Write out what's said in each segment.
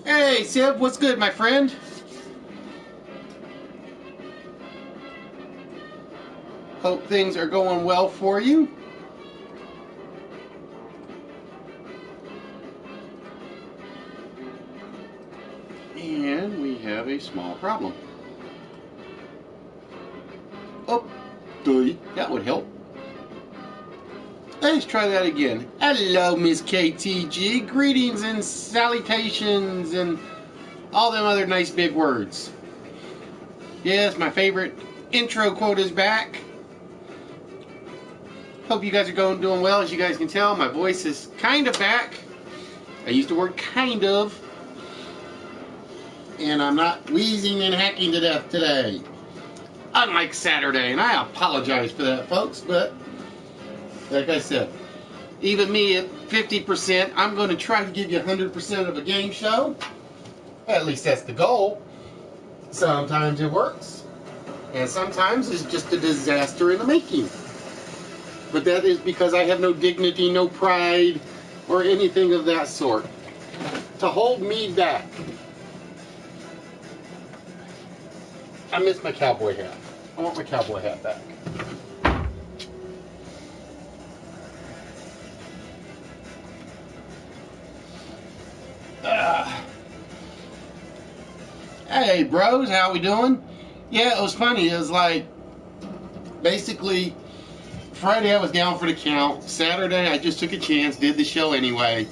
Hey, Sib, what's good, my friend? Hope things are going well for you. And we have a small problem. Oh, that would help. Let's try that again. Hello, Miss KTG. Greetings and salutations and all them other nice big words. Yes, my favorite intro quote is back. Hope you guys are doing well. As you guys can tell, my voice is kind of back. I used the word kind of. And I'm not wheezing and hacking to death today. Unlike Saturday. And I apologize for that, folks. But like I said, even me at 50%, I'm going to try to give you 100% of a game show. At least that's the goal. Sometimes it works. And sometimes it's just a disaster in the making. But that is because I have no dignity, no pride, or anything of that sort to hold me back. I miss my cowboy hat. I want my cowboy hat back. Hey bros, how we doing? Yeah, it was funny. It was like basically Friday I was down for the count. Saturday I just took a chance, did the show anyway.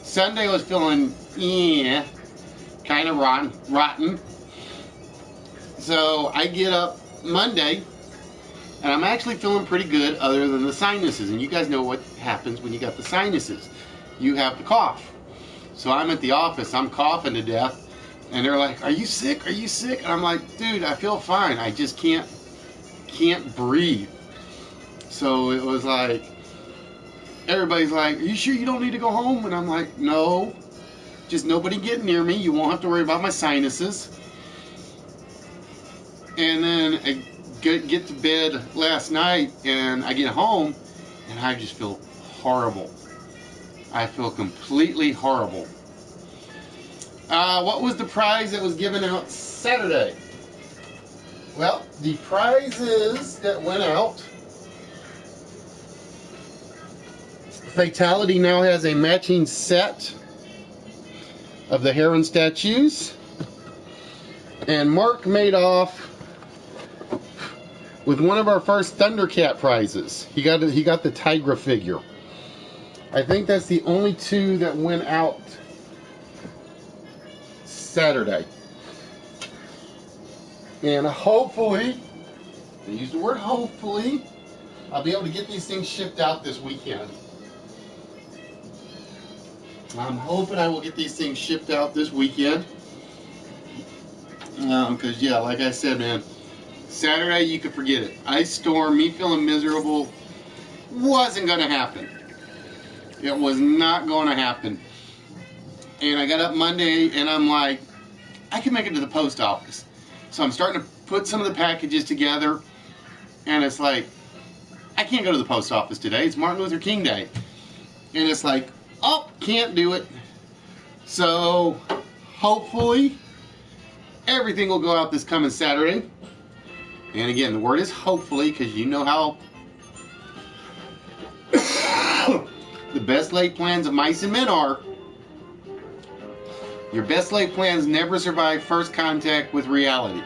Sunday I was feeling kind of rotten. So I get up Monday and I'm actually feeling pretty good other than the sinuses. And you guys know what happens when you got the sinuses. You have to cough. So I'm at the office, I'm coughing to death. And they're like, "Are you sick? Are you sick?" And I'm like, "Dude, I feel fine. I just can't breathe." So it was like, everybody's like, "Are you sure you don't need to go home?" And I'm like, "No, just nobody get near me. You won't have to worry about my sinuses." And then I get to bed last night and I get home and I just feel horrible. I feel completely horrible. What was the prize that was given out Saturday? Well, the prizes that went out, Fatality now has a matching set of the heron statues, and Mark made off with one of our first Thundercat prizes. He got the Tigra figure. I think that's the only two that went out Saturday. And hopefully, I use the word hopefully, I'll be able to get these things shipped out this weekend. I'm hoping I will get these things shipped out this weekend. Because, yeah, like I said, man, Saturday, you could forget it. Ice storm, me feeling miserable, wasn't going to happen. It was not going to happen. And I got up Monday, and I'm like, I can make it to the post office. So I'm starting to put some of the packages together, and it's like, I can't go to the post office today. It's Martin Luther King Day. And it's like, Oh, can't do it. So, hopefully, everything will go out this coming Saturday. And again, the word is hopefully, because you know how the best laid plans of mice and men are. Your best laid plans never survive first contact with reality.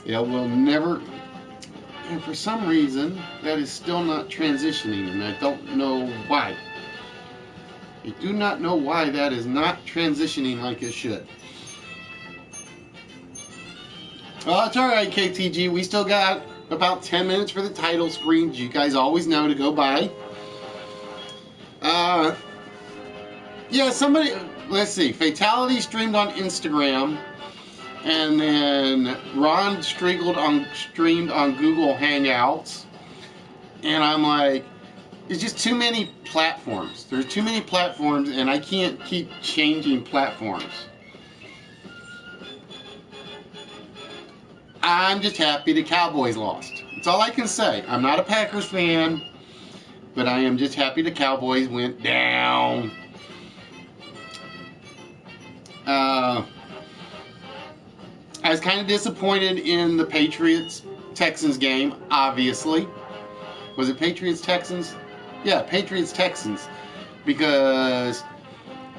It will never, and for some reason, that is still not transitioning, and I don't know why. I do not know why that is not transitioning like it should. Well, it's alright, KTG. We still got about 10 minutes for the title screens. You guys always know to go by. Yeah, somebody, let's see. Fatality streamed on Instagram, and then Ron streamed on Google Hangouts. And I'm like, it's just too many platforms. There's too many platforms, and I can't keep changing platforms. I'm just happy the Cowboys lost. That's all I can say. I'm not a Packers fan, but I am just happy the Cowboys went down. I was kind of disappointed in the Patriots-Texans game, obviously. Was it Patriots-Texans? Yeah, Patriots-Texans. Because,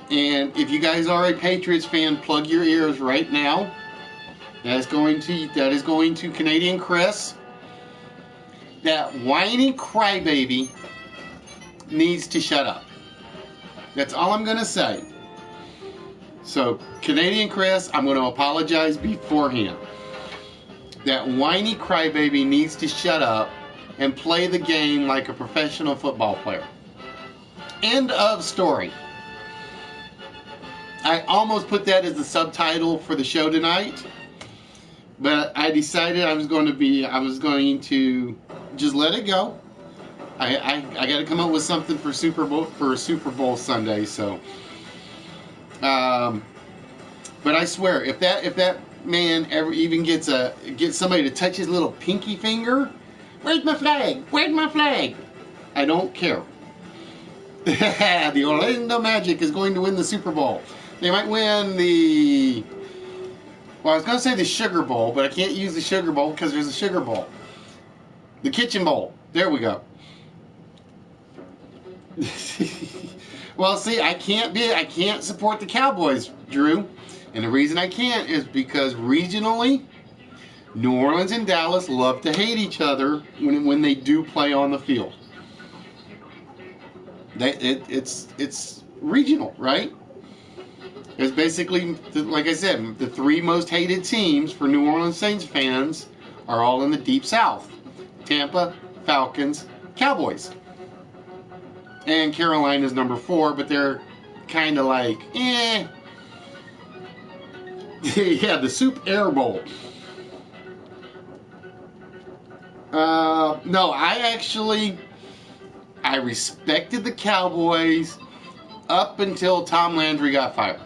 and if you guys are a Patriots fan, plug your ears right now. That is going to Canadian Chris. That whiny crybaby needs to shut up. That's all I'm going to say. So, Canadian Chris, I'm going to apologize beforehand. That whiny crybaby needs to shut up and play the game like a professional football player. End of story. I almost put that as the subtitle for the show tonight, but I decided I was going to just let it go. I got to come up with something for Super Bowl Sunday. So, but I swear, if that man ever even gets somebody to touch his little pinky finger, where's my flag? Where's my flag? I don't care. The Orlando Magic is going to win the Super Bowl. They might win the... Well, I was going to say the Sugar Bowl, but I can't use the Sugar Bowl because there's a Sugar Bowl. The Kitchen Bowl. There we go. Well, see, I can't support the Cowboys, Drew. And the reason I can't is because regionally, New Orleans and Dallas love to hate each other when they do play on the field. It's regional, right? It's basically, like I said, the three most hated teams for New Orleans Saints fans are all in the Deep South. Tampa, Falcons, Cowboys. And Carolina's number 4, but they're kind of like, eh. Yeah, the Soup Air Bowl. No, I respected the Cowboys up until Tom Landry got fired.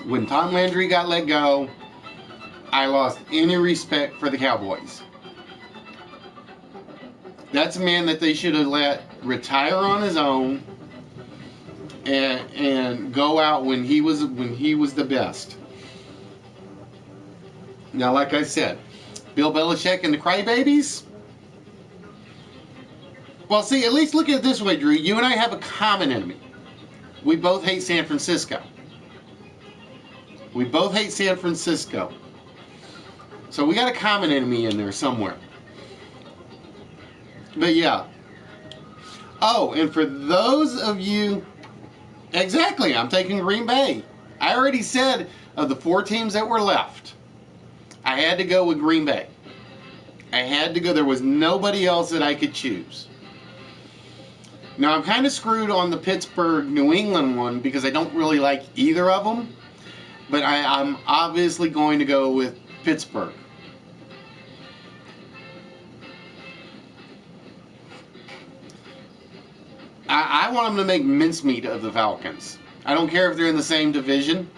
When Tom Landry got let go, I lost any respect for the Cowboys. That's a man that they should have let retire on his own and go out when he was the best. Now, like I said, Bill Belichick and the Crybabies. Well, see, at least look at it this way, Drew. You and I have a common enemy. We both hate San Francisco. We both hate San Francisco. So we got a common enemy in there somewhere. But yeah. Oh, and for those of you... Exactly, I'm taking Green Bay. I already said of the 4 teams that were left, I had to go with Green Bay. I had to go. There was nobody else that I could choose. Now, I'm kind of screwed on the Pittsburgh-New England one because I don't really like either of them. But I'm obviously going to go with Pittsburgh. I want them to make mincemeat of the Falcons. I don't care if they're in the same division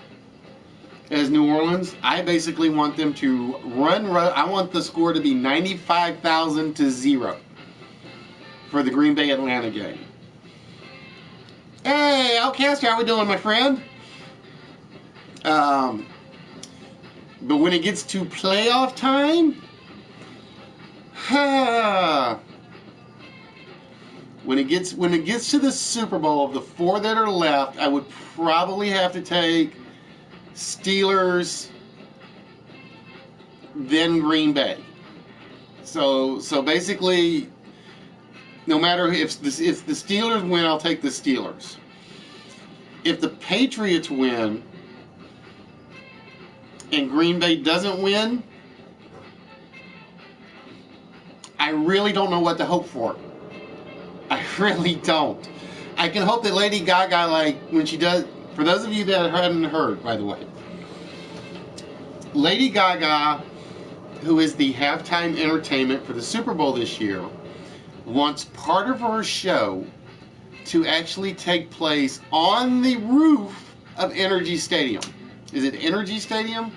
as New Orleans. I basically want them to run. I want the score to be 95,000 to 0. for the Green Bay Atlanta game. Hey, Outcast, how we doing, my friend? But when it gets to playoff time, when it gets to the Super Bowl, of the 4 that are left, I would probably have to take Steelers, then Green Bay. So basically, no matter if the Steelers win, I'll take the Steelers. If the Patriots win and Green Bay doesn't win, I really don't know what to hope for. I really don't. I can hope that Lady Gaga, like when she does, for those of you that hadn't heard, by the way, Lady Gaga, who is the halftime entertainment for the Super Bowl this year, wants part of her show to actually take place on the roof of Energy Stadium. Is it Energy Stadium?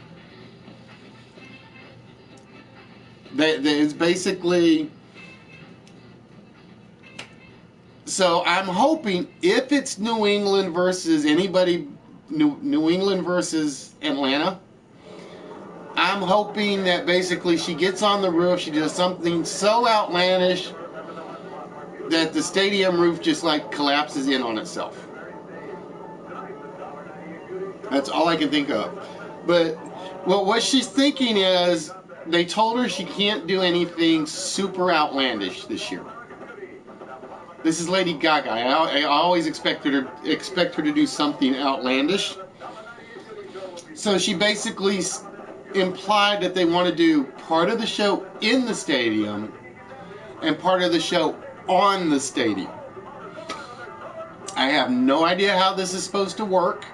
It's basically... So I'm hoping, if it's New England versus anybody, New England versus Atlanta, I'm hoping that basically she gets on the roof, she does something so outlandish that the stadium roof just like collapses in on itself. That's all I can think of. But what she's thinking is, they told her she can't do anything super outlandish this year. This is Lady Gaga. I always expect her to do something outlandish. So she basically implied that they want to do part of the show in the stadium and part of the show on the stadium. I have no idea how this is supposed to work.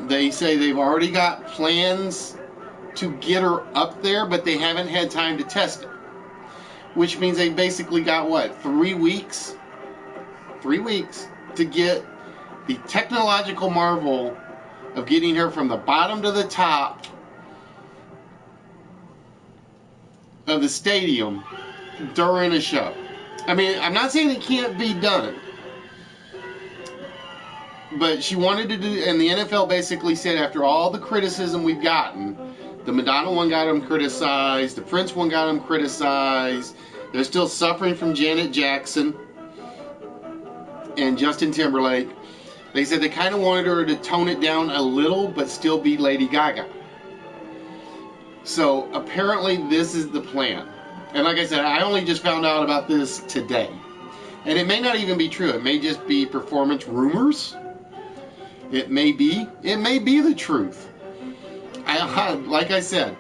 They say they've already got plans to get her up there, but they haven't had time to test it. Which means they basically got, what, 3 weeks? 3 weeks to get the technological marvel of getting her from the bottom to the top of the stadium during a show. I mean, I'm not saying it can't be done, but she wanted to do, and the NFL basically said, after all the criticism we've gotten, the Madonna one got them criticized, the Prince one got them criticized, they're still suffering from Janet Jackson and Justin Timberlake. They said they kind of wanted her to tone it down a little, but still be Lady Gaga. So apparently this is the plan. And like I said, I only just found out about this today. And it may not even be true. It may just be performance rumors. It may be the truth. Like I said,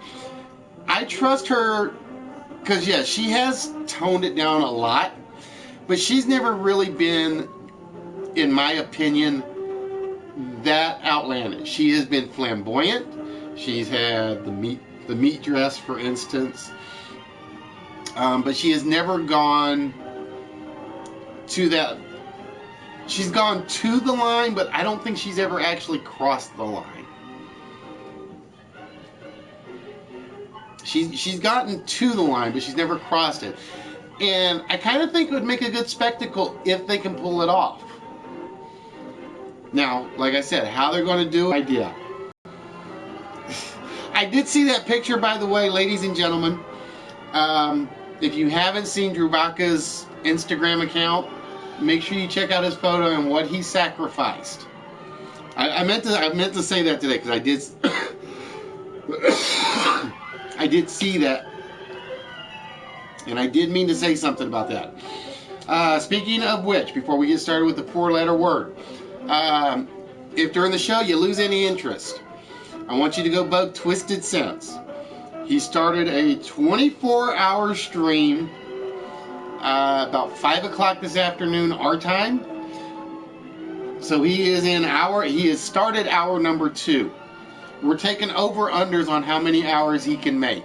I trust her because, yes, she has toned it down a lot, but she's never really been, in my opinion, that outlandish. She has been flamboyant. She's had the meat dress, for instance, but she has never gone to that. She's gone to the line, but I don't think she's ever actually crossed the line. She's gotten to the line, but she's never crossed it. And I kind of think it would make a good spectacle if they can pull it off. Now, like I said, how they're going to do it, idea. I did see that picture, by the way, ladies and gentlemen. If you haven't seen Drew Baca's Instagram account, make sure you check out his photo and what he sacrificed. I meant to say that today because I did. I did see that, and I did mean to say something about that. Speaking of which, before we get started with the 4-letter word, if during the show you lose any interest, I want you to go bug TwistedSense. He started a 24-hour stream about 5 o'clock this afternoon, our time. So he has started hour number 2. We're taking over-unders on how many hours he can make.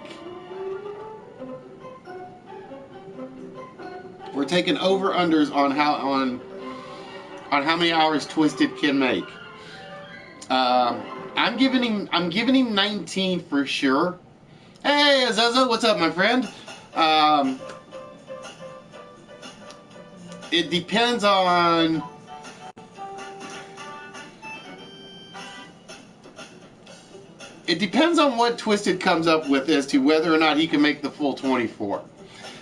We're taking over-unders on how many hours Twisted can make. I'm giving him 19 for sure. Hey, Azaza, what's up, my friend? it depends on what Twisted comes up with as to whether or not he can make the full 24.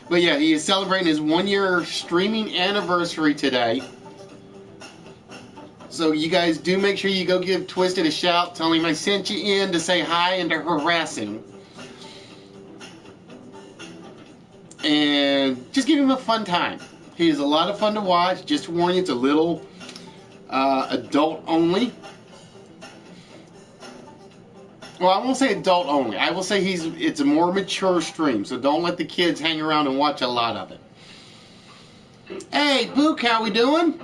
But yeah, he is celebrating his 1-year streaming anniversary today. So you guys do make sure you go give Twisted a shout. Tell him I sent you in to say hi and to harass him. And just give him a fun time. He is a lot of fun to watch. Just to warn you, it's a little adult only. Well, I won't say adult only. I will say it's a more mature stream. So don't let the kids hang around and watch a lot of it. Hey, Book, how we doing?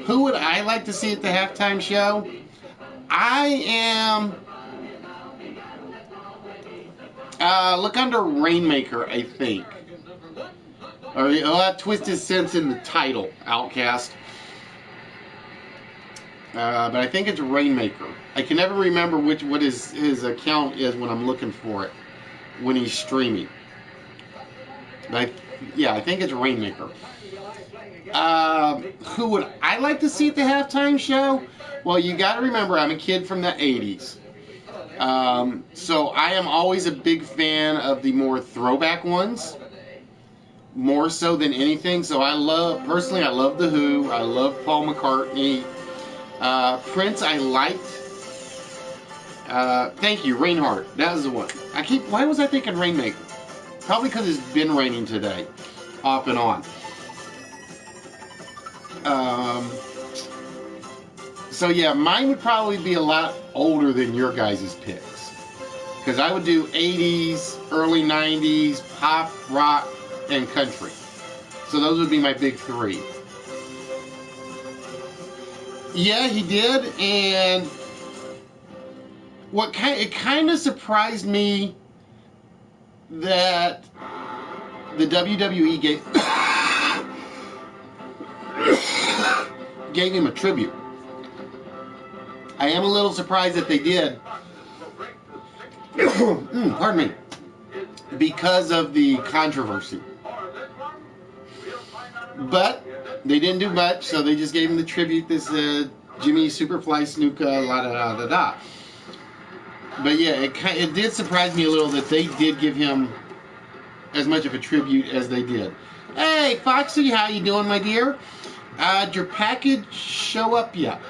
Who would I like to see at the halftime show? I am... look under Rainmaker, I think. Or you'll have TwistedSense in the title, Outcast. But I think it's Rainmaker. I can never remember what his account is when I'm looking for it, when he's streaming. But I think it's Rainmaker. Who would I like to see at the halftime show? Well, you got to remember, I'm a kid from the 80s. So I am always a big fan of the more throwback ones, more so than anything. So I love The Who. I love Paul McCartney. Prince I liked. Thank you, Reinhardt. That was the one. Why was I thinking Rainmaker? Probably because it's been raining today, off and on. So yeah, mine would probably be a lot older than your guys' picks. Because I would do 80s, early 90s, pop, rock, and country. So those would be my big three. Yeah, he did, and it kind of surprised me that the WWE gave him a tribute. I am a little surprised that they did. Pardon me. Because of the controversy. But they didn't do much, so they just gave him the tribute. This Jimmy Superfly Snuka, la da da da da. But yeah, it did surprise me a little that they did give him as much of a tribute as they did. Hey, Foxy, how you doing, my dear? Did your package show up yet?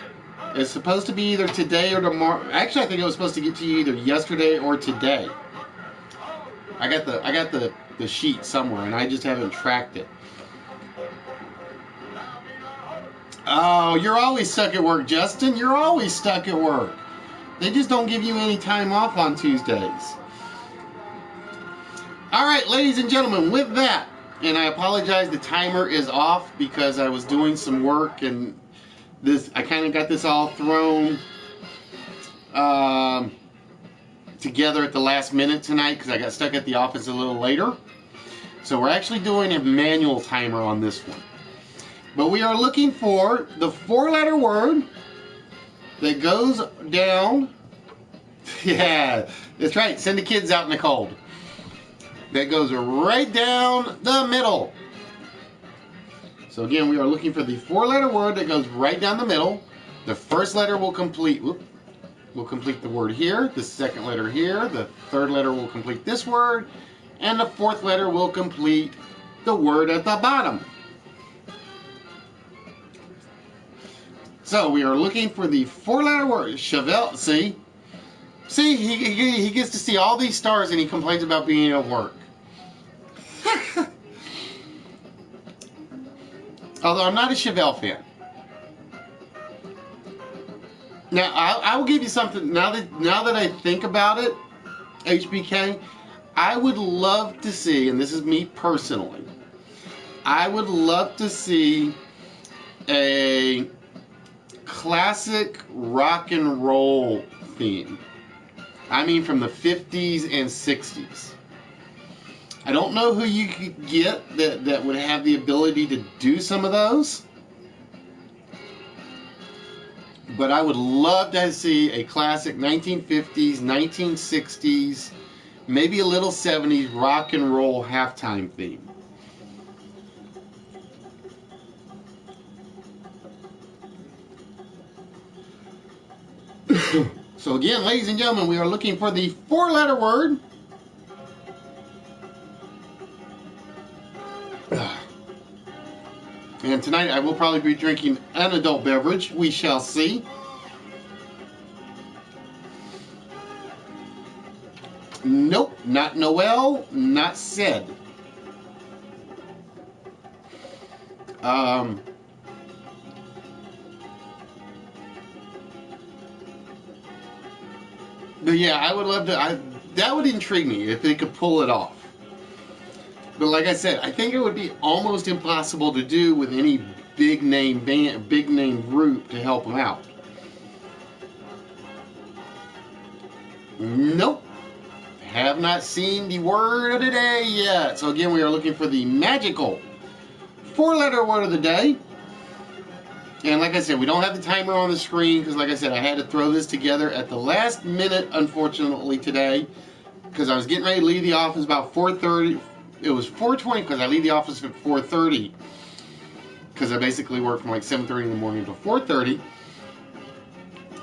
It's supposed to be either today or tomorrow. Actually, I think it was supposed to get to you either yesterday or today. I got the sheet somewhere, and I just haven't tracked it. Oh, you're always stuck at work, Justin. You're always stuck at work. They just don't give you any time off on Tuesdays. All right, ladies and gentlemen, with that, and I apologize, the timer is off because I was doing some work, and I kind of got this all thrown together at the last minute tonight because I got stuck at the office a little later. So we're actually doing a manual timer on this one. But we are looking for the 4-letter word that goes down. Yeah, that's right. Send the kids out in the cold. That goes right down the middle. So again, we are looking for the 4-letter word that goes right down the middle. The first letter will complete the word here. The second letter here. The third letter will complete this word. And the fourth letter will complete the word at the bottom. So we are looking for the 4-letter word. Chevelle, see? See, he gets to see all these stars and he complains about being at work. Although I'm not a Chevelle fan. Now, I will give you something. Now that I think about it, HBK, I would love to see, and this is me personally, I would love to see a classic rock and roll theme. I mean from the 50s and 60s. I don't know who you could get that would have the ability to do some of those. But I would love to see a classic 1950s, 1960s, maybe a little 70s rock and roll halftime theme. So again, ladies and gentlemen, we are looking for the 4-letter word. And tonight I will probably be drinking an adult beverage. We shall see. Nope, not Noel, not Sid. But yeah, I would love to. That would intrigue me if they could pull it off. But like I said, I think it would be almost impossible to do with any big name band, big name group to help them out. Nope. Have not seen the word of the day yet. So again, we are looking for the magical 4-letter word of the day. And like I said, we don't have the timer on the screen because like I said, I had to throw this together at the last minute, unfortunately, today. Because I was getting ready to leave the office about 4:30. It was 4:20 because I leave the office at 4:30. Because I basically work from like 7:30 in the morning to 4:30.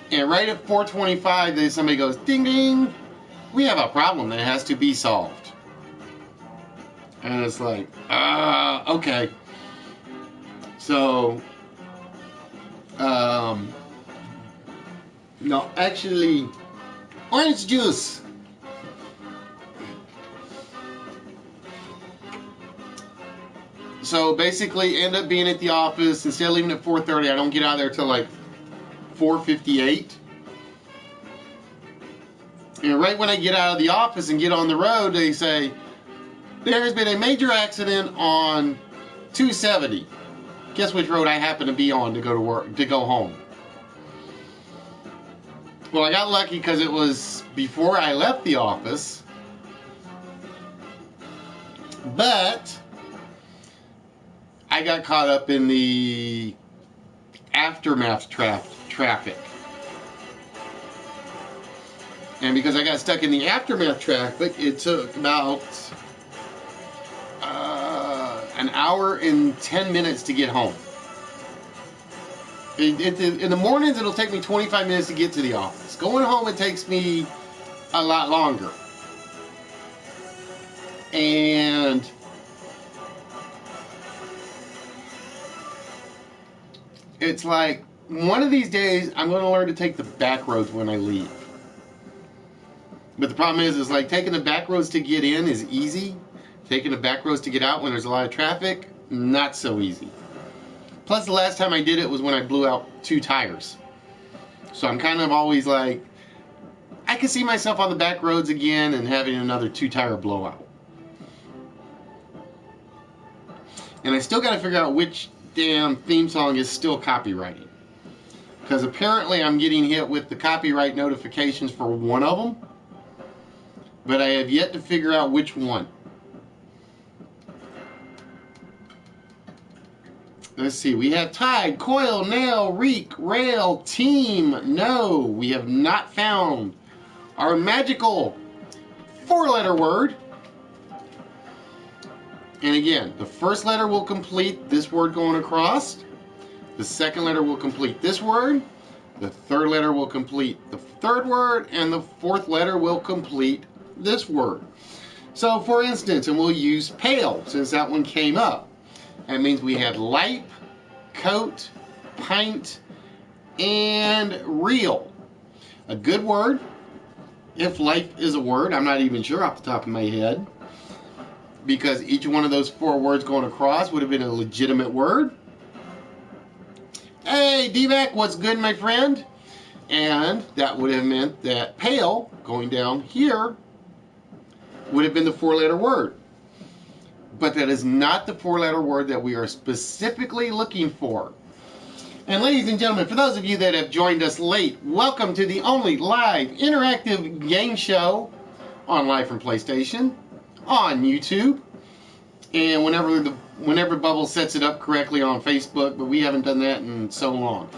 And right at 4:25, then somebody goes, ding ding, we have a problem that has to be solved. And it's like, okay. So, no, actually, orange juice. So basically, end up being at the office. Instead of leaving at 4:30, I don't get out of there till like 4:58. And right when I get out of the office and get on the road, they say, there has been a major accident on 270. Guess which road I happen to be on to go to work, to go home. Well, I got lucky because it was before I left the office. But I got caught up in the aftermath traffic. And because I got stuck in the aftermath traffic, it took about an hour and 10 minutes to get home. In the mornings, it'll take me 25 minutes to get to the office. Going home, it takes me a lot longer. And it's like, one of these days, I'm going to learn to take the back roads when I leave. But the problem is like taking the back roads to get in is easy. Taking the back roads to get out when there's a lot of traffic, not so easy. Plus, the last time I did it was when I blew out 2 tires. So I'm kind of always like, I can see myself on the back roads again and having another 2-tire blowout. And I still got to figure out which damn theme song is still copyrighted. Because apparently I'm getting hit with the copyright notifications for one of them. But I have yet to figure out which one. Let's see. We have Tide, Coil, Nail, Reek, Rail, Team. No, we have not found our magical 4-letter word. And again, the first letter will complete this word going across. The second letter will complete this word. The third letter will complete the third word. And the fourth letter will complete this word. So for instance, and we'll use pale since that one came up. That means we had light, coat, pint, and real. A good word, if life is a word, I'm not even sure off the top of my head, because each one of those 4 words going across would have been a legitimate word. Hey, D-Mac, what's good, my friend? And that would have meant that pale, going down here, would have been the 4-letter word. But that is not the 4-letter word that we are specifically looking for. And ladies and gentlemen, for those of you that have joined us late, welcome to the only live interactive game show on Live from PlayStation, on YouTube, and whenever Bubbles sets it up correctly on Facebook, but we haven't done that in so long.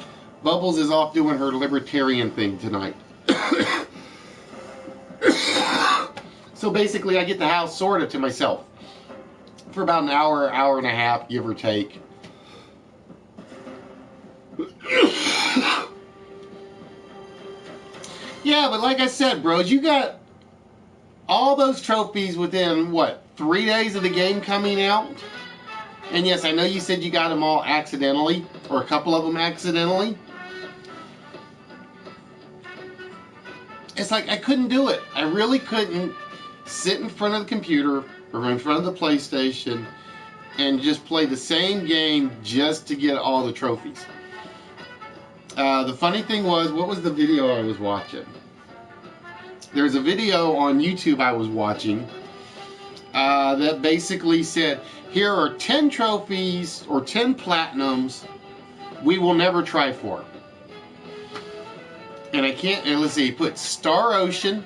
Bubbles is off doing her libertarian thing tonight. So basically, I get the house sort of to myself for about an hour, hour and a half, give or take. Yeah, but like I said, bros, you got all those trophies within, what, 3 days of the game coming out? And yes, I know you said you got them all accidentally, or a couple of them accidentally. It's like, I couldn't do it. I really couldn't sit in front of the computer or in front of the PlayStation and just play the same game just to get all the trophies. The funny thing was, what was the video I was watching? There's a video on YouTube I was watching that basically said, here are 10 trophies or 10 platinums we will never try for. And I can't, and let's see, he put Star Ocean,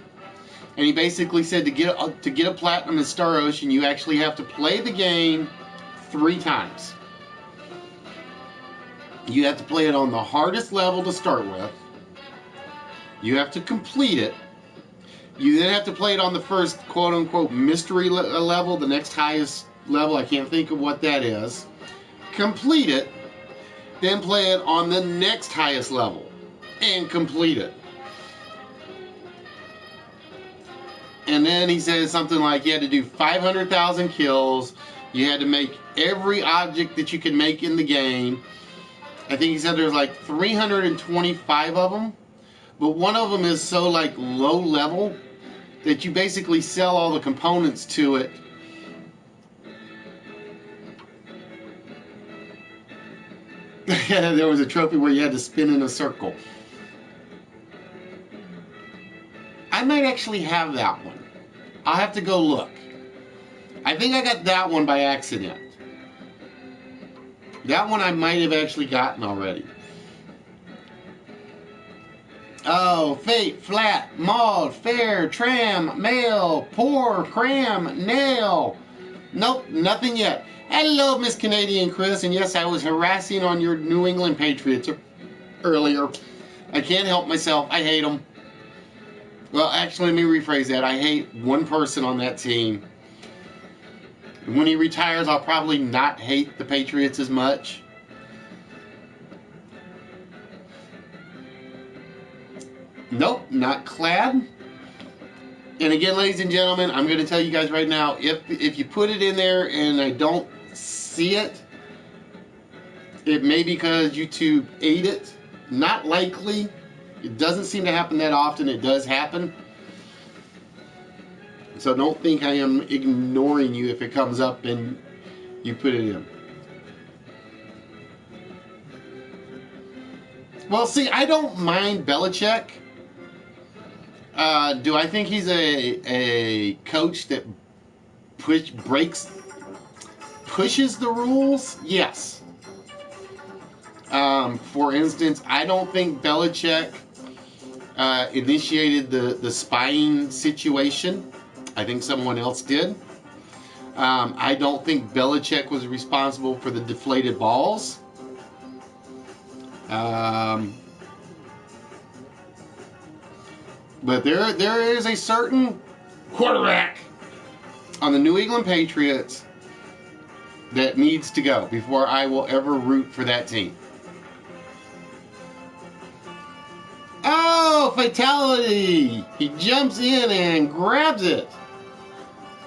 and he basically said to get a platinum in Star Ocean, you actually have to play the game 3 times. You have to play it on the hardest level to start with. You have to complete it. You then have to play it on the first quote-unquote mystery level, the next highest level. I can't think of what that is. Complete it. Then play it on the next highest level. And complete it. And then he said something like you had to do 500,000 kills. You had to make every object that you could make in the game. I think he said there's like 325 of them. But one of them is so like low level that you basically sell all the components to it. There was a trophy where you had to spin in a circle. I might actually have that one. I'll have to go look. I think I got that one by accident. That one I might have actually gotten already. Oh, fate, flat, mauled, fair, tram, male, poor, cram, nail. Nope, nothing yet. Hello, Miss Canadian Chris, and yes, I was harassing on your New England Patriots earlier. I can't help myself. I hate them. Well, actually, let me rephrase that. I hate one person on that team. When he retires, I'll probably not hate the Patriots as much. Nope, not clad. And again, ladies and gentlemen, I'm going to tell you guys right now, if you put it in there and I don't see it, it may be because YouTube ate it. Not likely. It doesn't seem to happen that often. It does happen. So don't think I am ignoring you if it comes up and you put it in. Well, see, I don't mind Belichick. Do I think he's a coach that pushes the rules? Yes. For instance, I don't think Belichick initiated the spying situation. I think someone else did. I don't think Belichick was responsible for the deflated balls. But there is a certain quarterback on the New England Patriots that needs to go before I will ever root for that team. Oh, fatality! He jumps in and grabs it.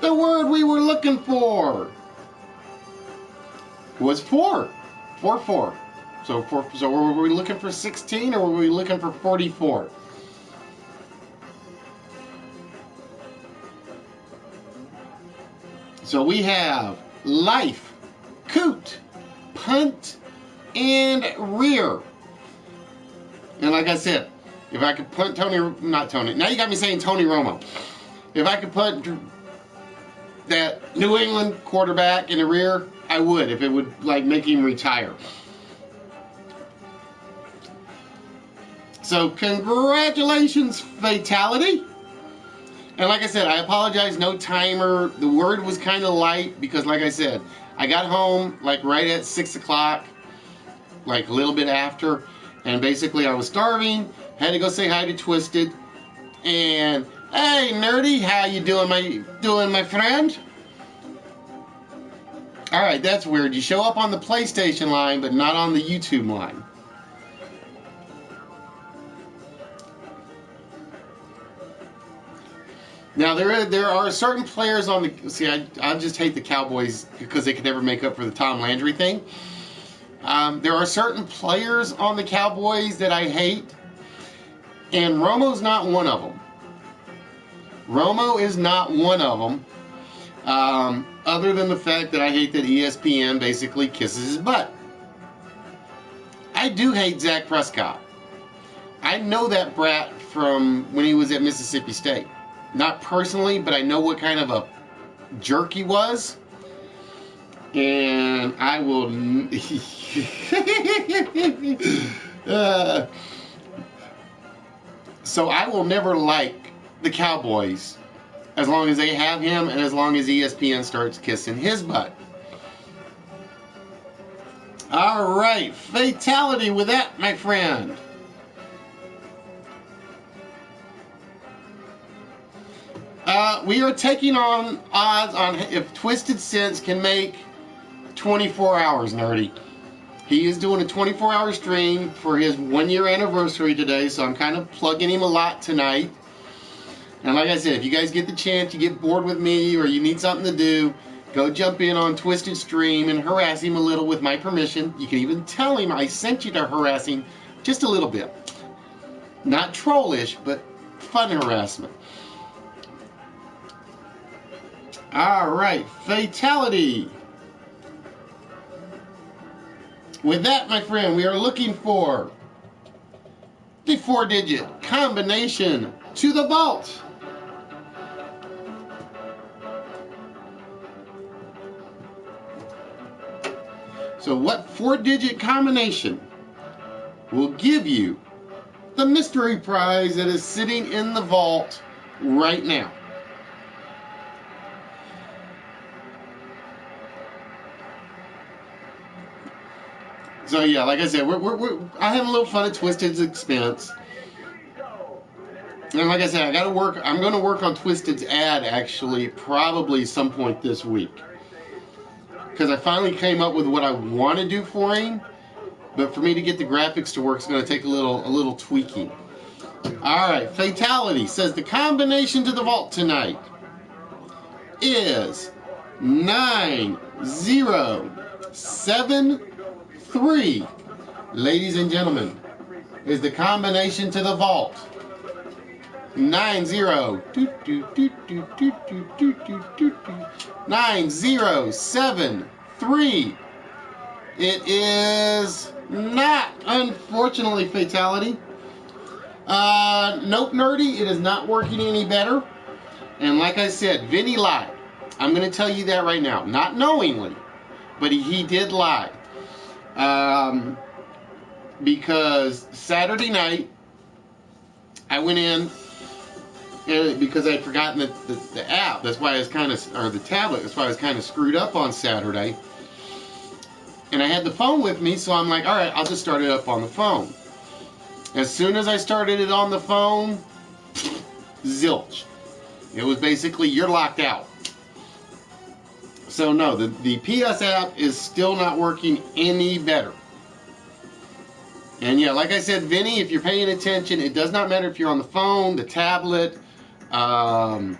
The word we were looking for was 4. 4-4. So were we looking for 16 or were we looking for 44? So we have life, coot, punt, and rear. And like I said, if I could punt now you got me saying Tony Romo. If I could put that New England quarterback in the rear, I would, if it would like make him retire. So congratulations, fatality. And like I said, I apologize, no timer. The word was kind of light because like I said, I got home like right at 6 o'clock, like a little bit after, and basically I was starving, had to go say hi to Twisted, and hey Nerdy, how you doing my friend? Alright, that's weird. You show up on the PlayStation line, but not on the YouTube line. Now there are certain players on the I just hate the Cowboys because they could never make up for the Tom Landry thing. There are certain players on the Cowboys that I hate, and Romo's not one of them. Romo is not one of them. Other than the fact that I hate that ESPN basically kisses his butt. I do hate Dak Prescott. I know that brat from when he was at Mississippi State. Not personally, but I know what kind of a jerk he was. And I will... so I will never like the Cowboys as long as they have him and as long as ESPN starts kissing his butt. All right, fatality with that, my friend. We are taking on odds on if TwistedSense can make 24 hours, nerdy. He is doing a 24-hour stream for his 1-year anniversary today, so I'm kind of plugging him a lot tonight. And like I said, if you guys get the chance, you get bored with me, or you need something to do, go jump in on Twisted Stream and harass him a little with my permission. You can even tell him I sent you to harass him just a little bit. Not trollish, but fun harassment. Alright, fatality. With that, my friend, we are looking for the 4-digit combination to the vault. So what 4-digit combination will give you the mystery prize that is sitting in the vault right now? So yeah, like I said, I have a little fun at Twisted's expense. And like I said, I'm going to work on Twisted's ad actually probably some point this week. Because I finally came up with what I want to do for him. But for me to get the graphics to work, it's going to take a little tweaking. Alright, fatality says the combination to the vault tonight is 9073. Ladies and gentlemen, is the combination to the vault. 9073. It is not, unfortunately, fatality. Nope, nerdy, it is not working any better. And like I said, Vinny lied. I'm going to tell you that right now. Not knowingly, but he did lie. Because Saturday night, I went in, and because I'd forgotten the app, that's why I was kind of, or the tablet, that's why I was kind of screwed up on Saturday. And I had the phone with me, so I'm like, all right, I'll just start it up on the phone. As soon as I started it on the phone, zilch. It was basically, you're locked out. So no, the PS app is still not working any better. And yeah, like I said, Vinny, if you're paying attention, it does not matter if you're on the phone, the tablet, the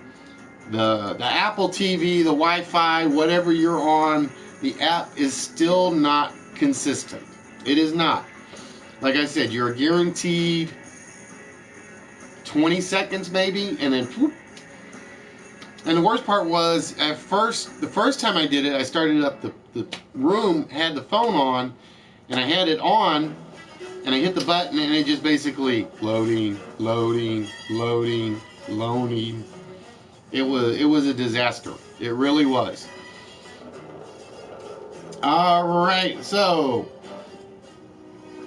Apple TV, the Wi-Fi, whatever you're on, the app is still not consistent. It is not. Like I said, you're guaranteed 20 seconds maybe, and then whoop. And the worst part was, the first time I did it, I started up the room, had the phone on, and I had it on, and I hit the button, and it just basically loading. It was a disaster. It really was. All right, so,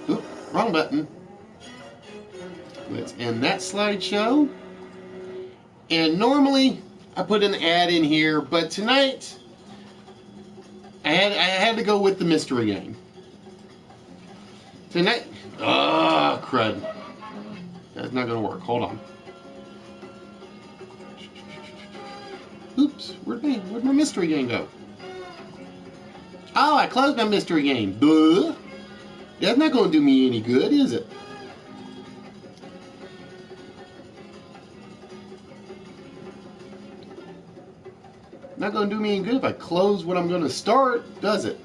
oop, wrong button. Let's end that slideshow. And normally I put an ad in here, but tonight I had to go with the mystery game. Tonight, crud. That's not gonna work. Hold on. Oops, where'd my mystery game go? Oh, I closed my mystery game. Duh. That's not gonna do me any good, is it? Not going to do me any good if I close when I'm going to start, does it?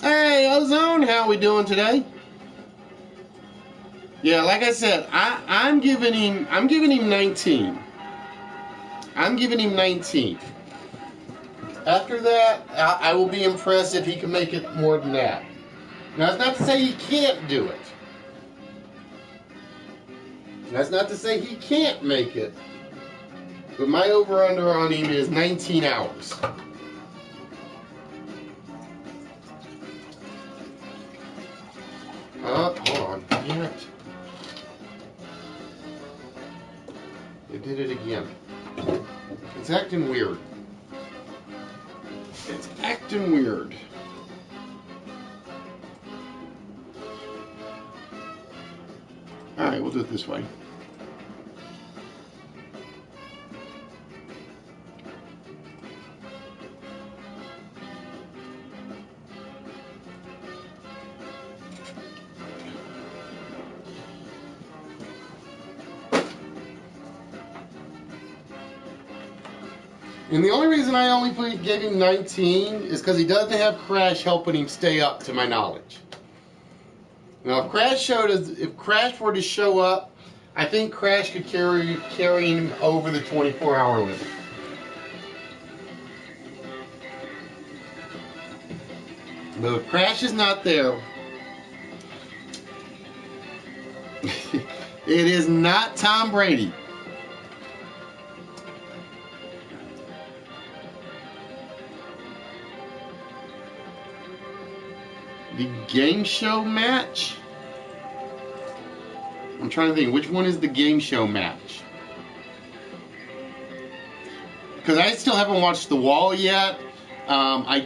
Hey, Ozone, how we doing today? Yeah, like I said, I'm giving him 19. I'm giving him 19. After that, I will be impressed if he can make it more than that. Now, that's not to say he can't do it. That's not to say he can't make it. But my over-under on him is 19 hours. Hold on. Damn it. It did it again. It's acting weird. It's acting weird. Alright, we'll do it this way. And the only reason I only gave him 19 is because he doesn't have Crash helping him stay up, to my knowledge. Now, if Crash were to show up, I think Crash could carry him over the 24-hour limit. But if Crash is not there, it is not Tom Brady. The game show match? I'm trying to think, which one is the game show match? Because I still haven't watched The Wall yet. I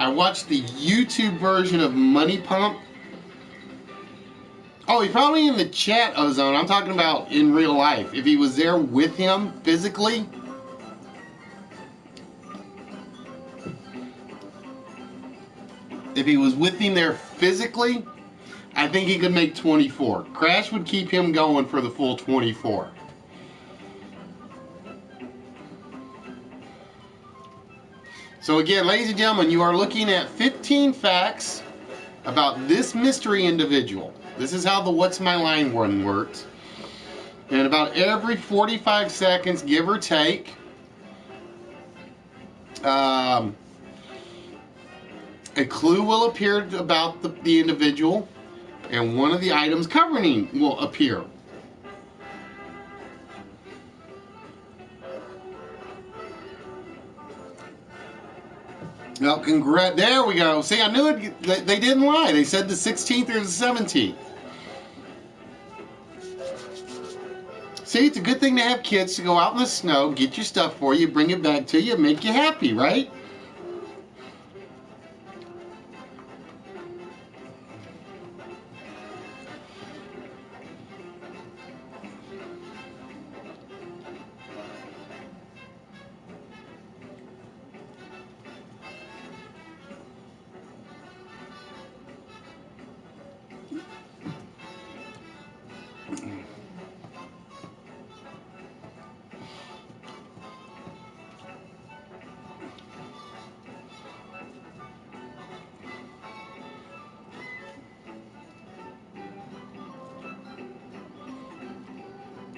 watched the YouTube version of Money Pump. Oh, he's probably in the chat, Ozone. I'm talking about in real life. If he was there with him physically. If he was with him there physically, I think he could make 24. Crash would keep him going for the full 24. So again, ladies and gentlemen, you are looking at 15 facts about this mystery individual. This is how the What's My Line one works. And about every 45 seconds, give or take, a clue will appear about the individual, and one of the items covering him will appear. Well, there we go. See, I knew it. They didn't lie. They said the 16th or the 17th. See, it's a good thing to have kids to go out in the snow, get your stuff for you, bring it back to you, make you happy, right?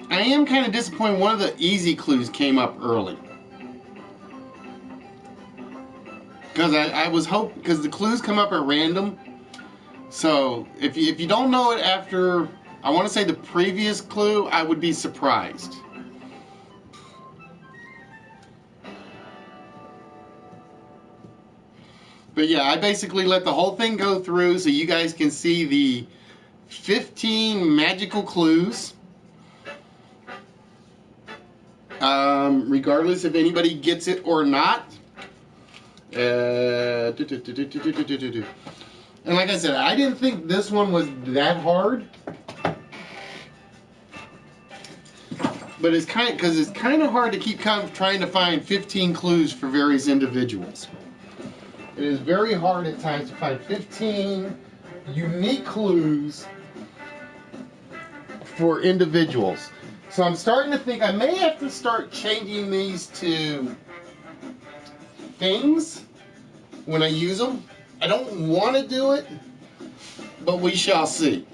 I am kind of disappointed one of the easy clues came up early. Because I was hoping, because the clues come up at random. So if you don't know it after, I want to say the previous clue, I would be surprised. But yeah, I basically let the whole thing go through so you guys can see the 15 magical clues. Regardless if anybody gets it or not. And like I said, I didn't think this one was that hard. But it's kind of hard to keep trying to find 15 clues for various individuals. It is very hard at times to find 15 unique clues for individuals. So I'm starting to think I may have to start changing these to things when I use them. I don't want to do it, but we shall see.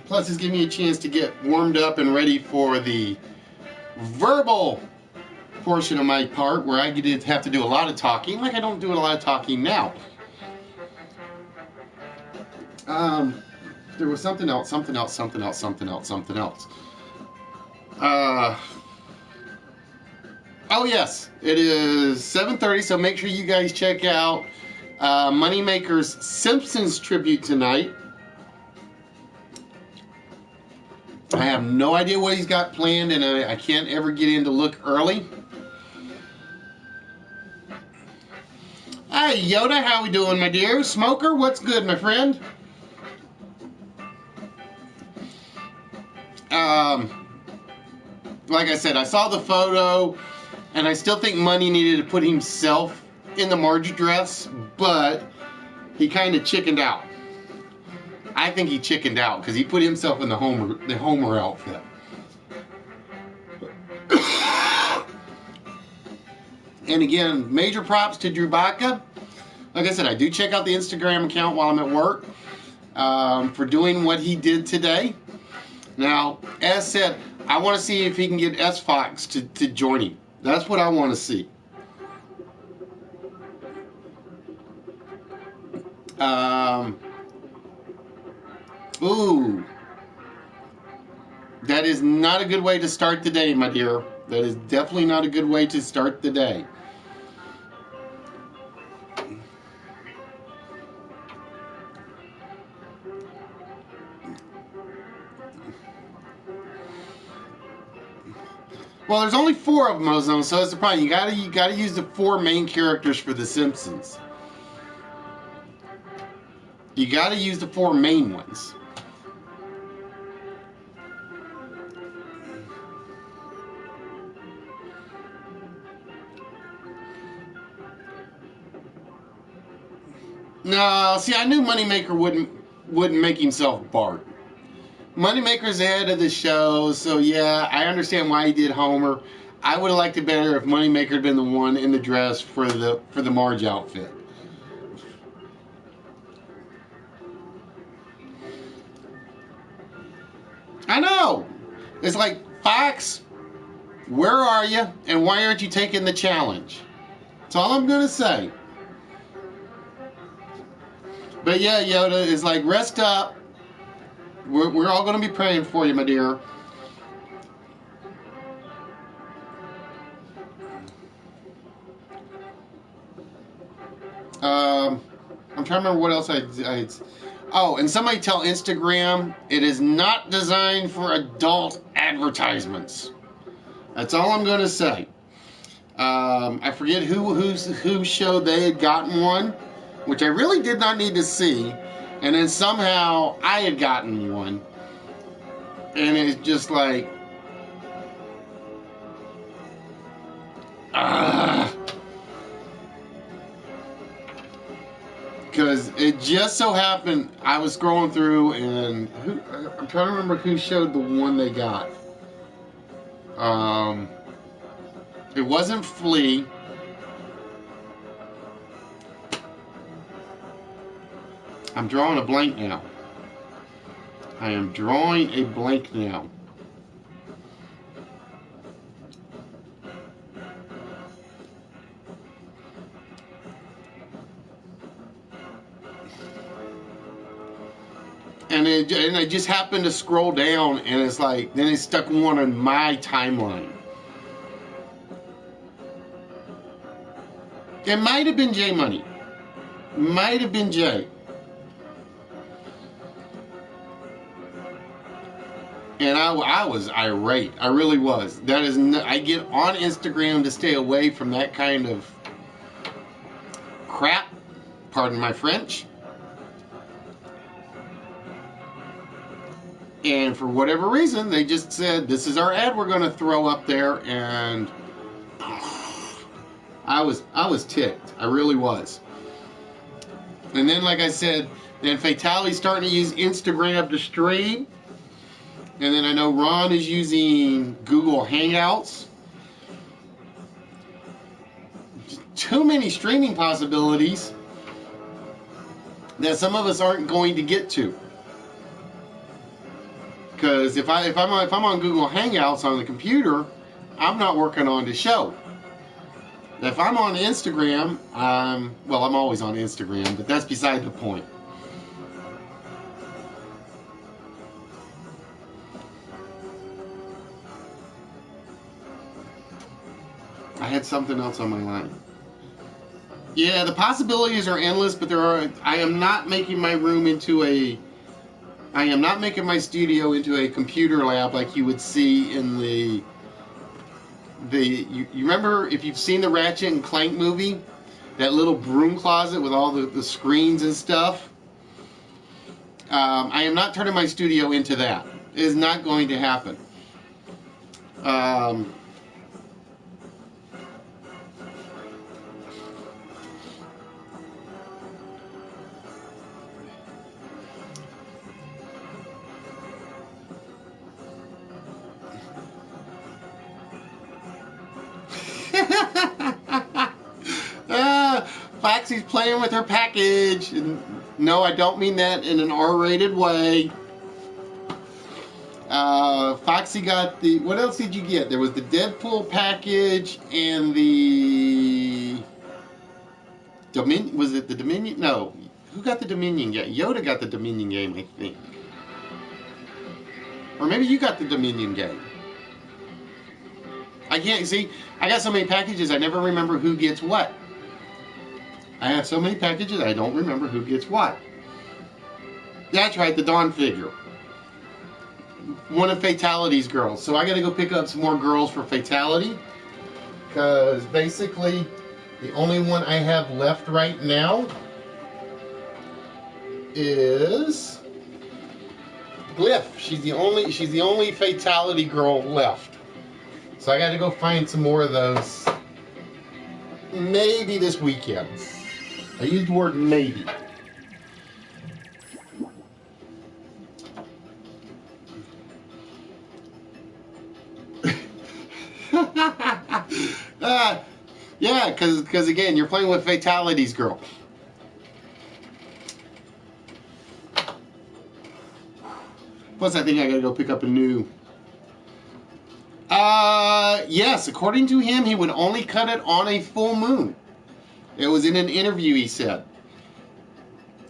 Plus, it's giving me a chance to get warmed up and ready for the verbal portion of my part, where I have to do a lot of talking, like I don't do a lot of talking now. There was something else. Oh yes, it is 7:30, so make sure you guys check out Moneymaker's Simpsons tribute tonight. I have no idea what he's got planned, and I can't ever get in to look early. Hi Yoda, how we doing, my dear? Smoker, what's good, my friend? Like I said, I saw the photo, and I still think Money needed to put himself in the Marge dress, but he kind of chickened out. I think he chickened out because he put himself in the Homer outfit. And again, major props to Drew Baca. Like I said, I do check out the Instagram account while I'm at work for doing what he did today. Now, as said, I want to see if he can get S Fox to join him. That's what I want to see. Ooh. That is not a good way to start the day, my dear. That is definitely not a good way to start the day. Well, there's only 4 of them, Ozone, so that's the problem. You gotta use the 4 main characters for The Simpsons. You gotta use the 4 main ones. No, see, I knew Moneymaker wouldn't make himself Bart. Moneymaker's the head of the show, so yeah, I understand why he did Homer. I would have liked it better if Moneymaker had been the one in the dress for the Marge outfit. I know. It's like, Fox, where are you, and why aren't you taking the challenge? That's all I'm gonna say. But yeah, Yoda is like, rest up. We're all going to be praying for you, my dear. I'm trying to remember what else I oh, and somebody tell Instagram it is not designed for adult advertisements. That's all I'm going to say. I forget who showed they had gotten one, which I really did not need to see. And then somehow I had gotten one. And it's just like, because it just so happened I was scrolling through, and I'm trying to remember who showed the one they got. It wasn't Flea. I'm drawing a blank now. I am drawing a blank now. And I just happened to scroll down, and it's like, then it stuck one on my timeline. It might have been J Money. Might have been Jay. And I was irate. I really was. That is, I get on Instagram to stay away from that kind of crap. pardon my French. And for whatever reason, they just said, this is our ad we're going to throw up there. And I was ticked. I really was. And then, like I said, then Fatality's starting to use Instagram to stream. And then I know Ron is using Google Hangouts. Too many streaming possibilities that some of us aren't going to get to. Because if I'm on Google Hangouts on the computer, I'm not working on the show. If I'm on Instagram, well, I'm always on Instagram, but that's beside the point. I had something else on my line. Yeah, the possibilities are endless, but I am not making my room into I am not making my studio into a computer lab like you would see in you remember, if you've seen the Ratchet and Clank movie, that little broom closet with all the screens and stuff? I am not turning my studio into that. It is not going to happen. Foxy's playing with her package. And no, I don't mean that in an R-rated way. Foxy got the... What else did you get? There was the Deadpool package and the... Dominion... Was it the Dominion? No. Who got the Dominion game? Yoda got the Dominion game, I think. Or maybe you got the Dominion game. I can't... See, I got so many packages, I never remember who gets what. I have so many packages, I don't remember who gets what. That's right, the Dawn figure. One of Fatality's girls. So I gotta go pick up some more girls for Fatality. Because basically, the only one I have left right now is Glyph. She's the only Fatality girl left. So I gotta go find some more of those. Maybe this weekend. I used the word maybe. Yeah, because again, you're playing with Fatality's girl. Plus, I think I gotta go pick up a new. Yes, according to him, he would only cut it on a full moon. It was in an interview, he said.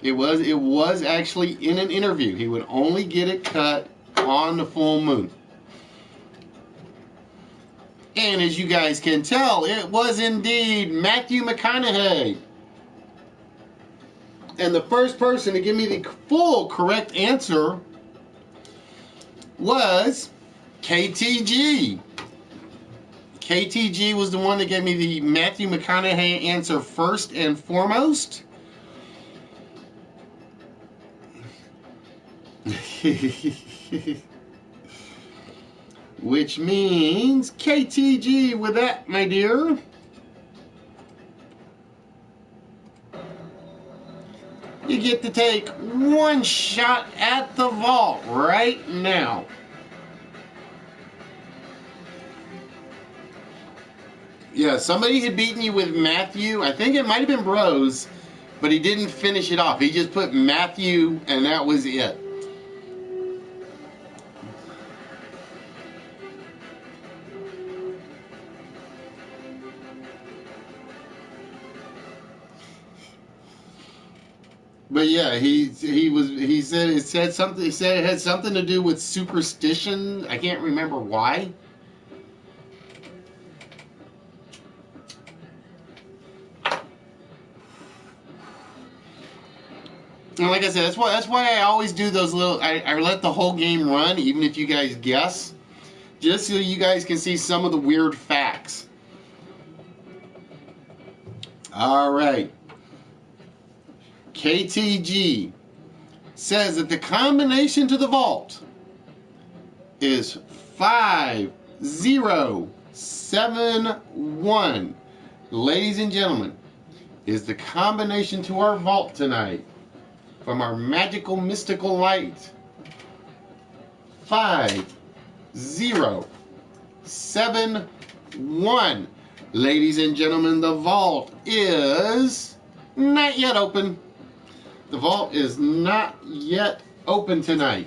It was actually in an interview. He would only get it cut on the full moon. And as you guys can tell, it was indeed Matthew McConaughey. And the first person to give me the full correct answer was KTG. KTG was the one that gave me the Matthew McConaughey answer first and foremost. Which means KTG with that, my dear. You get to take one shot at the vault right now. Yeah, somebody had beaten you with Matthew. I think it might have been Bros, but he didn't finish it off. He just put Matthew, and that was it. But yeah, he said it had something to do with superstition. I can't remember why. And like I said, that's why I always do those little. I let the whole game run, even if you guys guess, just so you guys can see some of the weird facts. All right. KTG says that the combination to the vault is 5071. Ladies and gentlemen, is the combination to our vault tonight from our magical mystical light. 5071. Ladies and gentlemen, the vault is not yet open. The vault is not yet open tonight.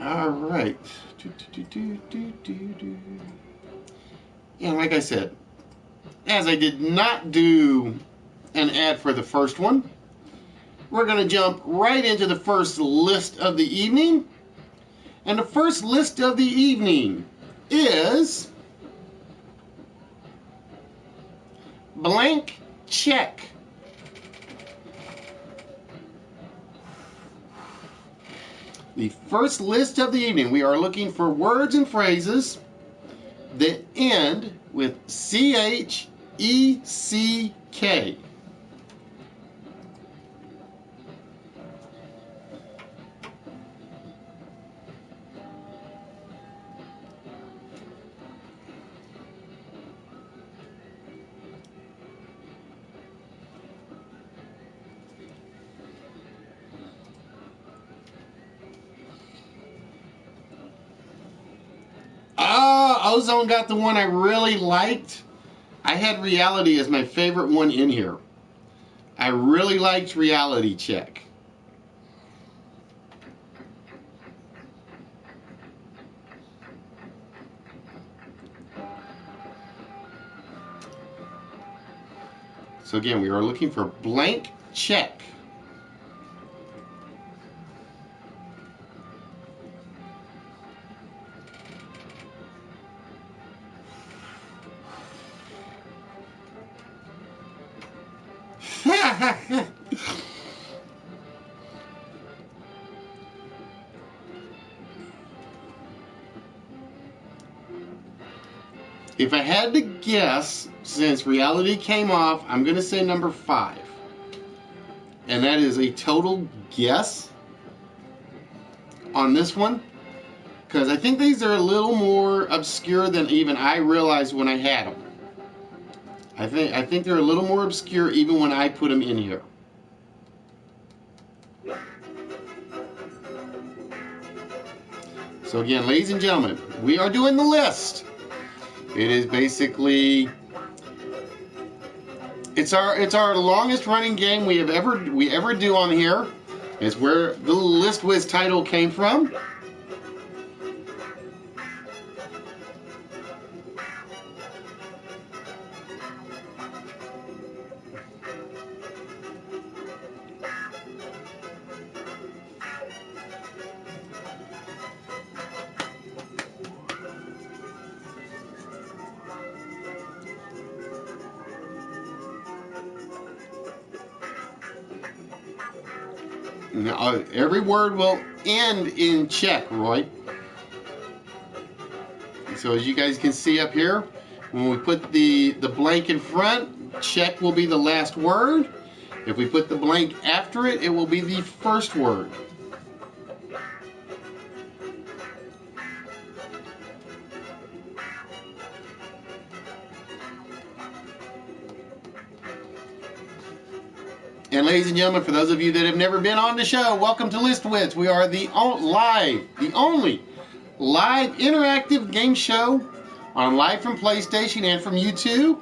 All right. And like I said, as I did not do an ad for the first one, we're going to jump right into the first list of the evening. And the first list of the evening is blank check. The first list of the evening, we are looking for words and phrases that end with C-H-E-C-K. Ozone got the one I really liked. I had reality as my favorite one in here. I really liked reality check. So again, we are looking for blank check. If I had to guess, since reality came off, I'm going to say number 5. And that is a total guess on this one, because I think these are a little more obscure than even I realized when I had them. I think they're a little more obscure even when I put them in here. So again, ladies and gentlemen, we are doing the list. It is basically it's our longest running game we ever do on here. It's where the List Wiz title came from. Now, every word will end in check, Roy. So as you guys can see up here, when we put the blank in front, check will be the last word. If we put the blank after it, it will be the first word. And ladies and gentlemen, for those of you that have never been on the show, welcome to List Wits. We are the only live interactive game show on live from PlayStation and from YouTube.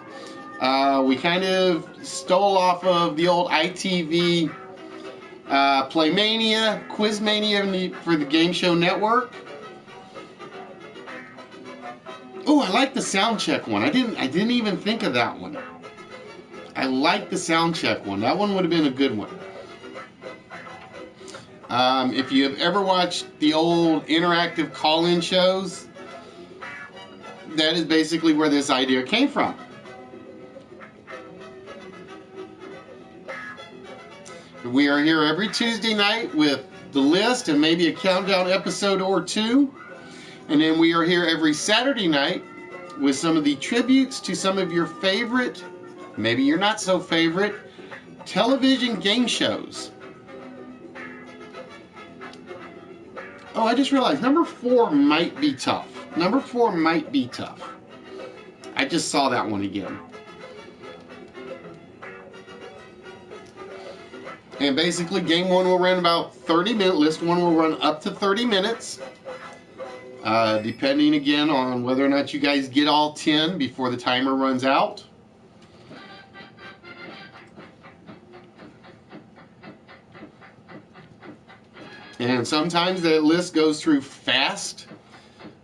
We kind of stole off of the old ITV Playmania, Quizmania for the Game Show Network. Oh, I like the sound check one. I didn't even think of that one. I like the sound check one. That one would have been a good one. If you have ever watched the old interactive call-in shows, that is basically where this idea came from. We are here every Tuesday night with the list and maybe a countdown episode or two. And then we are here every Saturday night with some of the tributes to some of your favorite maybe you're not so favorite television game shows. Oh, I just realized number 4 might be tough. Number 4 might be tough. I just saw that one again. And basically, game 1 will run about 30 minutes. List 1 will run up to 30 minutes. Depending, again, on whether or not you guys get all 10 before the timer runs out. And sometimes the list goes through fast.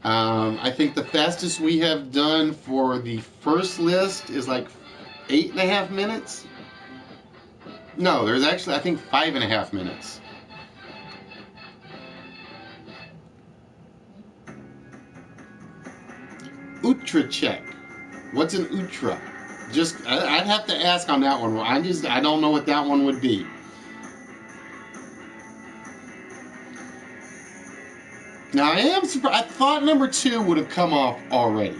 I think the fastest we have done for the first list is like 8.5 minutes. No, there's actually, I think, 5.5 minutes. Ultra check. What's an ultra? Just, I'd have to ask on that one. I don't know what that one would be. Now, I am surprised. I thought number 2 would have come off already.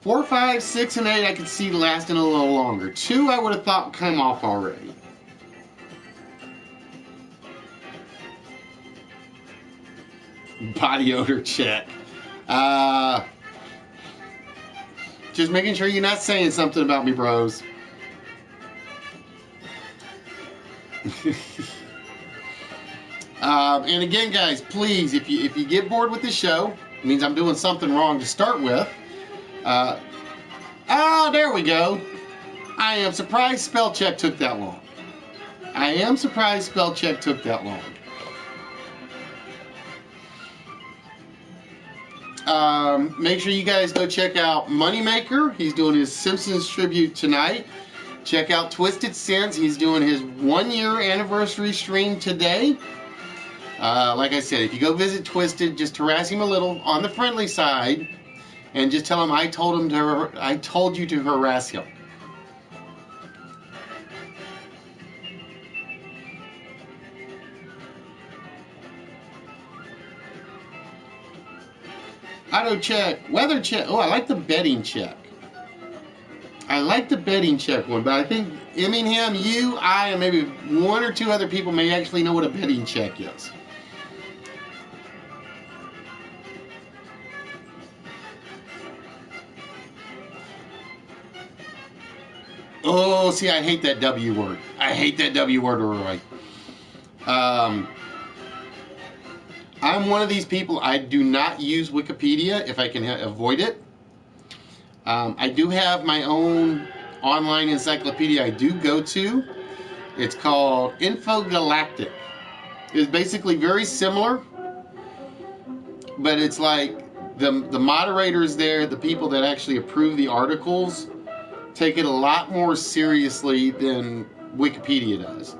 Four, 5, 6, and 8 I could see lasting a little longer. 2 I would have thought came off already. Body odor check. Just making sure you're not saying something about me, bros. And again, guys, please, if you get bored with the show, it means I'm doing something wrong to start with. There we go. I am surprised spell check took that long. I am surprised spell check took that long. Make sure you guys go check out Moneymaker. He's doing his Simpsons tribute tonight. Check out TwistedSense. He's doing his 1-year anniversary stream today. Like I said, if you go visit Twisted, just harass him a little on the friendly side, and just tell him I told you to harass him. Auto check, weather check. Oh, I like the betting check. I like the betting check one, but I think Emmingham, you, I, and maybe 1 or 2 other people may actually know what a betting check is. Oh, see, I hate that W word. I hate that W word, Roy. I'm one of these people, I do not use Wikipedia if I can avoid it. I do have my own online encyclopedia I do go to. It's called Infogalactic. It's basically very similar, but it's like the moderators there, the people that actually approve the articles, take it a lot more seriously than Wikipedia does.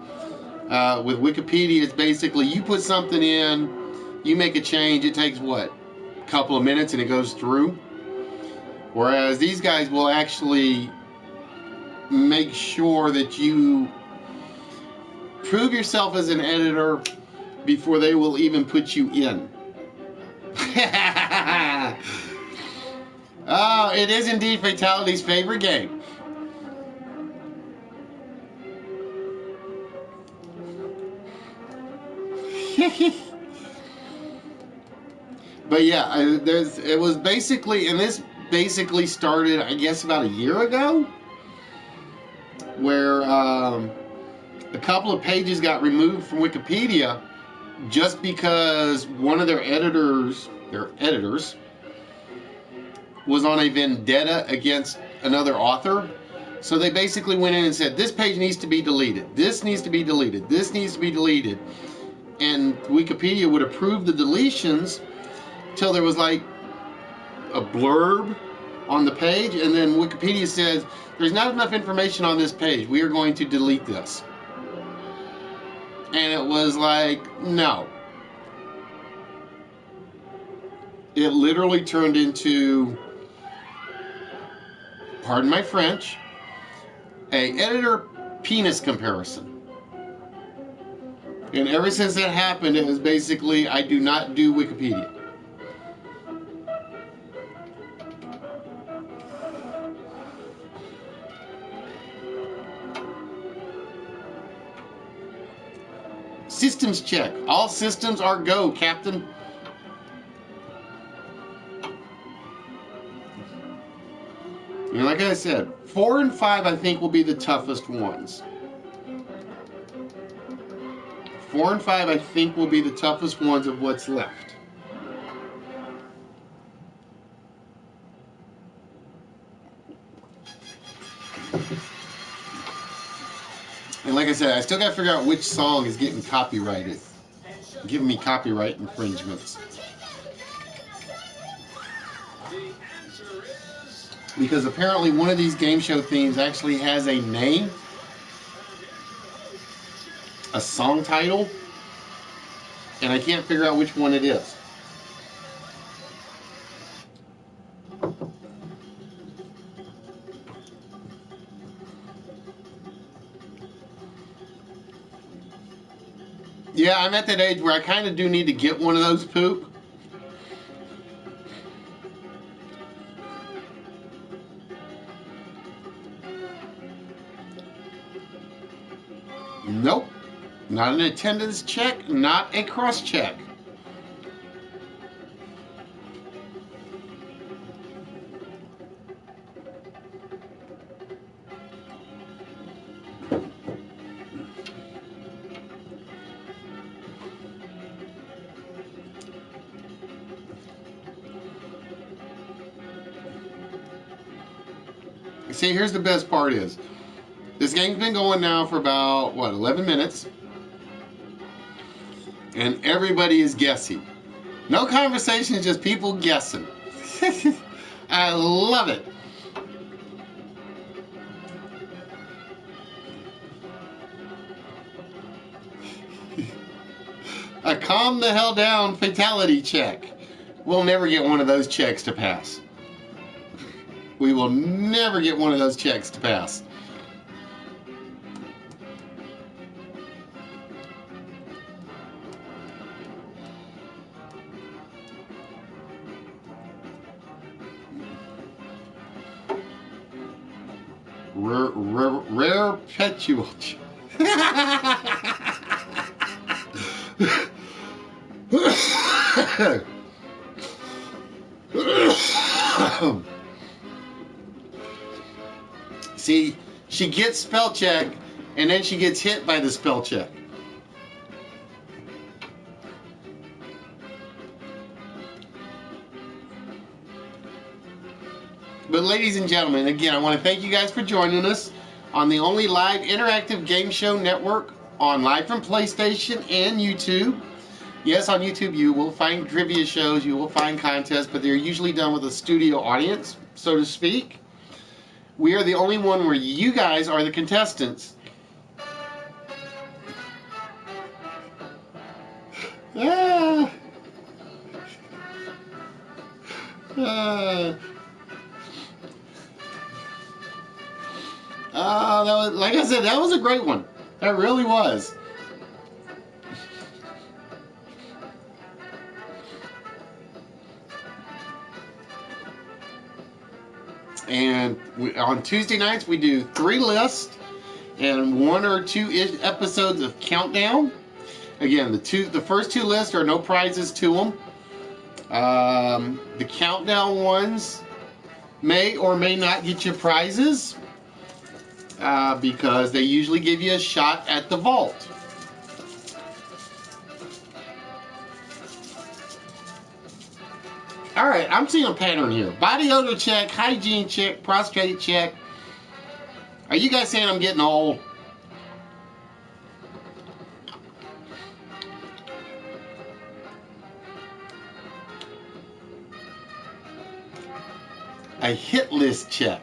With Wikipedia, it's basically you put something in, you make a change, it takes what? A couple of minutes and it goes through. Whereas these guys will actually make sure that you prove yourself as an editor before they will even put you in. Oh, it is indeed Fatality's favorite game. But yeah, it was basically, and this basically started, I guess, about a year ago, where a couple of pages got removed from Wikipedia just because one of their editors was on a vendetta against another author. So they basically went in and said, this page needs to be deleted, this needs to be deleted, this needs to be deleted. And Wikipedia would approve the deletions till there was like a blurb on the page, and then Wikipedia says, there's not enough information on this page, we are going to delete this. And it was like, no. It literally turned into, pardon my French, a editor penis comparison. And ever since that happened, it was basically, I do not do Wikipedia. systems check. All systems are go, Captain. And like I said, 4 and 5 I think will be the toughest ones. 4 and 5 I think will be the toughest ones of what's left. And like I said, I still got to figure out which song is getting copyrighted. Giving me copyright infringements. Because apparently one of these game show themes actually has a name, a song title, and I can't figure out which one it is. Yeah, I'm at that age where I kind of do need to get one of those, Poop. Nope. Not an attendance check, not a cross check. See, here's the best part is, this game's been going now for about, 11 minutes? And everybody is guessing. No conversation, just people guessing. I love it. A calm the hell down fatality check. We'll never get one of those checks to pass. We will never get one of those checks to pass. Rare petual. See, she gets spell check, and then she gets hit by the spell check. But ladies and gentlemen, again, I want to thank you guys for joining us on the only live interactive game show network on Live from PlayStation and YouTube. Yes, on YouTube you will find trivia shows, you will find contests, but they're usually done with a studio audience, so to speak. We are the only one where you guys are the contestants. Ah. That was, like I said, that was a great one. That really was. And on Tuesday nights we do 3 lists and 1 or 2 episodes of Countdown. Again, the first 2 lists are no prizes to them. The Countdown ones may or may not get you prizes because they usually give you a shot at the vault. Alright, I'm seeing a pattern here. Body odor check, hygiene check, prostate check. Are you guys saying I'm getting old? A hit list check.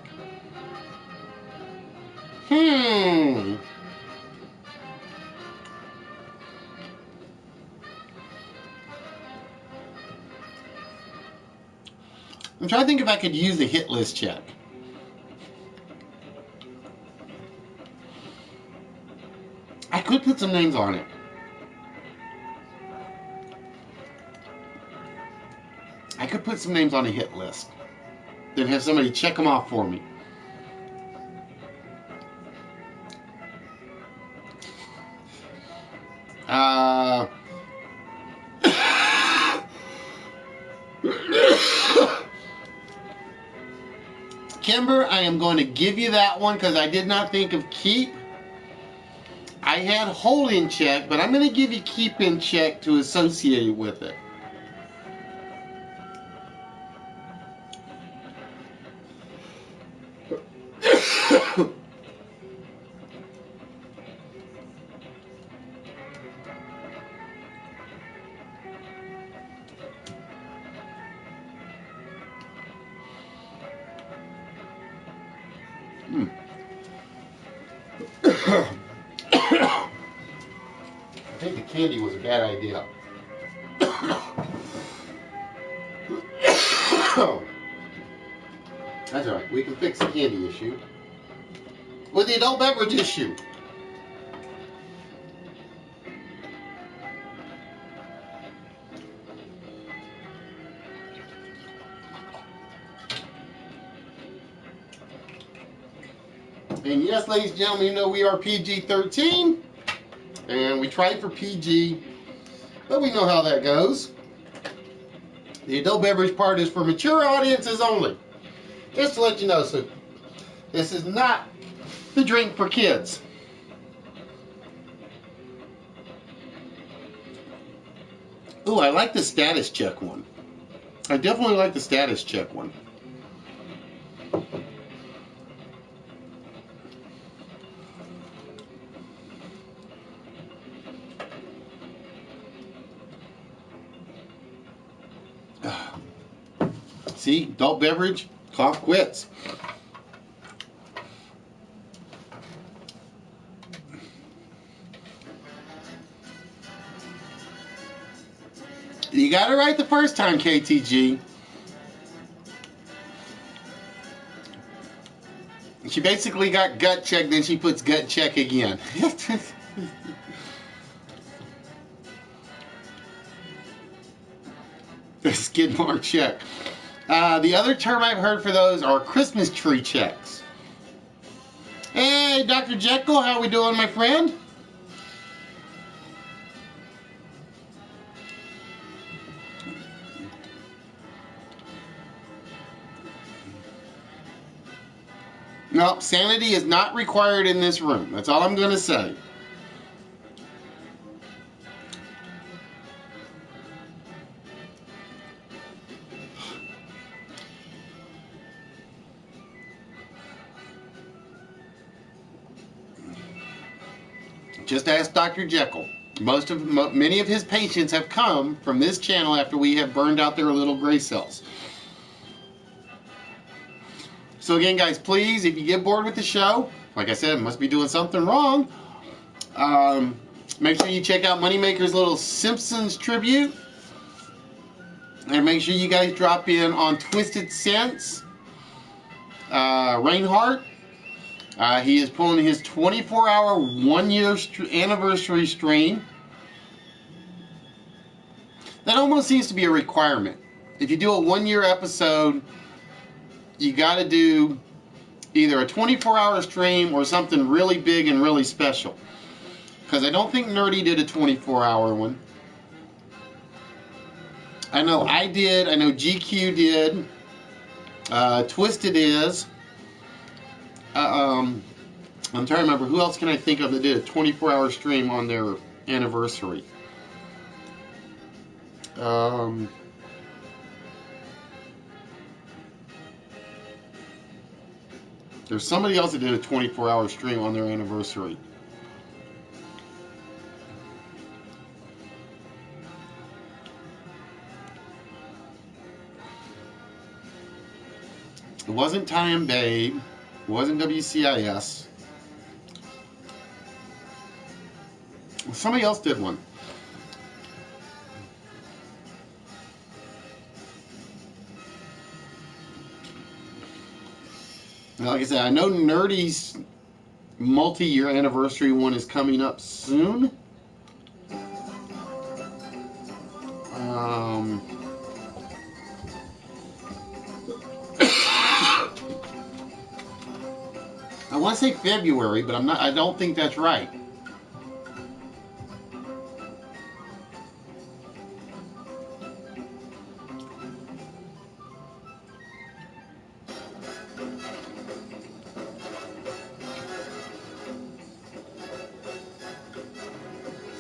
I'm trying to think if I could use a hit list check. I could put some names on it. I could put some names on a hit list. Then have somebody check them off for me. Kimber, I am going to give you that one because I did not think of keep. I had hold in check, but I'm going to give you keep in check to associate with it. I think the candy was a bad idea. That's alright, we can fix the candy issue with the adult beverage issue. And yes, ladies and gentlemen, you know we are PG-13, and we tried for PG, but we know how that goes. The adult beverage part is for mature audiences only. Just to let you know, so this is not the drink for kids. Ooh, I like the status check one. I definitely like the status check one. See, adult beverage, cough quits. You got it right the first time, KTG. She basically got gut check, then she puts gut check again. Skid mark check. The other term I've heard for those are Christmas tree checks. Hey, Dr. Jekyll, how we doing, my friend? No, sanity is not required in this room. That's all I'm going to say. Just ask Dr. Jekyll. Many of his patients have come from this channel after we have burned out their little gray cells. So again, guys, please, if you get bored with the show, like I said, must be doing something wrong. Make sure you check out Moneymaker's little Simpsons tribute. And make sure you guys drop in on TwistedSense. Reinhardt. He is pulling his 24-hour, 1-year anniversary stream. That almost seems to be a requirement. If you do a 1-year episode, you got to do either a 24-hour stream or something really big and really special. Because I don't think Nerdy did a 24-hour one. I know I did. I know GQ did. Twisted is. I'm trying to remember who else can I think of that did a 24-hour stream on their anniversary. There's somebody else that did a 24-hour stream on their anniversary. It wasn't Time Babe. It wasn't WCIS. Somebody else did one. Now, like I said, I know Nerdy's multi-year anniversary one is coming up soon. I want to say February, but I don't think that's right.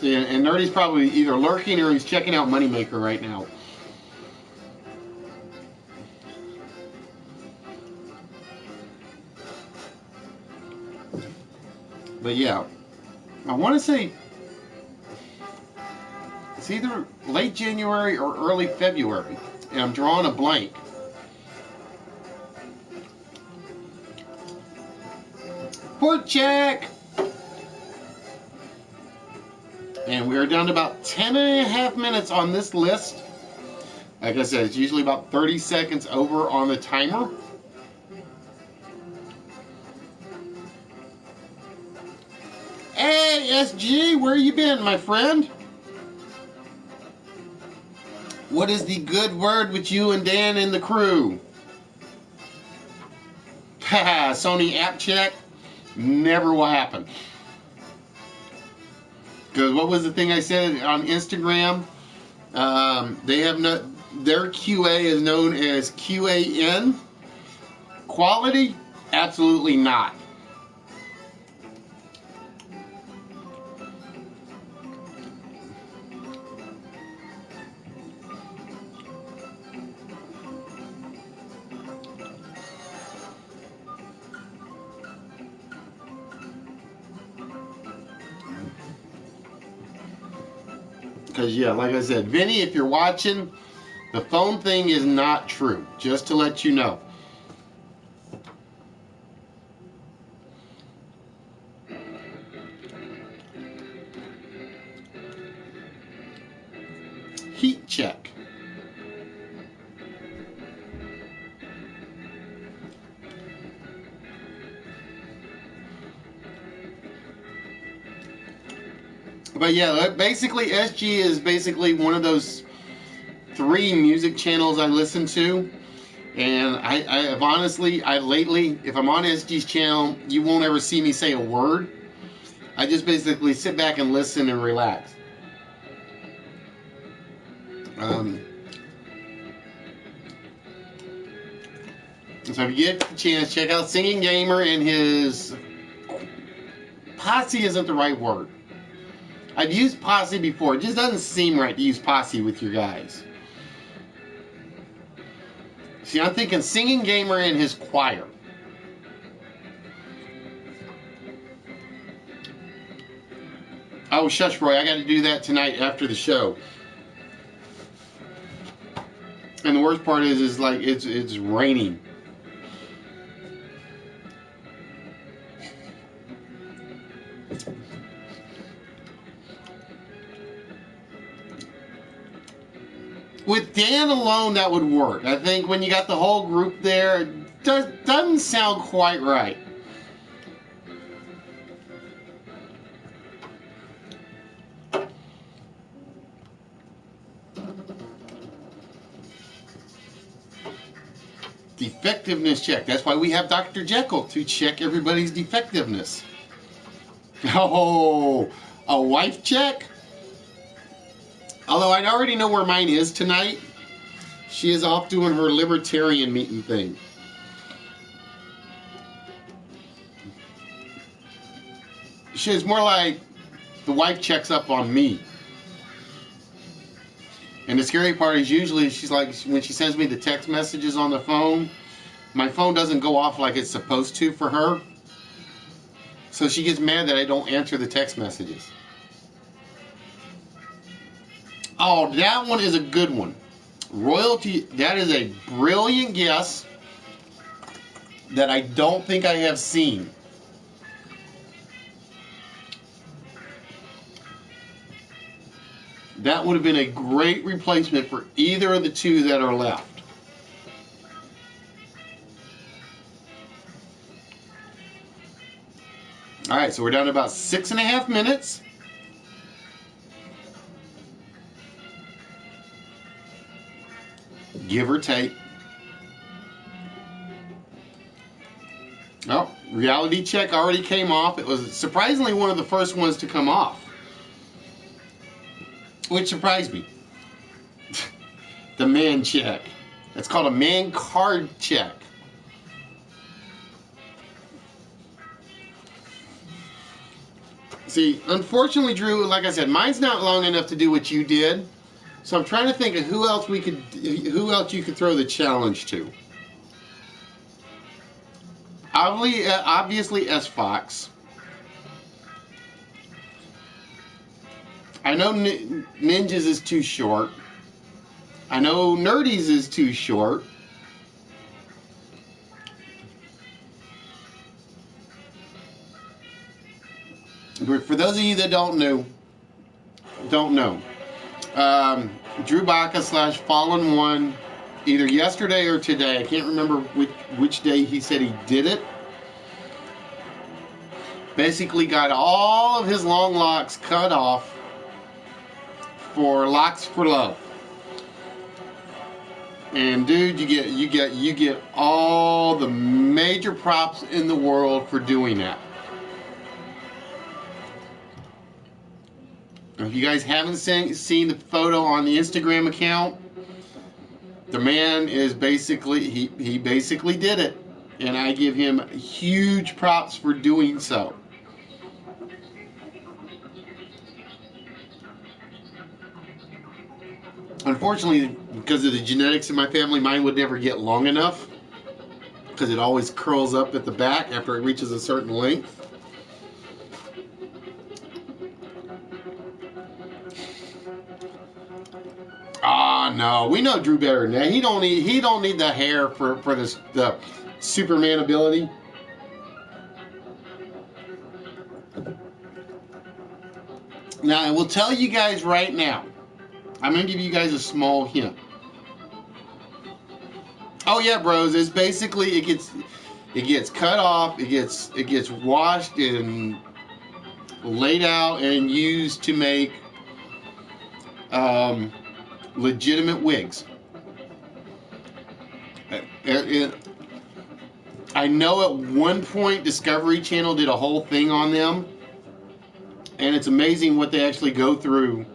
And Nerdy's probably either lurking or he's checking out Moneymaker right now. But yeah, I want to say it's either late January or early February, and I'm drawing a blank. Port check! And we're down to about 10.5 minutes on this list. Like I said, it's usually about 30 seconds over on the timer. Hey, SG, where you been, my friend? What is the good word with you and Dan and the crew? Haha, Sony app check never will happen. Because what was the thing I said on Instagram? They have no, their QA is known as QAN. Quality? Absolutely not. Because, yeah, like I said, Vinny, if you're watching, the phone thing is not true. Just to let you know. Heat check. But yeah, basically SG is basically one of those 3 music channels I listen to. And I've honestly, lately, if I'm on SG's channel, you won't ever see me say a word. I just basically sit back and listen and relax. So if you get the chance, check out Singing Gamer and his... Posse isn't the right word. I've used Posse before. It just doesn't seem right to use Posse with your guys. See, I'm thinking Singing Gamer and his choir. Oh, shush, Roy. I got to do that tonight after the show. And the worst part is like, it's raining. With Dan alone, that would work. I think when you got the whole group there, it doesn't sound quite right. Defectiveness check. That's why we have Dr. Jekyll, to check everybody's defectiveness. Oh, a wife check? Although I already know where mine is tonight. She is off doing her libertarian meeting thing. She's more like the wife checks up on me. And the scary part is usually she's like, when she sends me the text messages on the phone, my phone doesn't go off like it's supposed to for her. So she gets mad that I don't answer the text messages. Oh, that one is a good one. Royalty, that is a brilliant guess that I don't think I have seen. That would have been a great replacement for either of the 2 that are left. All right, so we're down to about 6.5 minutes. Give or take. Oh, reality check already came off. It was surprisingly one of the first ones to come off, which surprised me. The man check. It's called a man card check. See, unfortunately, Drew, like I said, mine's not long enough to do what you did. So I'm trying to think of who else you could throw the challenge to. Obviously S Fox. I know Ninjas is too short. I know Nerdies is too short. But for those of you that don't know, Drew Baca / Fallen One, either yesterday or today, I can't remember which day he said he did it, basically got all of his long locks cut off for Locks for Love. And dude, you get all the major props in the world for doing that. If you guys haven't seen the photo on the Instagram account, the man is basically, he basically did it. And I give him huge props for doing so. Unfortunately, because of the genetics in my family, mine would never get long enough. Because it always curls up at the back after it reaches a certain length. Ah, no, we know Drew better than that. He don't need the hair for the Superman ability. Now, I will tell you guys right now. I'm gonna give you guys a small hint. Oh yeah, bros. It's basically it gets cut off. It gets washed and laid out and used to make legitimate wigs. I know at one point Discovery Channel did a whole thing on them, and it's amazing what they actually go through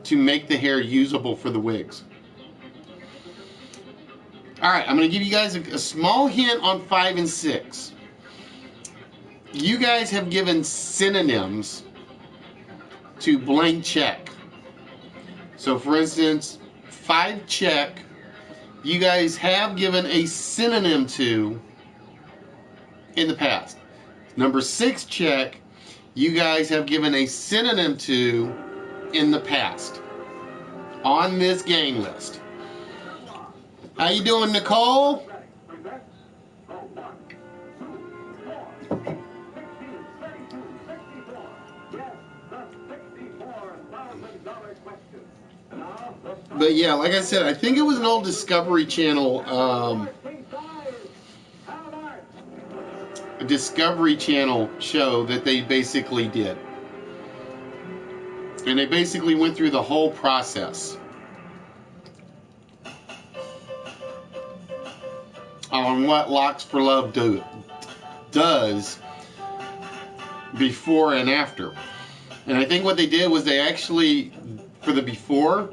to make the hair usable for the wigs. Alright, I'm going to give you guys a small hint on 5 and 6. You guys have given synonyms to blank check. So for instance, 5 check, you guys have given a synonym to in the past. Number 6 check, you guys have given a synonym to in the past on this game list. How you doing, Nicole? But yeah, like I said, I think it was an old Discovery Channel show that they basically did. And they basically went through the whole process on what Locks for Love does before and after. And I think what they did was they actually, for the before,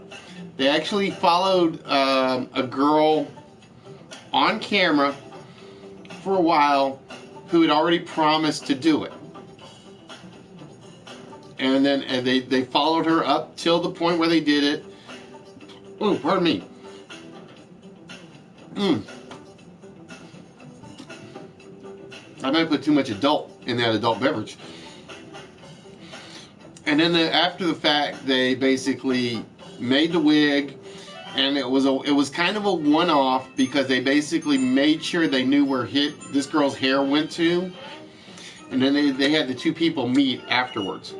they actually followed a girl on camera for a while who had already promised to do it. And then they followed her up till the point where they did it. Oh, pardon me. I might put too much adult in that adult beverage. And then after the fact, they basically made the wig, and it was kind of a one-off because they basically made sure they knew where this girl's hair went to, and then they had the two people meet afterwards.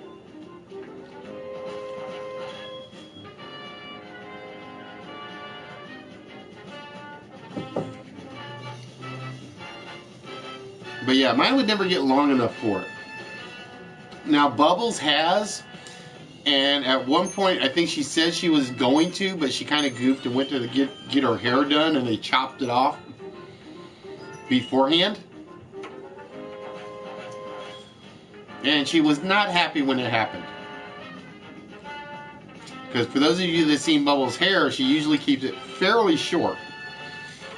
But yeah, mine would never get long enough for it. Now Bubbles has, and at one point I think she said she was going to, but she kind of goofed and went to get her hair done, and they chopped it off beforehand. And she was not happy when it happened. Because for those of you that have seen Bubbles' hair, she usually keeps it fairly short.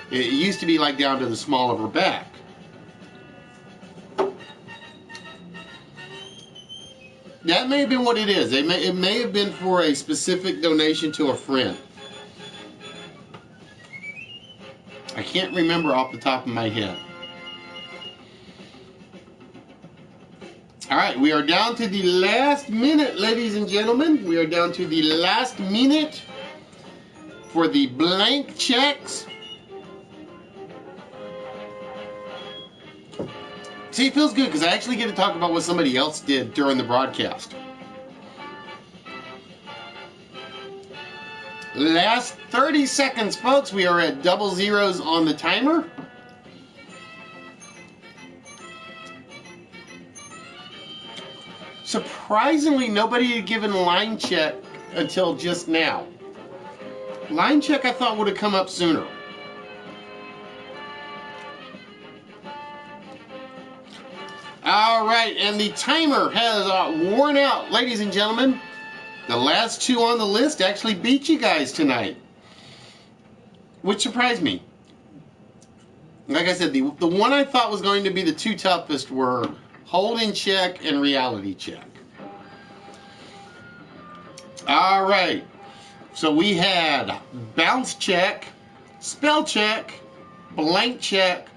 It used to be like down to the small of her back. That may have been what it is. It may have been for a specific donation to a friend. I can't remember off the top of my head. All right, we are down to the last minute, ladies and gentlemen. We are down to the last minute for the blank checks. See, it feels good because I actually get to talk about what somebody else did during the broadcast. Last 30 seconds, folks. We are at double zeros on the timer. Surprisingly, nobody had given line check until just now. Line check I thought would have come up sooner. All right, and the timer has worn out, ladies and gentlemen. The last two on the list actually beat you guys tonight, which surprised me. Like I said, the one I thought was going to be the two toughest were hold in check and reality check. All right, so we had bounce check, spell check, blank check,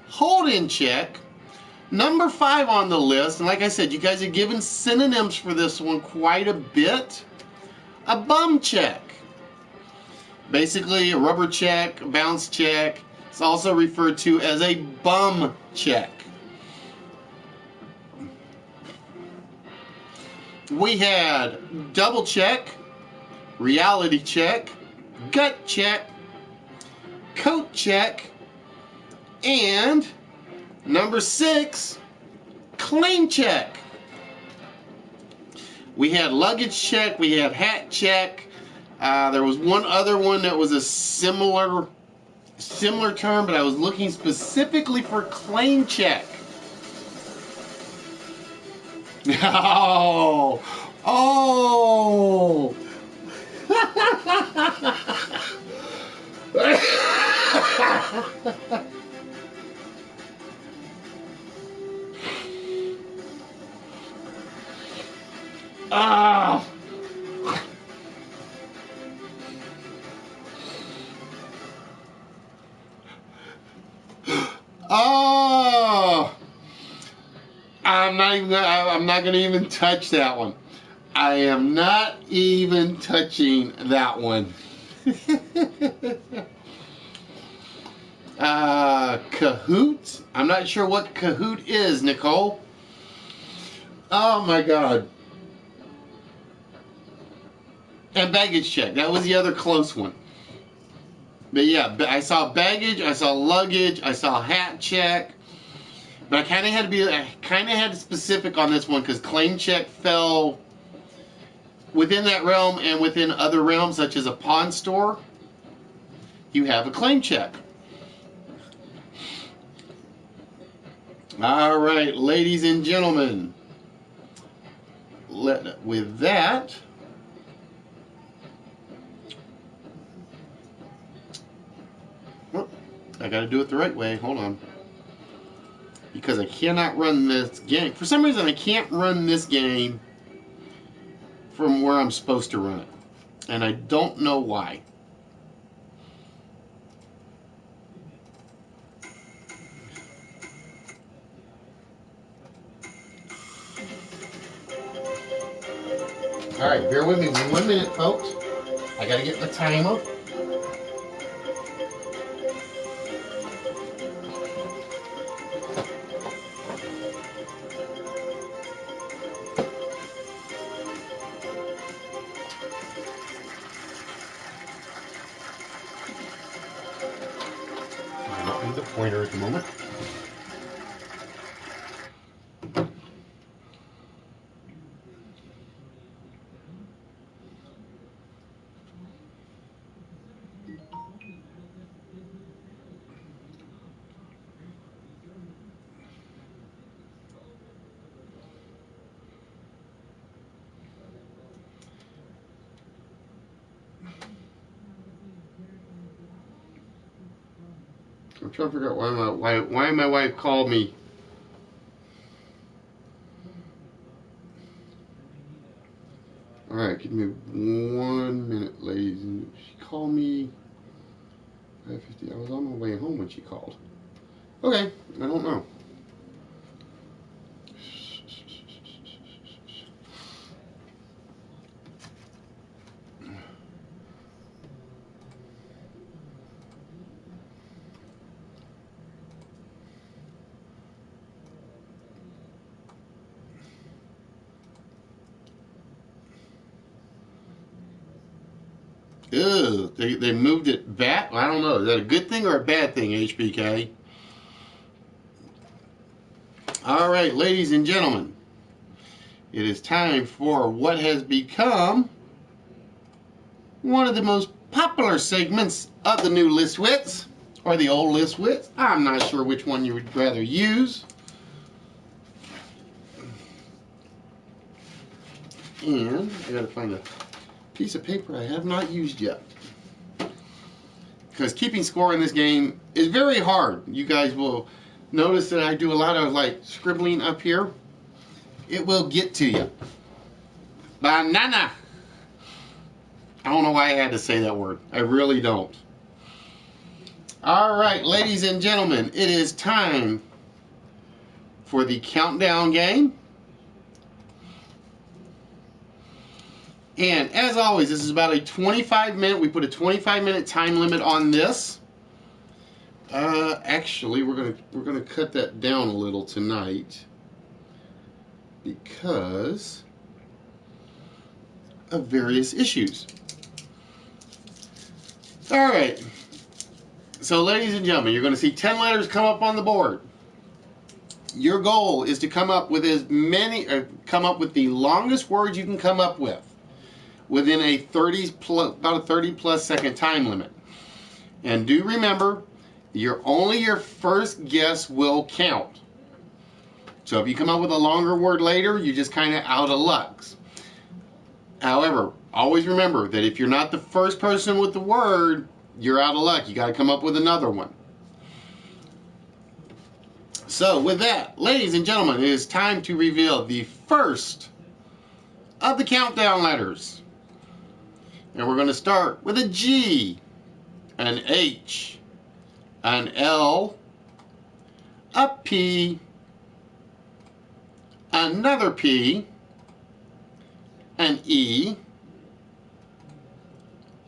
hold in check. Number 5 on the list, and like I said, you guys are given synonyms for this one quite a bit. A bum check. Basically, a rubber check, a bounce check. It's also referred to as a bum check. We had double check, reality check, gut check, coat check, and number 6, claim check. We had luggage check, we had hat check. There was one other one that was a similar term, but I was looking specifically for claim check. Oh, oh. Ah. Oh. I'm not going to even touch that one. I am not even touching that one. Kahoot? I'm not sure what Kahoot is, Nicole. Oh my God. And baggage check. That was the other close one. But yeah, I saw baggage, I saw luggage, I saw hat check. But I kind of had to be specific on this one because claim check fell within that realm, and within other realms such as a pawn store, you have a claim check. All right, ladies and gentlemen. With that, I got to do it the right way. Hold on. Because I cannot run this game. For some reason, I can't run this game from where I'm supposed to run it. And I don't know why. Alright, bear with me 1 minute, folks. I got to get the timer. The pointer at the moment. I'm trying to figure out why my wife called me. Give me 1 minute, ladies. She called me 5:50. I was on my way home when she called. Okay, I don't know. Ew, they moved it back? I don't know. Is that a good thing or a bad thing, HBK? All right, ladies and gentlemen. It is time for what has become one of the most popular segments of the new List Wits, or the old List Wits. I'm not sure which one you would rather use. And I gotta find a piece of paper I have not used yet, because keeping score in this game is very hard. You guys will notice that I do a lot of like scribbling up here. It will get to you. Banana. I don't know why I had to say that word. I really don't. All right, ladies and gentlemen, it is time for the countdown game. And as always, this is about a 25-minute. We put a 25-minute time limit on this. Actually, we're gonna cut that down a little tonight because of various issues. All right. So, ladies and gentlemen, you're going to see 10 letters come up on the board. Your goal is to come up with come up with the longest words you can come up with within a about a 30+ second time limit. And do remember, only your first guess will count. So if you come up with a longer word later, you're just kind of out of luck. However, always remember that if you're not the first person with the word, you're out of luck. You got to come up with another one. So with that, ladies and gentlemen, it is time to reveal the first of the countdown letters. And we're going to start with a G, an H, an L, a P, another P, an E,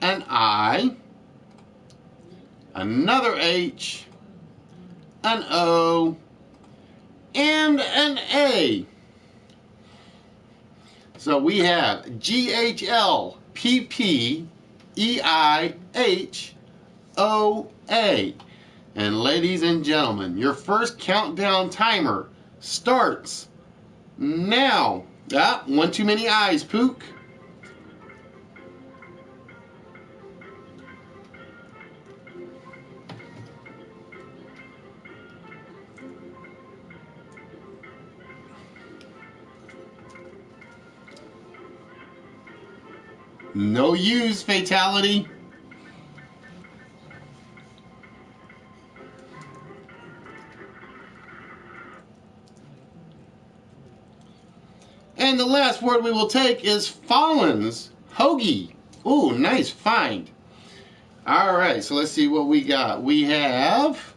an I, another H, an O, and an A. So we have GHL, PP, EIHOA. And ladies and gentlemen, your first countdown timer starts now. Ah, one too many eyes, Pook. No use, fatality. And the last word we will take is Fallons. Hoagie. Ooh, nice find. All right, so let's see what we got. We have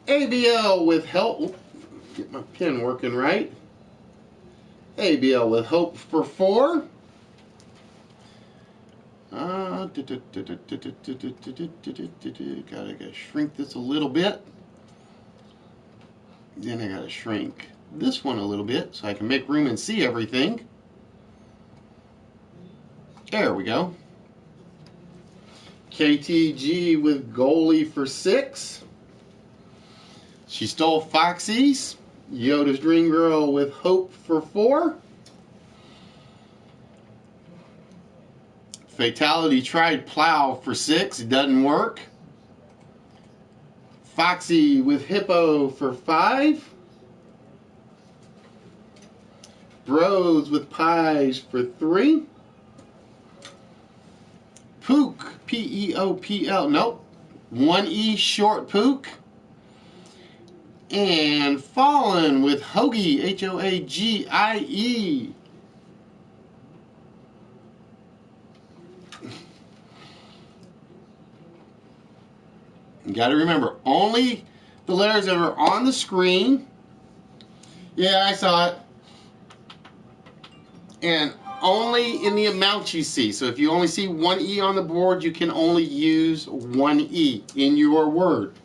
ABL with help. Get my pen working right. ABL with hope for 4. Gotta shrink this a little bit. Then I gotta shrink this one a little bit so I can make room and see everything. There we go. KTG with goalie for 6. She stole Foxy's. Yoda's Dream Girl with hope for 4. Fatality tried plow for 6. It doesn't work. Foxy with hippo for 5. Bros with pies for 3. Pook, P-E-O-P-L, nope. 1 E short Pook. And Fallen with Hoagie, Hoagie. You got to remember, only the letters that are on the screen. Yeah, I saw it. And only in the amount you see. So if you only see one E on the board, you can only use one E in your word.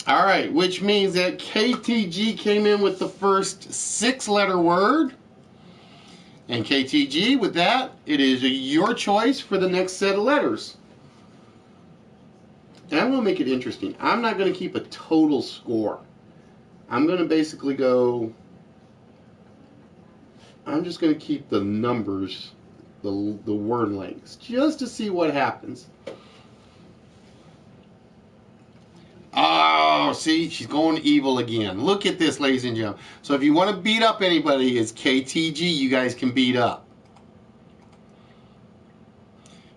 All right, which means that KTG came in with the first 6-letter word. And KTG, with that, it is your choice for the next set of letters. And I'm going to make it interesting. I'm not going to keep a total score. I'm going to basically go, I'm just going to keep the numbers, the word lengths, just to see what happens. Oh, see, she's going evil again. Look at this, ladies and gentlemen. So if you want to beat up anybody, it's KTG you guys can beat up.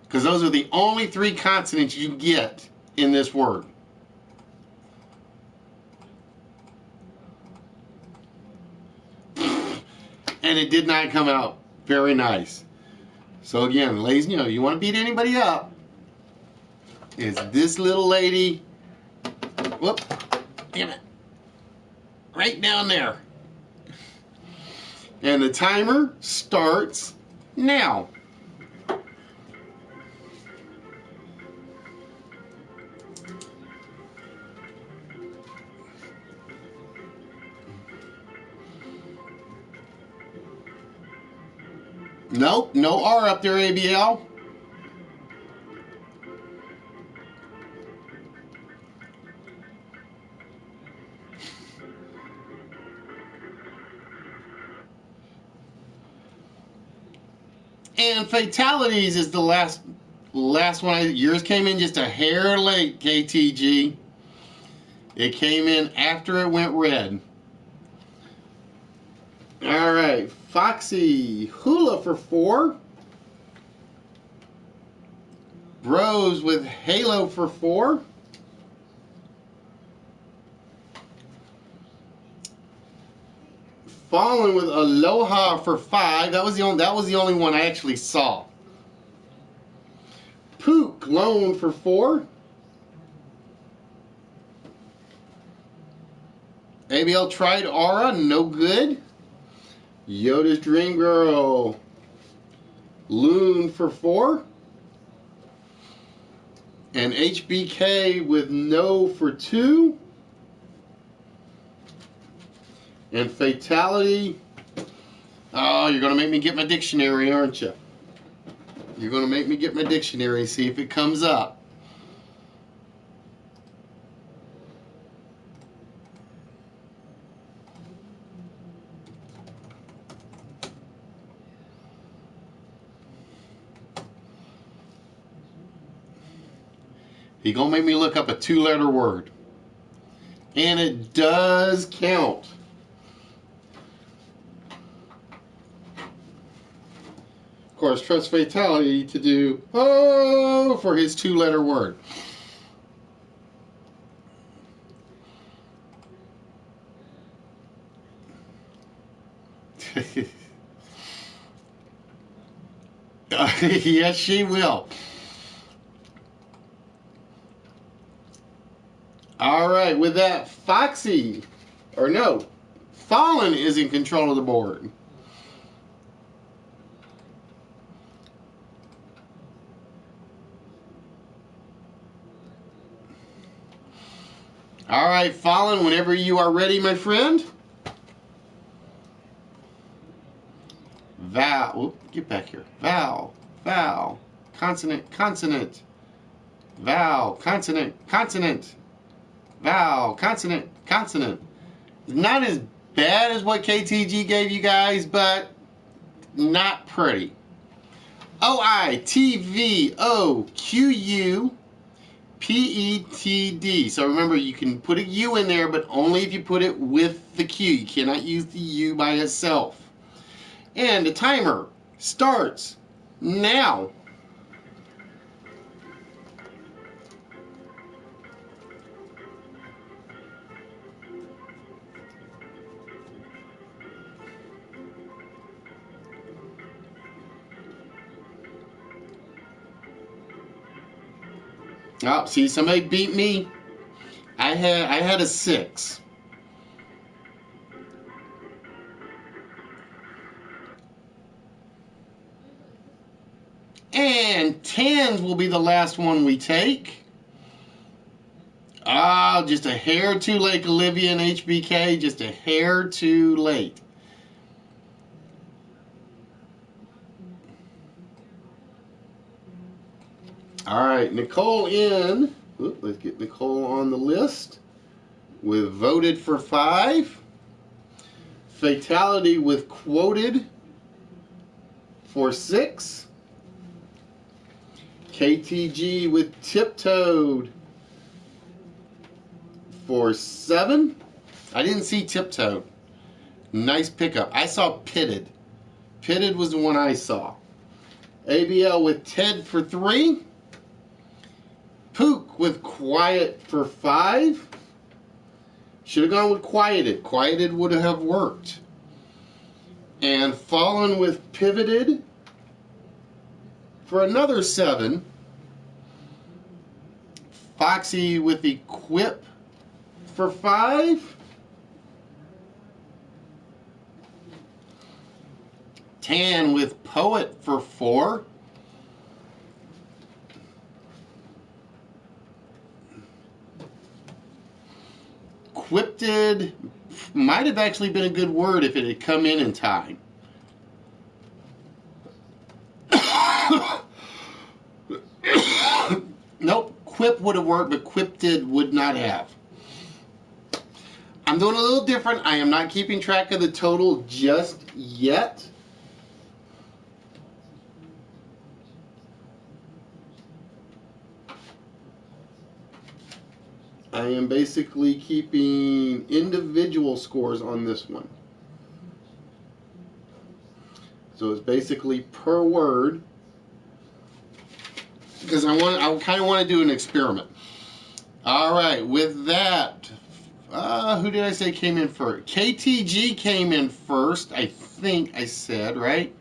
Because those are the only 3 consonants you get in this word. And it did not come out very nice. So again, ladies and gentlemen, you want to beat anybody up, it's this little lady. Whoop. Damn it. Right down there. And the timer starts now. Nope, no R up there, ABL. And fatalities is the last one. Yours came in just a hair late, KTG. It came in after it went red. All right, Foxy Hula for 4. Bros with Halo for 4. Fallen with Aloha for 5. That was the only one I actually saw. Pook Lone for 4. ABL tried Aura, no good. Yoda's Dream Girl Loon for 4. And HBK with No for 2. And Fatality. Oh, you're going to make me get my dictionary, aren't you? You're going to make me get my dictionary, see if it comes up. You're going to make me look up a 2-letter word. And it does count. Of course, trust Fatality to do, oh, for his 2-letter word. Yes, she will. All right, with that, Foxy, or no, Fallen is in control of the board. All right, Fallen, whenever you are ready, my friend. Vowel, oop, get back here. Vowel, vowel, consonant, consonant. Vowel, consonant, consonant. Vowel, consonant, consonant. Not as bad as what KTG gave you guys, but not pretty. OITVOQUPETD. So remember, you can put a U in there, but only if you put it with the Q. You cannot use the U by itself. And the timer starts now. Oh, see, somebody beat me. I had a 6. And 10s will be the last one we take. Ah, just a hair too late, Olivia and HBK. Just a hair too late. All right, Nicole in. Ooh, let's get Nicole on the list. With voted for 5. Fatality with quoted for 6. KTG with tiptoed for 7. I didn't see tiptoed. Nice pickup. I saw pitted. Pitted was the one I saw. ABL with Ted for 3. Pook with quiet for 5. Should have gone with quieted. Quieted would have worked. And Fallen with pivoted for another 7. Foxy with equip for 5. Tan with poet for 4. Quipted might have actually been a good word if it had come in time. Nope, quip would have worked, but quipted would not have. I'm doing a little different. I am not keeping track of the total just yet. I am basically keeping individual scores on this one. So it's basically per word, because I kind of want to do an experiment. All right, with that, who did I say came in first? KTG came in first, I think I said, right?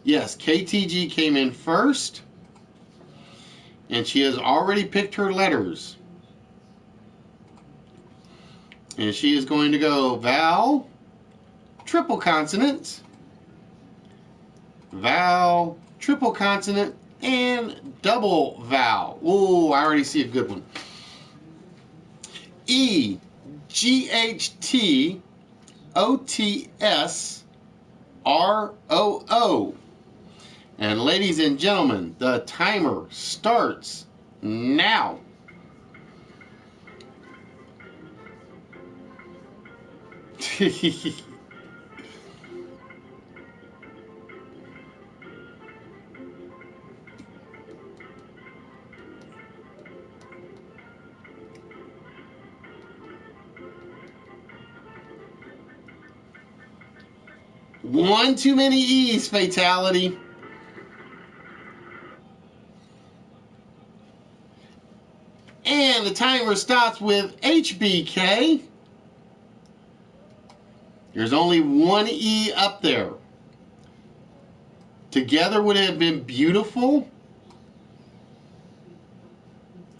Yes, KTG came in first, and she has already picked her letters. And she is going to go vowel, triple consonant, vowel, triple consonant, and double vowel. Ooh, I already see a good one. E, G, H, T, O, T, S, R, O, O. And ladies and gentlemen, the timer starts now. One too many E's, fatality. And the timer stops with HBK. There's only one E up there. Together would have been beautiful.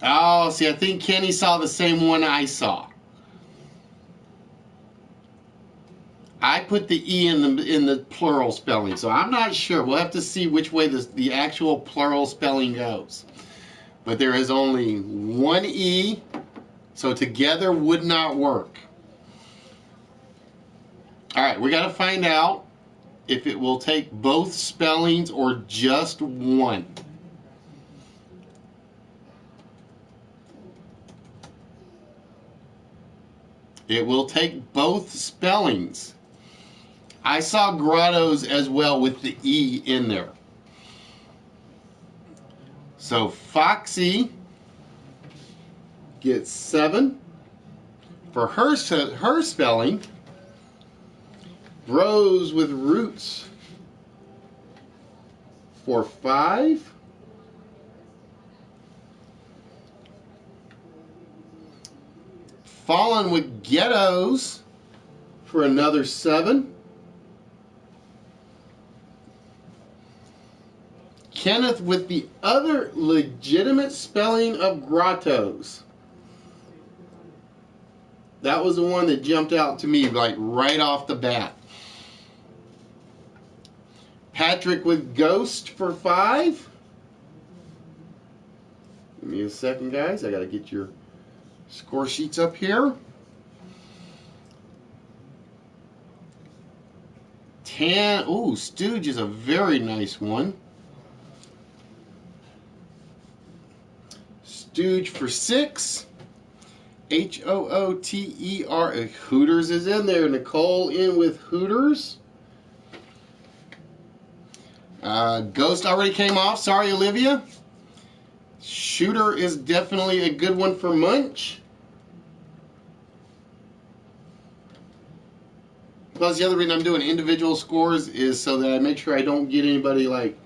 Oh, see, I think Kenny saw the same one I saw. I put the E in the plural spelling, so I'm not sure. We'll have to see which way the actual plural spelling goes. But there is only one E, so together would not work. All right, we got to find out if it will take both spellings or just one. It will take both spellings. I saw grottos as well with the E in there. So Foxy gets 7 for her spelling. Rose with roots for 5. Fallen with ghettos for another 7. Kenneth with the other legitimate spelling of grottos. That was the one that jumped out to me like right off the bat. Patrick with ghost for 5. Give me a second, guys. I got to get your score sheets up here. 10. Ooh, Stooge is a very nice one. Stooge for 6. Hooter. Hooters is in there. Nicole in with Hooters. Ghost already came off. Sorry, Olivia. Shooter is definitely a good one for Munch. Plus, the other reason I'm doing individual scores is so that I make sure I don't get anybody like,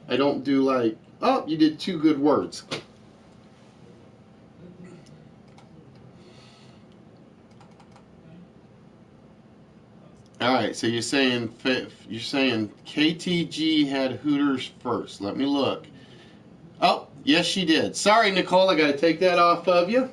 I don't do like, oh, you did 2 good words. All right, so you're saying KTG had Hooters first. Let me look. Oh, yes, she did. Sorry, Nicole, I got to take that off of you.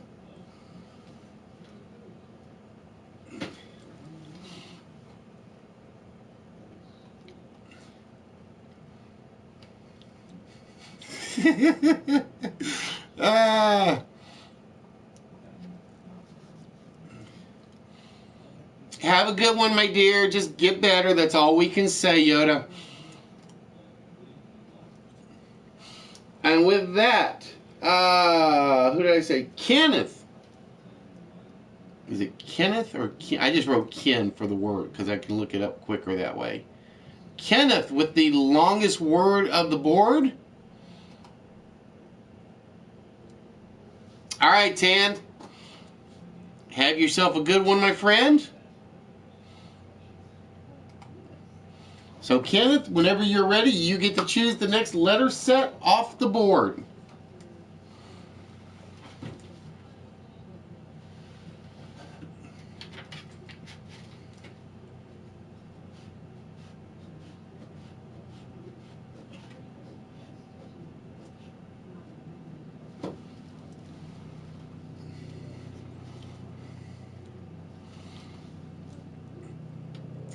Have a good one, my dear. Just get better. That's all we can say, Yoda. And with that, who did I say? Kenneth. Is it Kenneth or Ken? I just wrote Ken for the word because I can look it up quicker that way. Kenneth with the longest word of the board. All right, Tan. Have yourself a good one, my friend. So, Kenneth, whenever you're ready, you get to choose the next letter set off the board.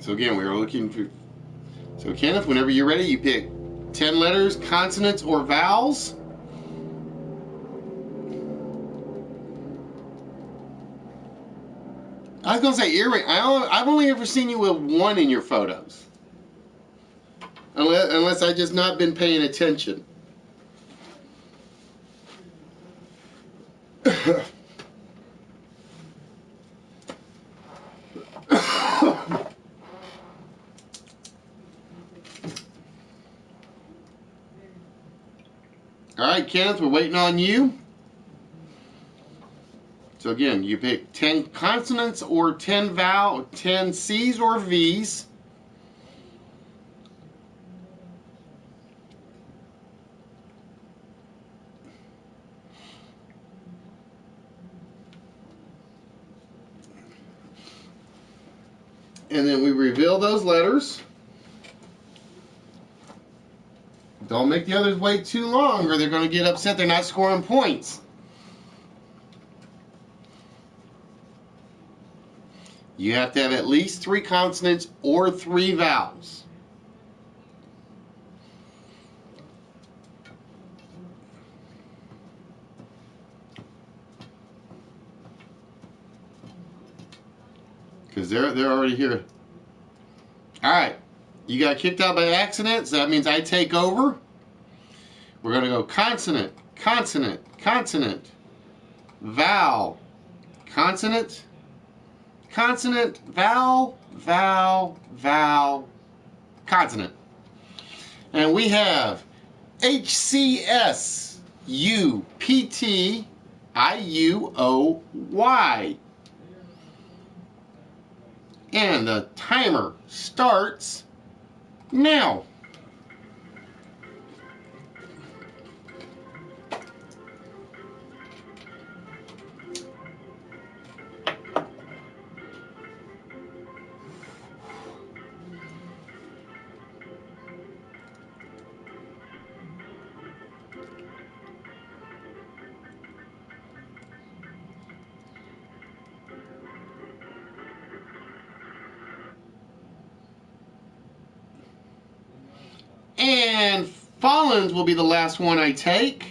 So, again, we are looking for... So, Kenneth, whenever you're ready, you pick 10 letters, consonants, or vowels. I was going to say earring. I've only ever seen you with 1 in your photos. Unless I just not been paying attention. All right, Kenneth, we're waiting on you. So again, you pick 10 consonants or 10 C's or V's. And then we reveal those letters. Don't make the others wait too long or they're going to get upset they're not scoring points. You have to have at least 3 consonants or 3 vowels. Because they're already here. All right. You got kicked out by accident, so that means I take over. We're going to go consonant, consonant, consonant, vowel, consonant, consonant, vowel, vowel, vowel, consonant. And we have HCSUPTIUOY. And the timer starts now. Fallens will be the last one I take.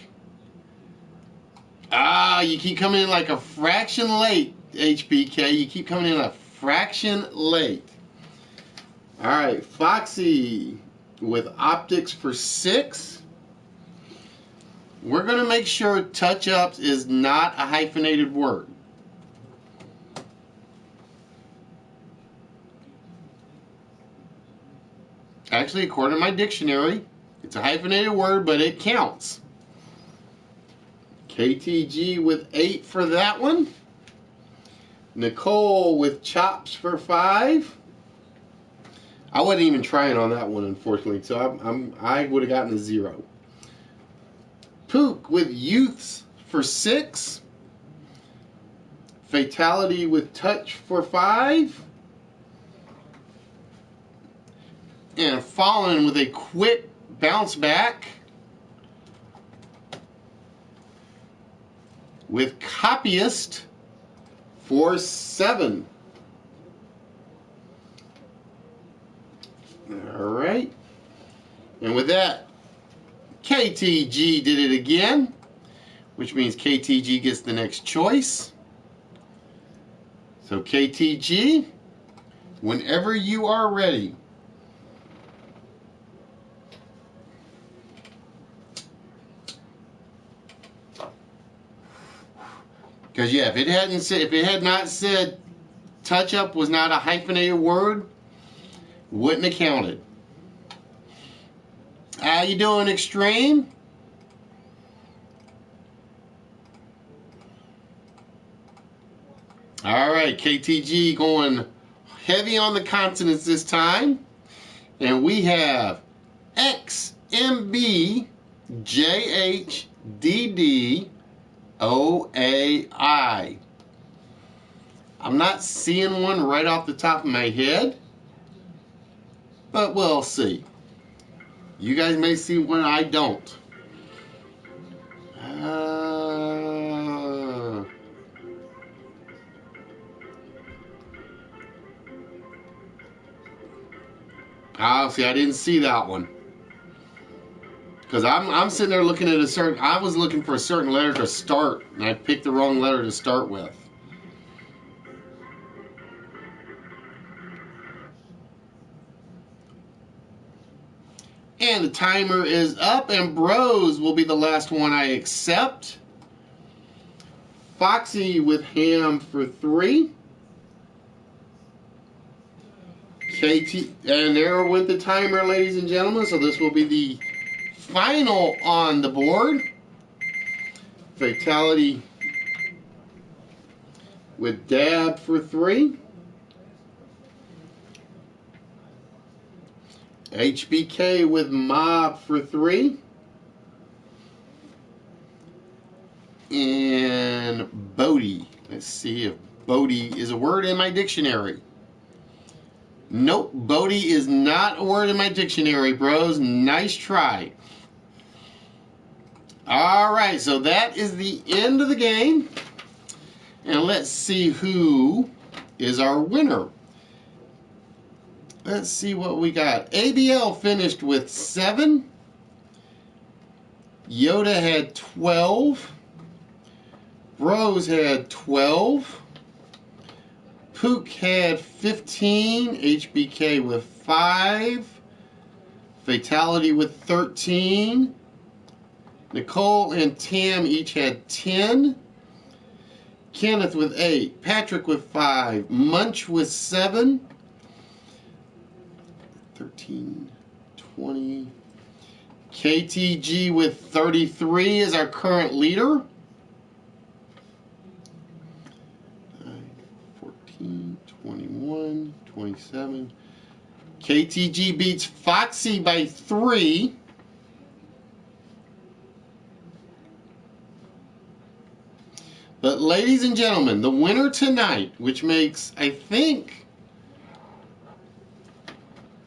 Ah, you keep coming in like a fraction late, HBK. You keep coming in a fraction late. All right, Foxy with optics for 6. We're going to make sure touch-ups is not a hyphenated word. Actually, according to my dictionary, it's a hyphenated word, but it counts. KTG with 8 for that one. Nicole with chops for 5. I wasn't even trying on that one, unfortunately, so I would have gotten a 0. Pook with youths for 6. Fatality with touch for 5. And Fallen with a quick bounce back with Copyist for 7. All right. And with that, KTG did it again, which means KTG gets the next choice. So KTG, whenever you are ready. Because yeah, if it had not said touch up was not a hyphenated word, wouldn't have counted. How you doing, Extreme? All right, KTG going heavy on the consonants this time. And we have XMBJHDDOAI. I'm not seeing one right off the top of my head, but we'll see. You guys may see one I don't. See, I didn't see that one. Because I'm sitting there looking at I was looking for a certain letter to start, and I picked the wrong letter to start with. And the timer is up, and Bros will be the last one I accept. Foxy with ham for 3. KT, and there went the timer, ladies and gentlemen. So this will be the final on the board. Fatality with Dab for 3. HBK with Mob for 3. And Bodie. Let's see if Bodie is a word in my dictionary. Nope, Bodie is not a word in my dictionary, bros. Nice try. All right, so that is the end of the game. And let's see who is our winner. Let's see what we got. ABL finished with 7. Yoda had 12. Bros had 12. Pook had 15. HBK with 5. Fatality with 13. Nicole and Tam each had 10. Kenneth with 8. Patrick with 5. Munch with 7. 13, 20. KTG with 33 is our current leader. 14, 21, 27. KTG beats Foxy by 3. But ladies and gentlemen, the winner tonight, which makes, I think,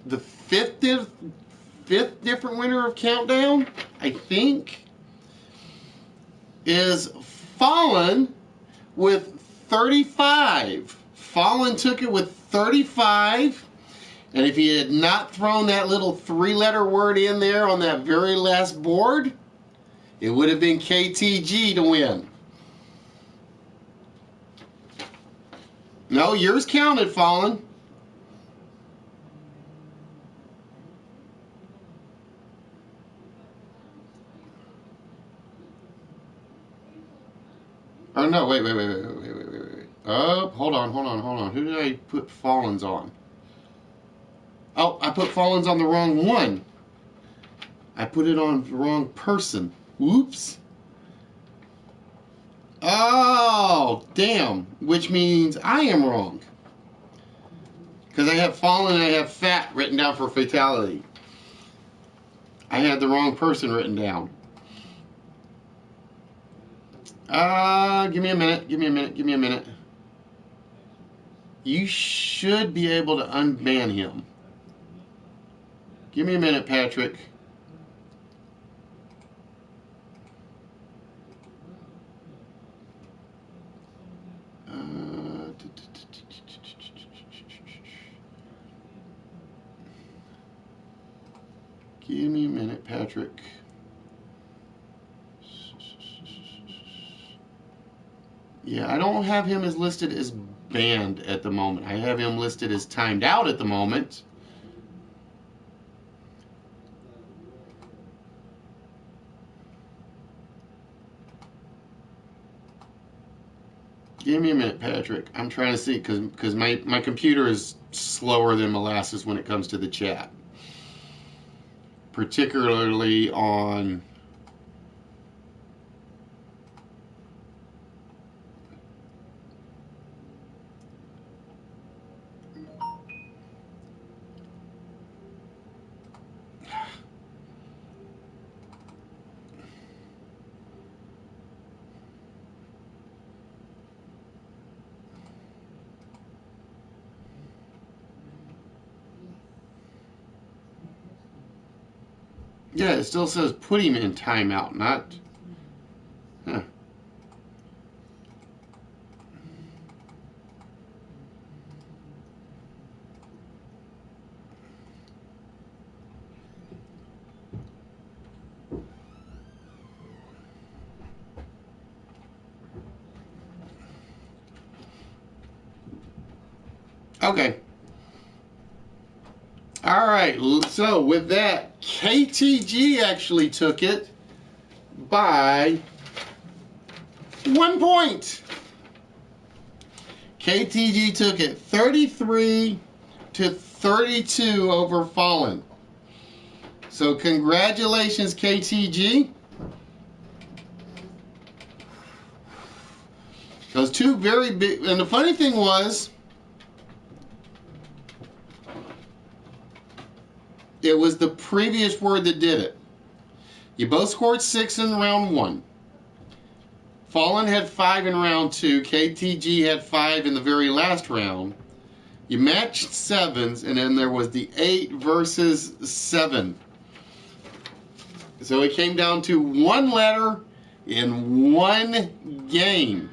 the fifth different winner of Countdown, I think, is Fallen with 35. Fallen took it with 35. And if he had not thrown that little 3-letter word in there on that very last board, it would have been KTG to win. No, yours counted, Fallen. Oh, no, wait. Oh, hold on. Who did I put Fallen's on? Oh, I put Fallen's on the wrong one. I put it on the wrong person. Whoops. Oh, damn. Which means I am wrong. Because I have Fallen and I have Fat written down for fatality. I had the wrong person written down. Give me a minute. You should be able to unban him. Give me a minute, Patrick. Give me a minute, Patrick. Yeah, I don't have him as listed as banned at the moment. I have him listed as timed out at the moment. Give me a minute, Patrick. I'm trying to see because my computer is slower than molasses when it comes to the chat. Particularly on yeah, it still says put him in timeout, not. Huh. Okay. All right. So with that, KTG actually took it by 1 point. KTG took it 33-32 over Fallen. So congratulations, KTG. Those two very big, and the funny thing was, it was the previous word that did it. You both scored 6 in round 1. Fallen had 5 in round 2. KTG had 5 in the very last round. You matched 7s, and then there was the 8 versus 7. So it came down to 1 letter in 1 game.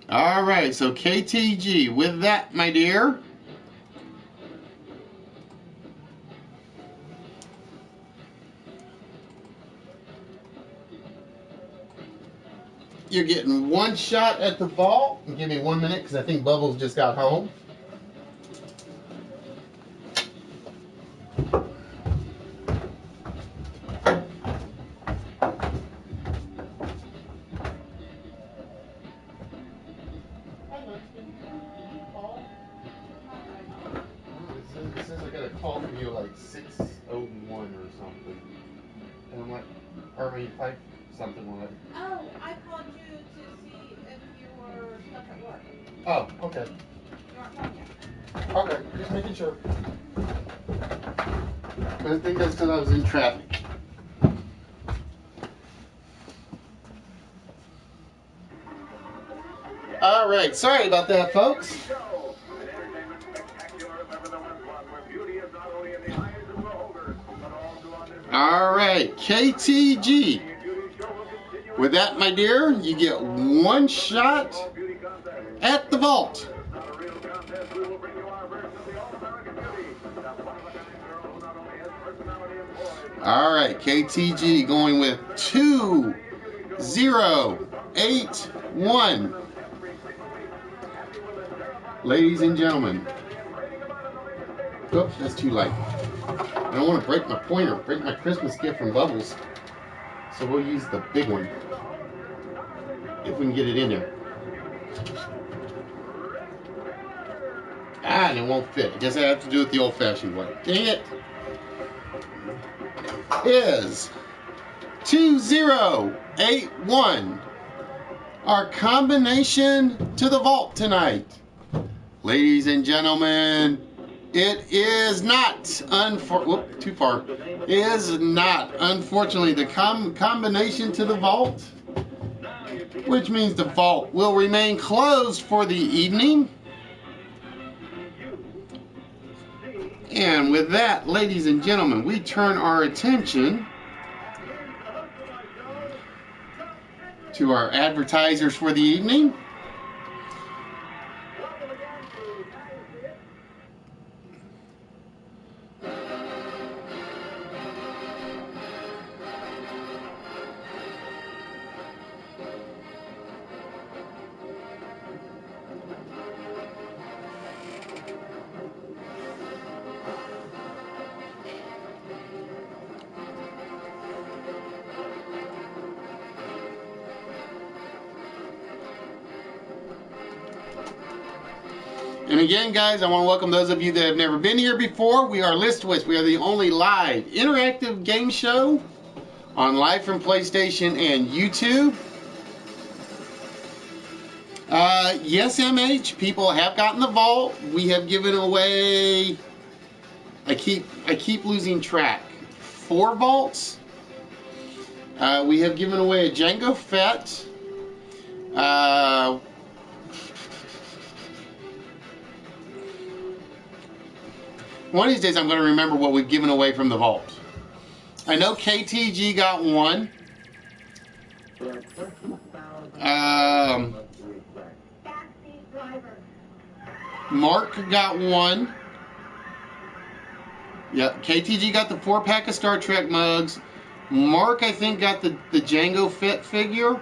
All right, so KTG, with that, my dear, you're getting 1 shot at the ball. Give me 1 minute because I think Bubbles just got home. It says I got a call from you like 6:01 or something. And I'm like, or I mean, 5 something like. Oh, I called you to see if you were stuck at work. Oh, okay. You aren't home yet. Okay, just making sure. I think that's because I was in traffic. All right, sorry about that, folks. All right, KTG. With that, my dear, you get one shot at the vault. All right, KTG going with 2081. Ladies and gentlemen. Oops, that's too light. I don't want to break my pointer, break my Christmas gift from Bubbles. So we'll use the big one. If we can get it in there. Ah, and it won't fit. I guess I have to do it the old-fashioned way. Dang it. Is 2081 our combination to the vault tonight. Ladies and gentlemen, it is not, too far. It is not, unfortunately, the combination to the vault, which means the vault will remain closed for the evening. And with that, ladies and gentlemen, we turn our attention to our advertisers for the evening. And again, guys, I want to welcome those of you that have never been here before. We are Twist. We are the only live interactive game show on live from PlayStation and YouTube. Yes, MH, people have gotten the vault. We have given away, I keep losing track, 4 vaults. We have given away a Jango Fett. One of these days I'm going to remember what we've given away from the vault. I know KTG got one. Mark got one. Yep, KTG got the 4-pack of Star Trek mugs. Mark, I think, got the Jango Fett figure.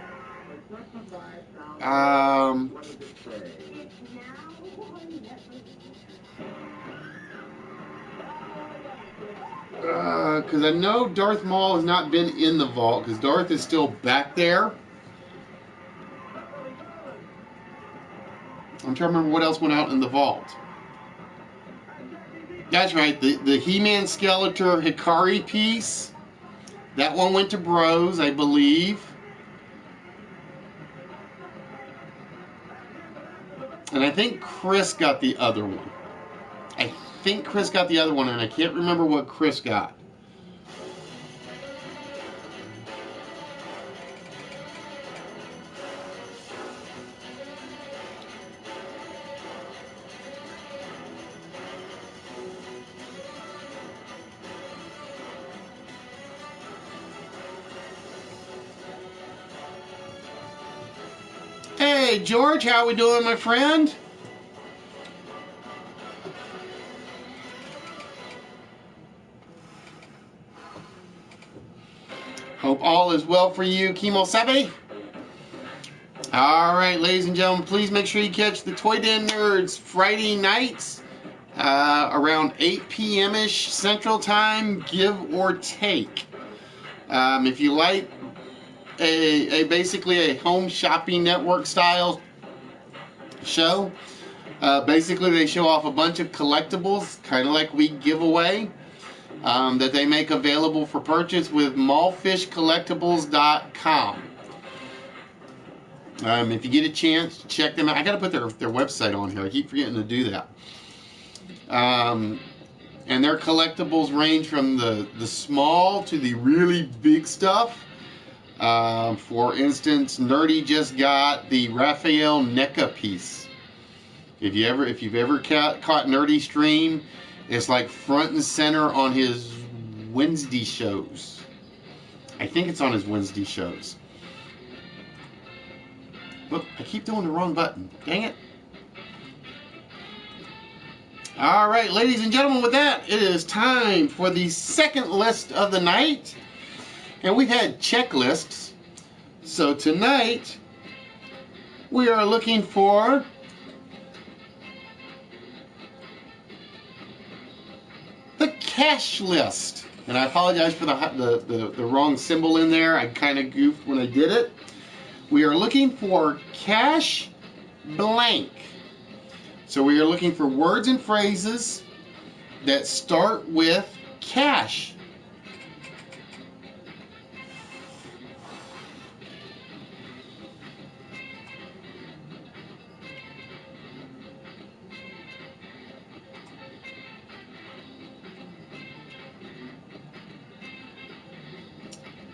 Because I know Darth Maul has not been in the vault, because Darth is still back there. I'm trying to remember what else went out in the vault. That's right, the He-Man Skeletor Hikari piece. That one went to Bros, I believe. And I think Chris got the other one. I think Chris got the other one, and I can't remember what Chris got. Hey, George, how we doing, my friend? Hope all is well for you, Kimo Sabe. All right, ladies and gentlemen, please make sure you catch the Toy Den Nerds Friday nights around 8 p.m.-ish Central Time, give or take. If you like basically a home shopping network style show, basically they show off a bunch of collectibles, kind of like we give away. That they make available for purchase with mallfishcollectibles.com. If you get a chance, check them out. I got to put their website on here. I keep forgetting to do that. And their collectibles range from the small to the really big stuff. For instance, Nerdy just got the Raphael NECA piece. If you've ever caught Nerdy stream, it's like front and center on his Wednesday shows. I think it's on his Wednesday shows. Look, I keep doing the wrong button. Dang it. All right, ladies and gentlemen, with that, it is time for the second list of the night. And we've had checklists. So tonight, we are looking for the cash list. And I apologize for the wrong symbol in there. I kind of goofed when I did it. We are looking for cash blank. So we are looking for words and phrases that start with cash.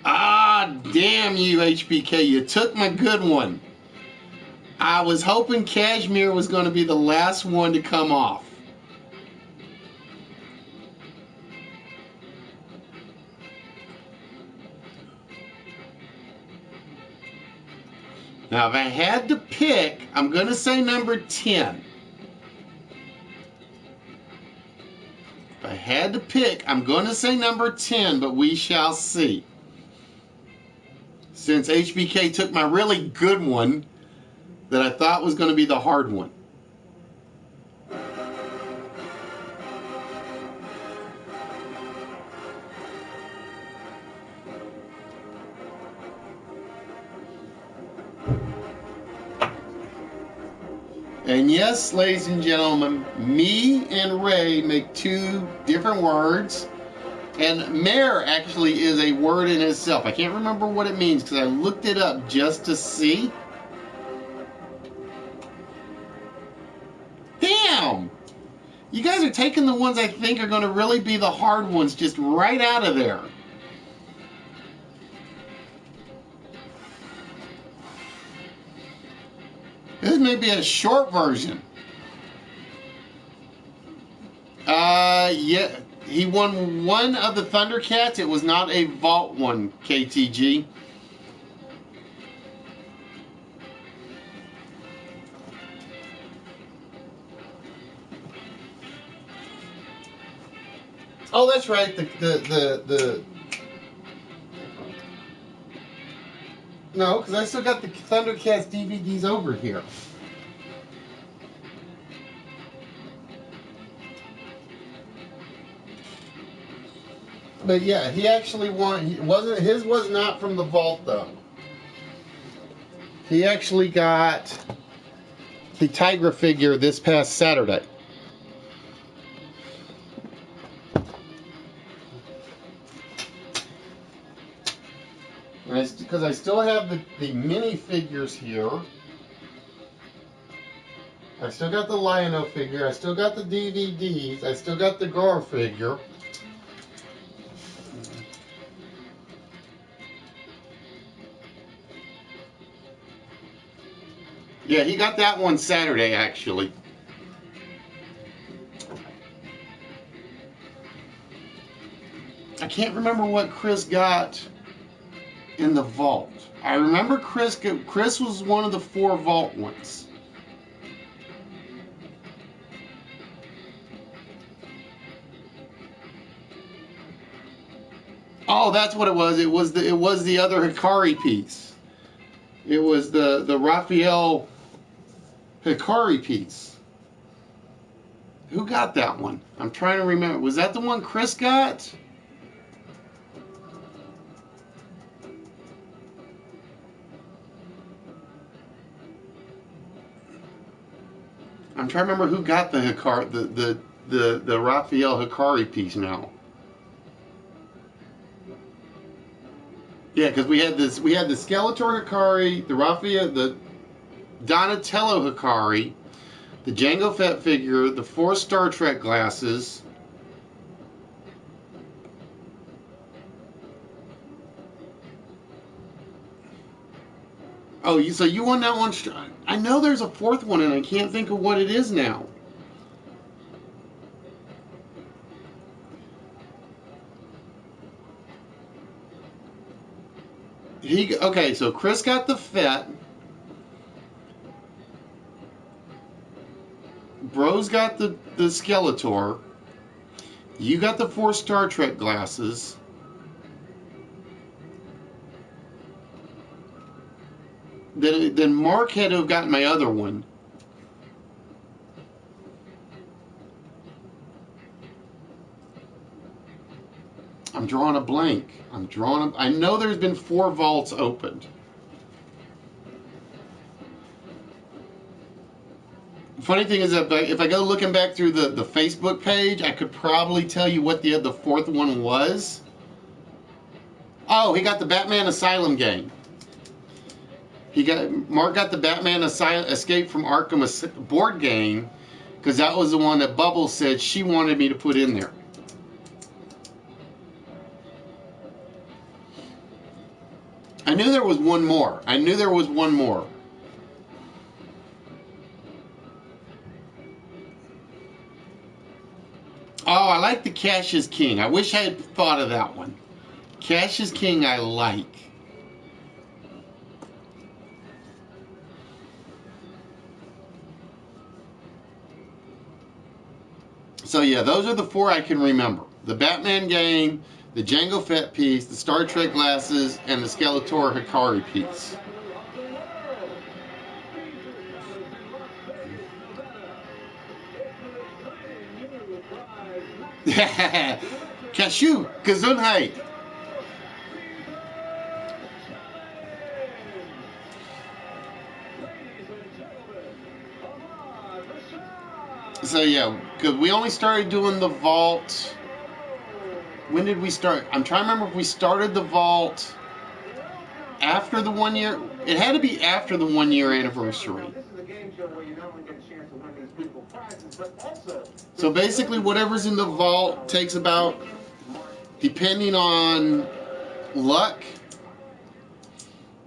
Ah, damn you, HBK. You took my good one. I was hoping cashmere was going to be the last one to come off. Now, if I had to pick, I'm going to say number 10. If I had to pick, I'm going to say number 10, but we shall see. Since HBK took my really good one that I thought was going to be the hard one. And yes, ladies and gentlemen, me and Ray make two different words. And mare actually is a word in itself. I can't remember what it means because I looked it up just to see. Damn! You guys are taking the ones I think are going to really be the hard ones just right out of there. This may be a short version. Yeah, he won one of the Thundercats. It was not a vault one, KTG. Oh, that's right. No, because I still got the Thundercats DVDs over here. But yeah, he actually won. His was not from the vault though. He actually got the Tigra figure this past Saturday. Because I still have the mini figures here. I still got the Lion-O figure. I still got the DVDs. I still got the Gar figure. Yeah, he got that one Saturday, actually. I can't remember what Chris got in the vault. I remember Chris was one of the 4 vault ones. Oh, that's what it was. It was the other Hikari piece. It was the Raphael Hikari piece. Who got that one? I'm trying to remember. Was that the one Chris got? I'm trying to remember who got the Hikari, the Raphael Hikari piece now. Yeah, because we had the Skeletor Hikari, the Raphael, the Donatello Hikari, the Jango Fett figure, the 4 Star Trek glasses. Oh, so you won that one? I know there's a 4th one, and I can't think of what it is now. Okay, so Chris got the Fett. Bro's got the Skeletor. You got the 4 Star Trek glasses. Then Mark had to have gotten my other one. I'm drawing a blank. I know there's been 4 vaults opened. Funny thing is that if I go looking back through the Facebook page, I could probably tell you what the 4th one was. Oh, he got the Batman Asylum game. Mark got the Batman Escape from Arkham board game, because that was the one that Bubbles said she wanted me to put in there. I knew there was one more. Oh, I like the Cash is King. I wish I had thought of that one. Cash is King I like. So yeah, those are the 4 I can remember. The Batman game, the Jango Fett piece, the Star Trek glasses, and the Skeletor Hikari piece. Cashew, Gesundheit. So yeah, because we only started doing the vault. When did we start? I'm trying to remember if we started the vault after the 1 year. It had to be after the 1 year anniversary. So basically, whatever's in the vault takes about, depending on luck,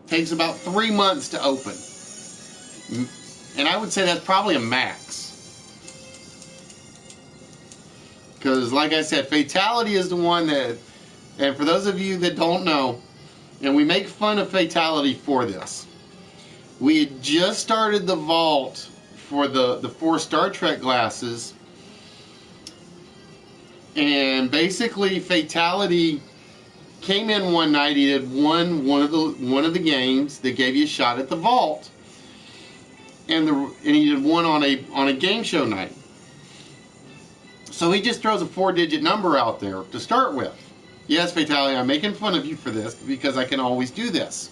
takes about 3 months to open. And I would say that's probably a max. Because, like I said, Fatality is the one that, and for those of you that don't know, and we make fun of Fatality for this, we had just started the vault for the 4 Star Trek glasses, and basically Fatality came in one night. He had won one of the games that gave you a shot at the vault, and he had won on a game show night. So he just throws a 4-digit number out there to start with. Yes, Fatality, I'm making fun of you for this because I can always do this.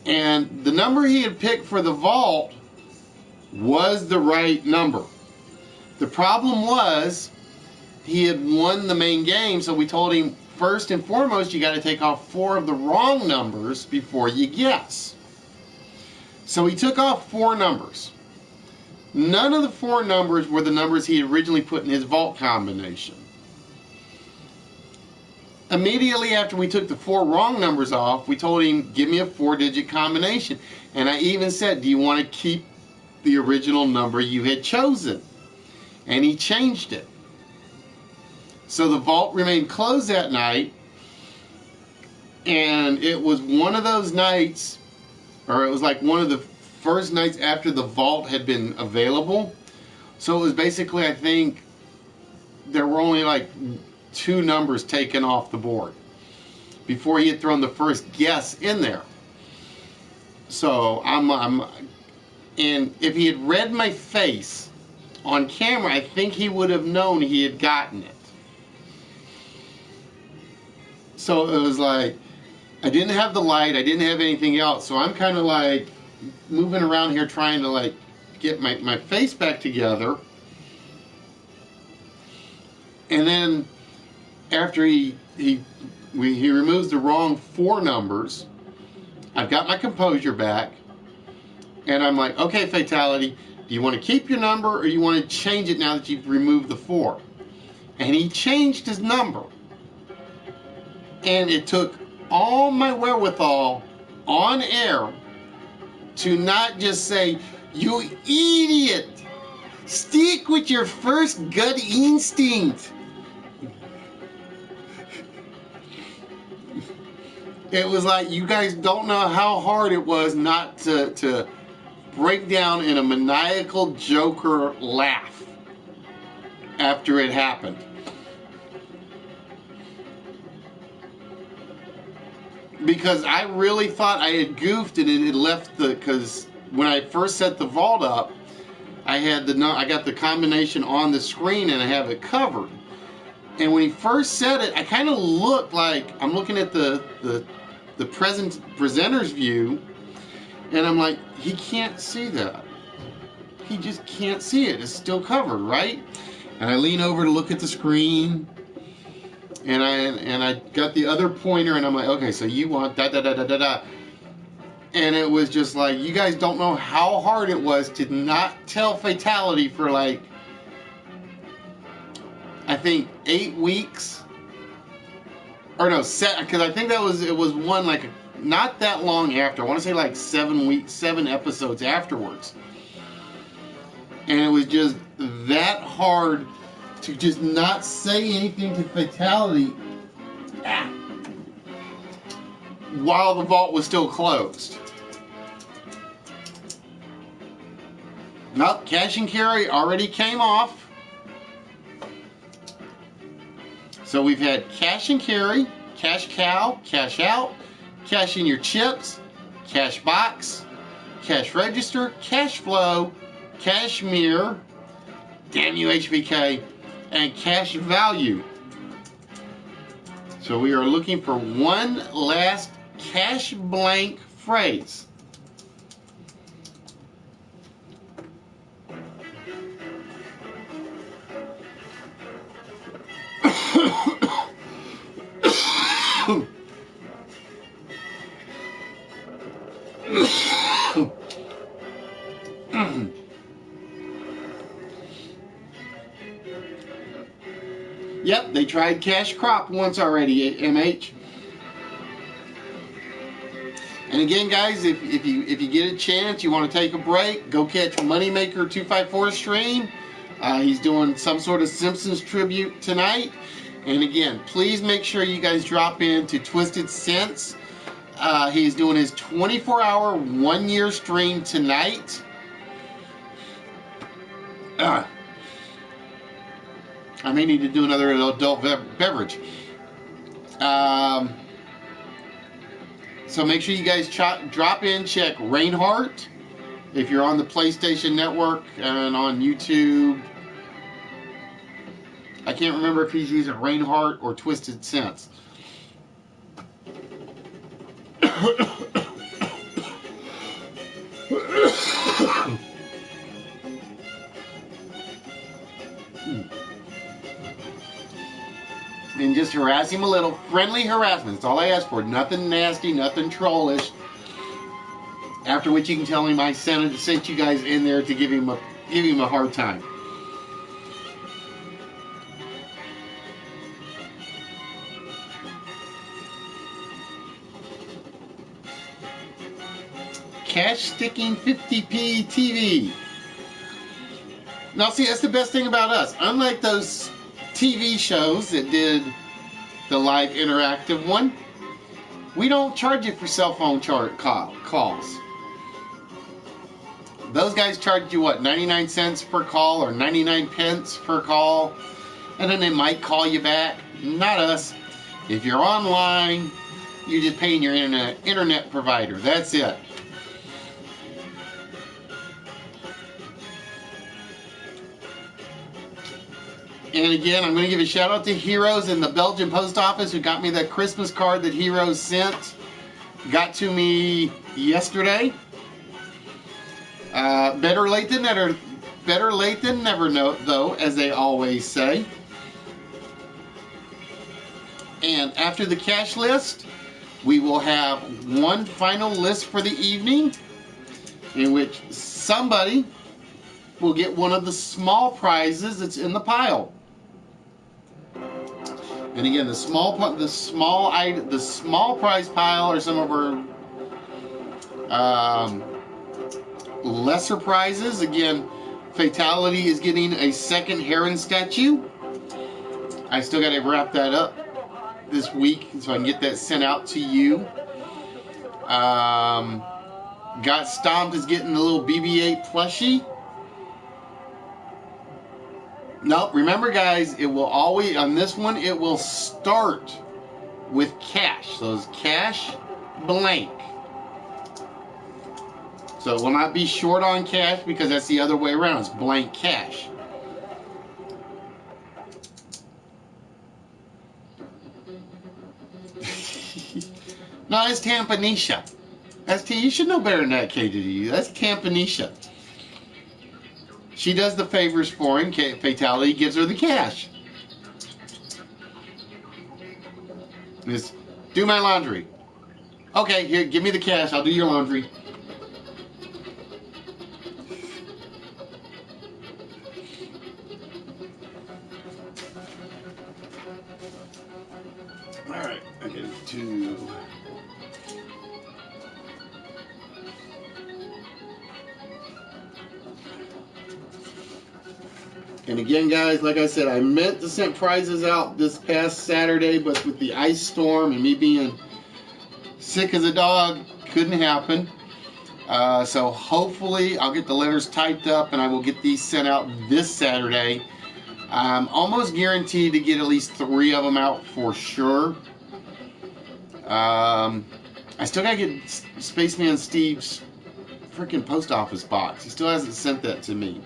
And the number he had picked for the vault was the right number. The problem was he had won the main game, so we told him, first and foremost, you got to take off 4 of the wrong numbers before you guess. So he took off 4 numbers. None of the 4 numbers were the numbers he had originally put in his vault combination. Immediately after we took the 4 wrong numbers off, we told him, give me a 4-digit combination. And I even said, do you want to keep the original number you had chosen? And he changed it. So the vault remained closed that night. And it was one of those nights, or it was like one of the first nights after the vault had been available. So it was basically, I think, there were only like 2 numbers taken off the board before he had thrown the first guess in there. So and if he had read my face on camera, I think he would have known he had gotten it. So it was like, I didn't have the light, I didn't have anything else, so I'm kind of like moving around here trying to like get my face back together. And then after he removes the wrong 4 numbers, I've got my composure back, and I'm like, okay, Fatality, do you want to keep your number or you want to change it now that you've removed the 4? And he changed his number. And it took all my wherewithal on air to not just say, you idiot, stick with your first gut instinct. It was like, you guys don't know how hard it was not to break down in a maniacal Joker laugh after it happened. Because I really thought I had goofed and it had left because when I first set the vault up, I got the combination on the screen and I have it covered. And when he first said it, I kind of looked like I'm looking at the presenter's view, and I'm like, he can't see that. He just can't see it. It's still covered, right? And I lean over to look at the screen, and I got the other pointer, and I'm like, okay, so you want da da da da da da. And it was just like, you guys don't know how hard it was to not tell fatality for like, I think 8 weeks, or no, because I think it was one like not that long after. I want to say like 7 weeks, 7 episodes afterwards, and it was just that hard to just not say anything to fatality while the vault was still closed. Nope, cash and carry already came off. So we've had cash and carry, cash cow, cash out, cash in your chips, cash box, cash register, cash flow, cash mirror, damn you HBK, and cash value. So we are looking for one last cash blank phrase. Yep, they tried cash crop once already, MH. And again, guys, if you get a chance, you want to take a break, go catch Moneymaker 254 stream. He's doing some sort of Simpsons tribute tonight. And again, please make sure you guys drop in to TwistedSense. He's doing his 24-hour, 1-year stream tonight. I may need to do another adult beverage. So make sure you guys drop in, check Reinhardt. If you're on the PlayStation Network and on YouTube. I can't remember if he's using Reinhardt or TwistedSense. And just harass him a little. Friendly harassment. That's all I ask for. Nothing nasty, nothing trollish. After which you can tell him I sent you guys in there to give him a hard time. Cash sticking 50p TV. Now see, that's the best thing about us. Unlike those TV shows that did the live interactive one, we don't charge you for cell phone calls. Those guys charge you what, 99 cents per call or 99 pence per call, and then they might call you back. Not us. If you're online, you're just paying your internet provider. That's it. And again, I'm going to give a shout out to Heroes in the Belgian post office who got me that Christmas card that Heroes sent. Got to me yesterday. Better late than never. Better late than never, though, as they always say. And after the cash list, we will have one final list for the evening, in which somebody will get one of the small prizes that's in the pile. And again, the small prize pile are some of our lesser prizes. Again, Fatality is getting a second Heron statue. I still got to wrap that up. this week so I can get that sent out to you. Got Stomped is getting a little BB-8 plushie. Nope, remember guys, it will always, on this one, it will start with cash. So it's cash blank. So it will not be short on cash because that's the other way around. It's blank cash. No, it's Tampanisha. You should know better than that, KDD. That's Tampanisha. She does the favors for him. Fatality gives her the cash. Miss, do my laundry. Okay, here, give me the cash. I'll do your laundry. All right, I get to. And again, guys, like I said, I meant to send prizes out this past Saturday, but with the ice storm and me being sick as a dog, couldn't happen. So hopefully I'll get the letters typed up and I will get these sent out this Saturday. I'm almost guaranteed to get at least 3 of them out for sure. I still gotta get Spaceman Steve's freaking post office box. He still hasn't sent that to me.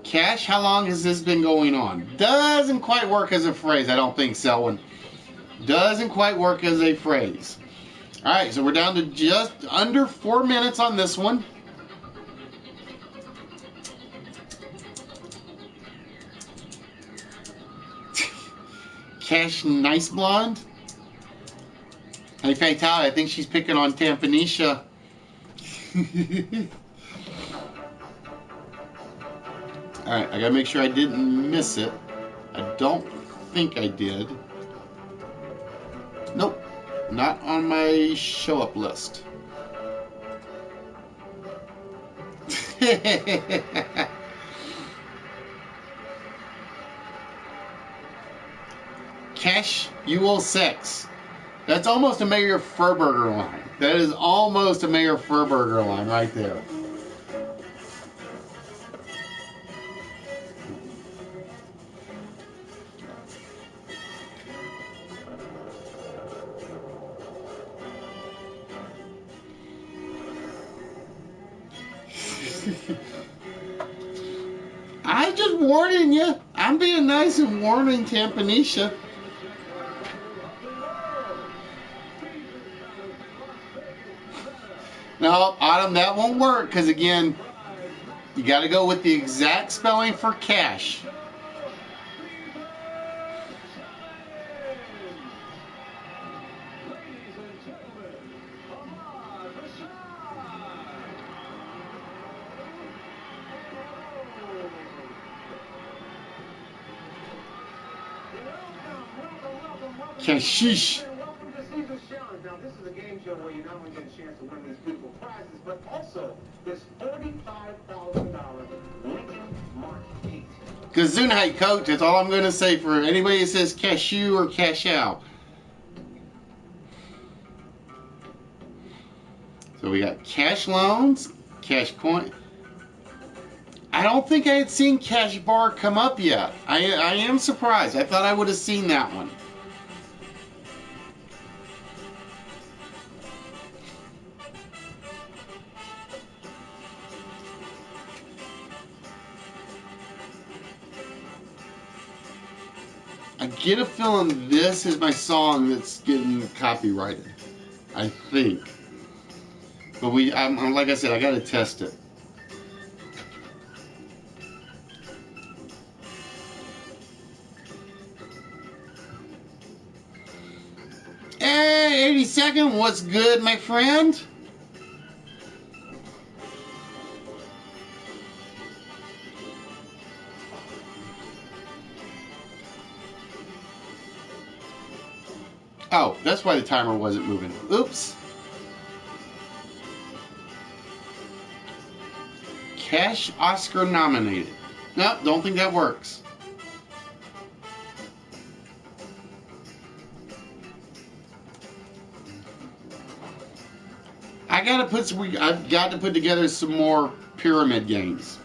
Cash, how long has this been going on? Doesn't quite work as a phrase, I don't think, Selwyn. Doesn't quite work as a phrase. Alright, so we're down to just under 4 minutes on this one. Cash Nice Blonde. Hey, Fatality, I think she's picking on Tampanisha. Alright, I gotta make sure I didn't miss it. I don't think I did. Nope, not on my show up list. Cash You Sex. That's almost a Mayor Furburger line. That is almost a Mayor Furburger line right there. I just warning you. I'm being nice and warning Tampanisha. No, Autumn, that won't work because again, you got to go with the exact spelling for cash. Cashish. Welcome to Caesar's Challenge. Now, this is a game show where you not only get a chance to win these beautiful prizes, but also this $35,000 Lincoln Mark 8. Gesundheit, coach. That's all I'm going to say for anybody that says cashew or cash out. So we got cash loans, cash coin. I don't think I had seen Cash Bar come up yet. I am surprised. I thought I would have seen that one. I get a feeling this is my song that's getting copyrighted. I think. But I'm like I said, I gotta test it. Hey, 82nd, what's good, my friend? Oh, that's why the timer wasn't moving. Oops. Cash Oscar nominated. Nope, don't think that works. I've got to put together some more pyramid games.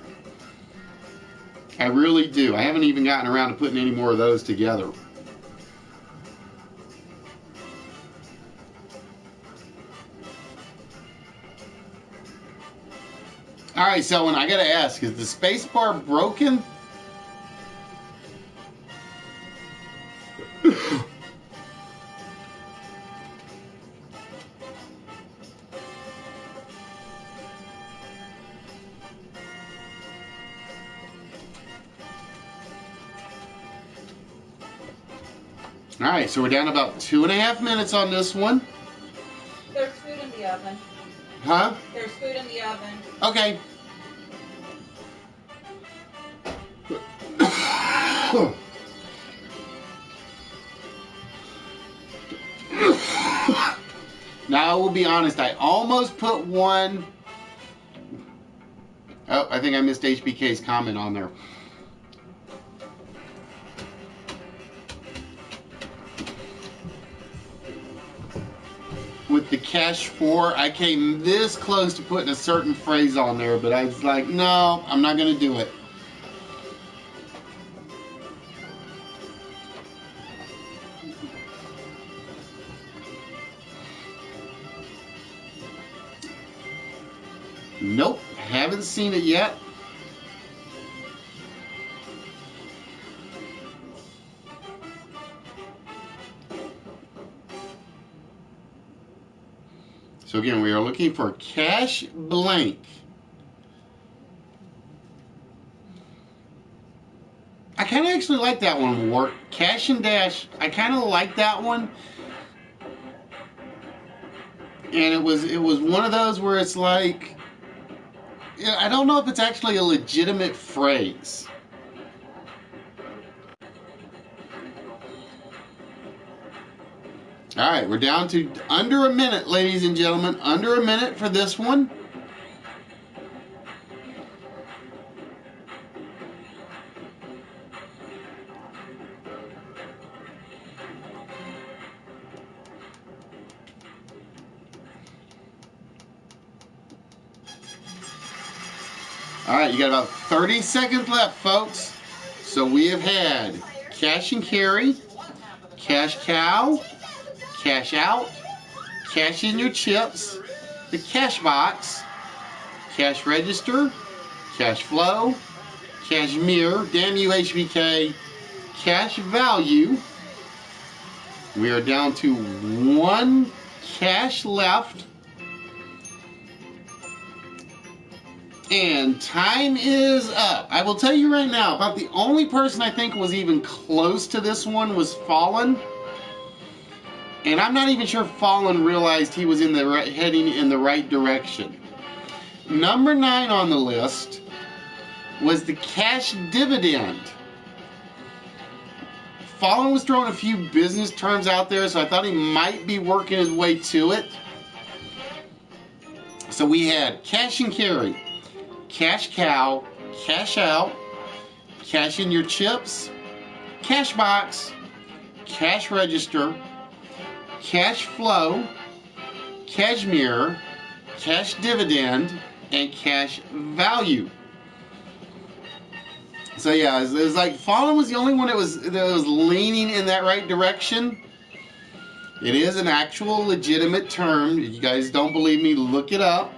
I really do. I haven't even gotten around to putting any more of those together. Alright, so I gotta ask, is the space bar broken? Alright, so we're down about 2.5 minutes on this one. There's food in the oven. Huh? There's food in the oven. Okay. Now, I will be honest, I almost put one. Oh, I think I missed HBK's comment on there. With the cash 4, I came this close to putting a certain phrase on there, but I was like, no, I'm not going to do it. Nope, haven't seen it yet. So again, we are looking for cash blank. I kind of actually like that one, Wart. Cash and dash, I kind of like that one. And it was one of those where it's like, I don't know if it's actually a legitimate phrase. All right, we're down to under a minute, ladies and gentlemen. Under a minute for this one. All right, you got about 30 seconds left, folks. So we have had cash and carry, cash cow, cash out, cash in your chips, the cash box, cash register, cash flow, cash mirror, damn you HBK, cash value. We are down to one cash left. And time is up. I will tell you right now, about the only person I think was even close to this one was Fallen. And I'm not even sure Fallen realized he was heading in the right direction. Number 9 on the list was the cash dividend. Fallen was throwing a few business terms out there, so I thought he might be working his way to it. So we had cash and carry, cash cow, cash out, cash in your chips, cash box, cash register, cash flow, cash mirror, cash dividend, and cash value. So yeah, it was like Fallen was the only one that was leaning in that right direction. It is an actual legitimate term. If you guys don't believe me, look it up.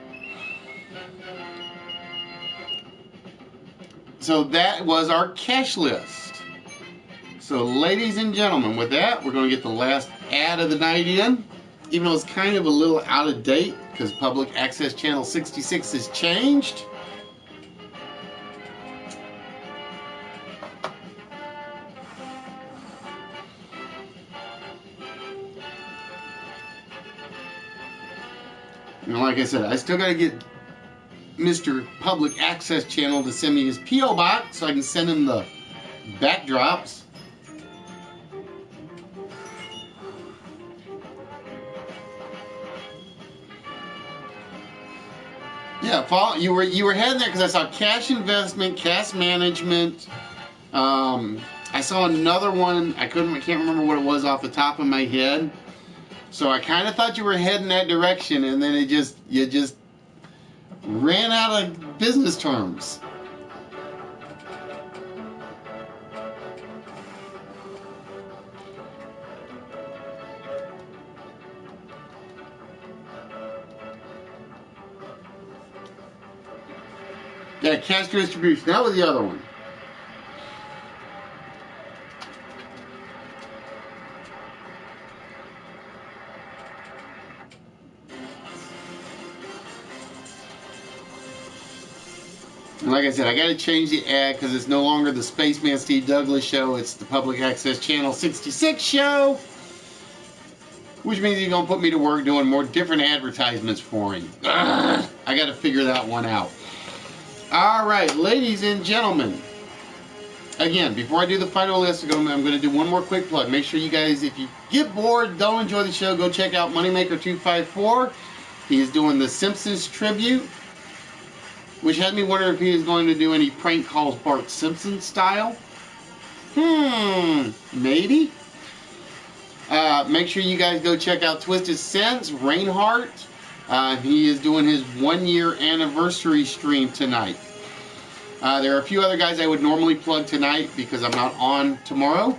So that was our cash list. So ladies and gentlemen, with that, we're going to get the last ad of the night in. Even though it's kind of a little out of date because Public Access Channel 66 has changed. And like I said, I still got to get Mr. Public Access Channel to send me his P.O. box so I can send him the backdrops. Yeah, you were heading there because I saw cash investment, cash management. I saw another one. I can't remember what it was off the top of my head. So I kind of thought you were heading that direction, and then you just ran out of business terms. Yeah, cash distribution. That was the other one. And like I said, I got to change the ad because it's no longer the Spaceman Steve Douglas show. It's the Public Access Channel 66 show. Which means he's going to put me to work doing more different advertisements for him. Ugh, I got to figure that one out. All right, ladies and gentlemen. Again, before I do the final list, I'm going to do one more quick plug. Make sure you guys, if you get bored, don't enjoy the show, go check out Moneymaker254. He is doing the Simpsons tribute, which had me wondering if he was going to do any prank calls Bart Simpson style. Maybe. Make sure you guys go check out TwistedSense, Reinhardt. He is doing his 1-year anniversary stream tonight. There are a few other guys I would normally plug tonight because I'm not on tomorrow.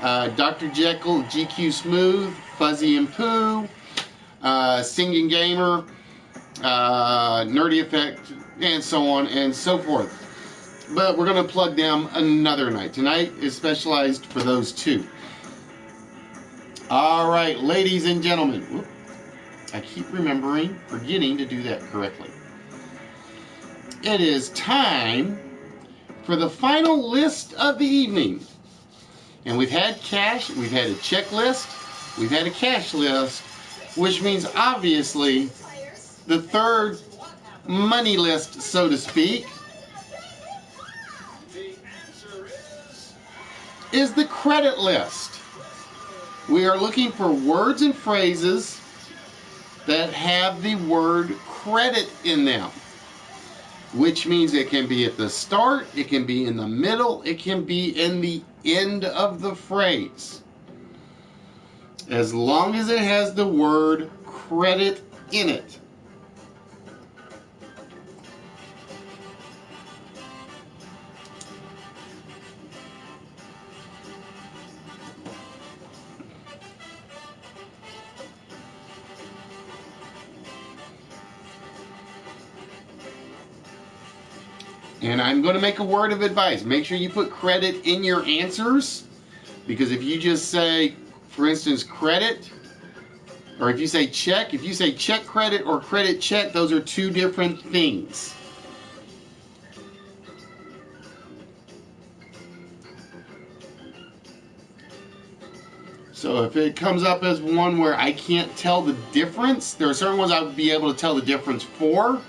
Dr. Jekyll, GQ Smooth, Fuzzy and Pooh, Singing Gamer, Nerdy Effect, and so on and so forth. But we're going to plug them another night. Tonight is specialized for those two. All right, ladies and gentlemen. Whoop, I keep forgetting to do that correctly. It is time for the final list of the evening. And we've had cash, we've had a checklist, we've had a cash list, which means obviously the third money list, so to speak, is the credit list. We are looking for words and phrases that have the word credit in them. Which means it can be at the start, it can be in the middle, it can be in the end of the phrase. As long as it has the word credit in it. And I'm going to make a word of advice. Make sure you put credit in your answers. Because if you just say, for instance, credit, or if you say check credit or credit check, those are two different things. So if it comes up as one where I can't tell the difference, there are certain ones I would be able to tell the difference for.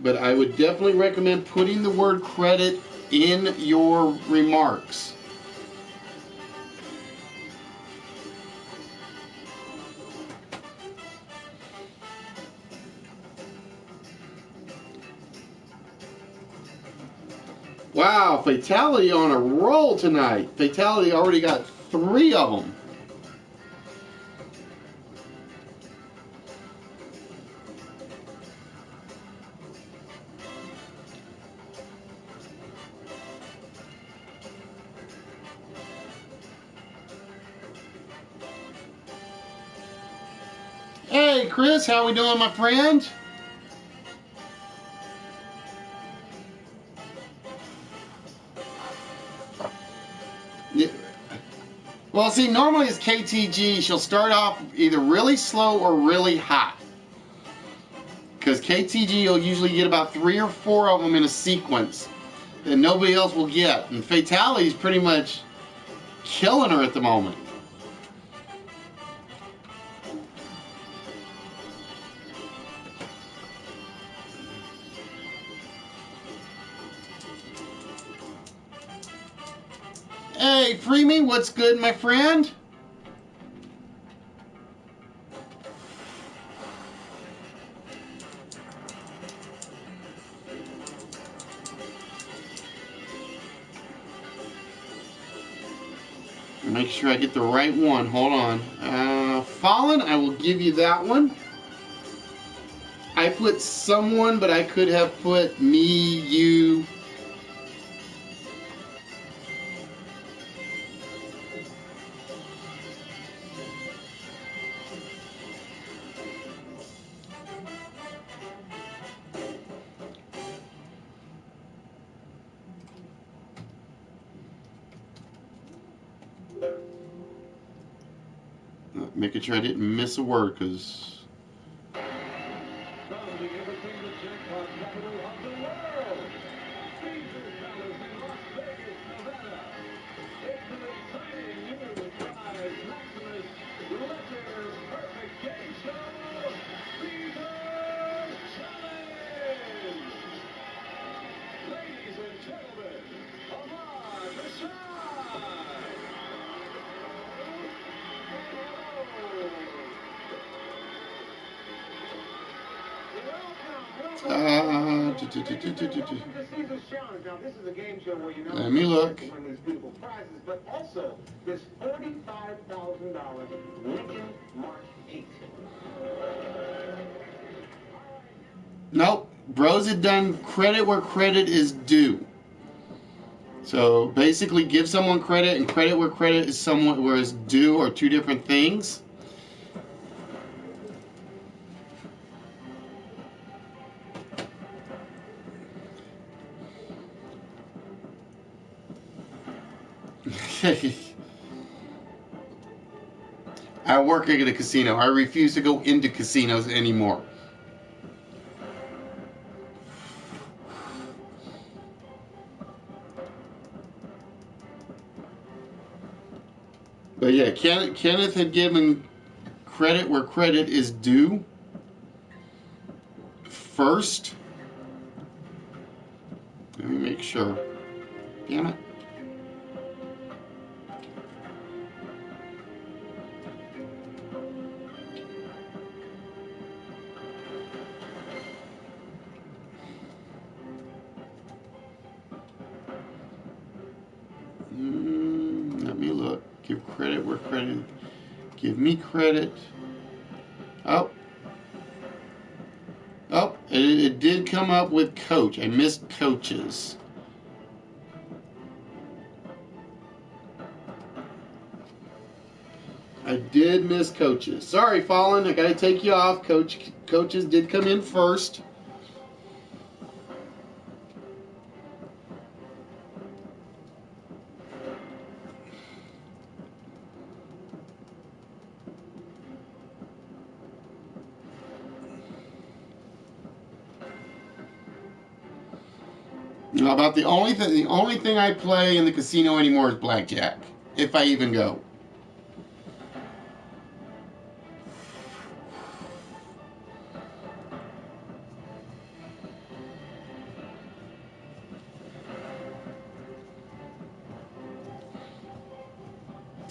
But I would definitely recommend putting the word credit in your remarks. Wow, Fatality on a roll tonight. Fatality already got 3 of them. Hey, Chris, how we doing, my friend? Yeah. Well, see, normally it's KTG. She'll start off either really slow or really hot. Because KTG will usually get about 3 or 4 of them in a sequence that nobody else will get. And Fatality is pretty much killing her at the moment. Hey, Freemy, what's good, my friend? Make sure I get the right one. Hold on. Fallen, I will give you that one. I put someone, but I could have put me, you. Making sure I didn't miss a word, because... Let me look. But also this $45,000 Lincoln Mark 8. Nope. Bros had done credit where credit is due. So basically, give someone credit, and credit where credit is someone where it's due, are two different things. I work at a casino. I refuse to go into casinos anymore. But yeah, Kenneth had given credit where credit is due first. Let me make sure. Damn it. Let me look. Give credit where credit. Give me credit. Oh. Oh, it did come up with coach. I missed coaches. I did miss coaches. Sorry, Fallen. I got to take you off. Coaches did come in first. Now, about the only thing I play in the casino anymore is blackjack, if I even go.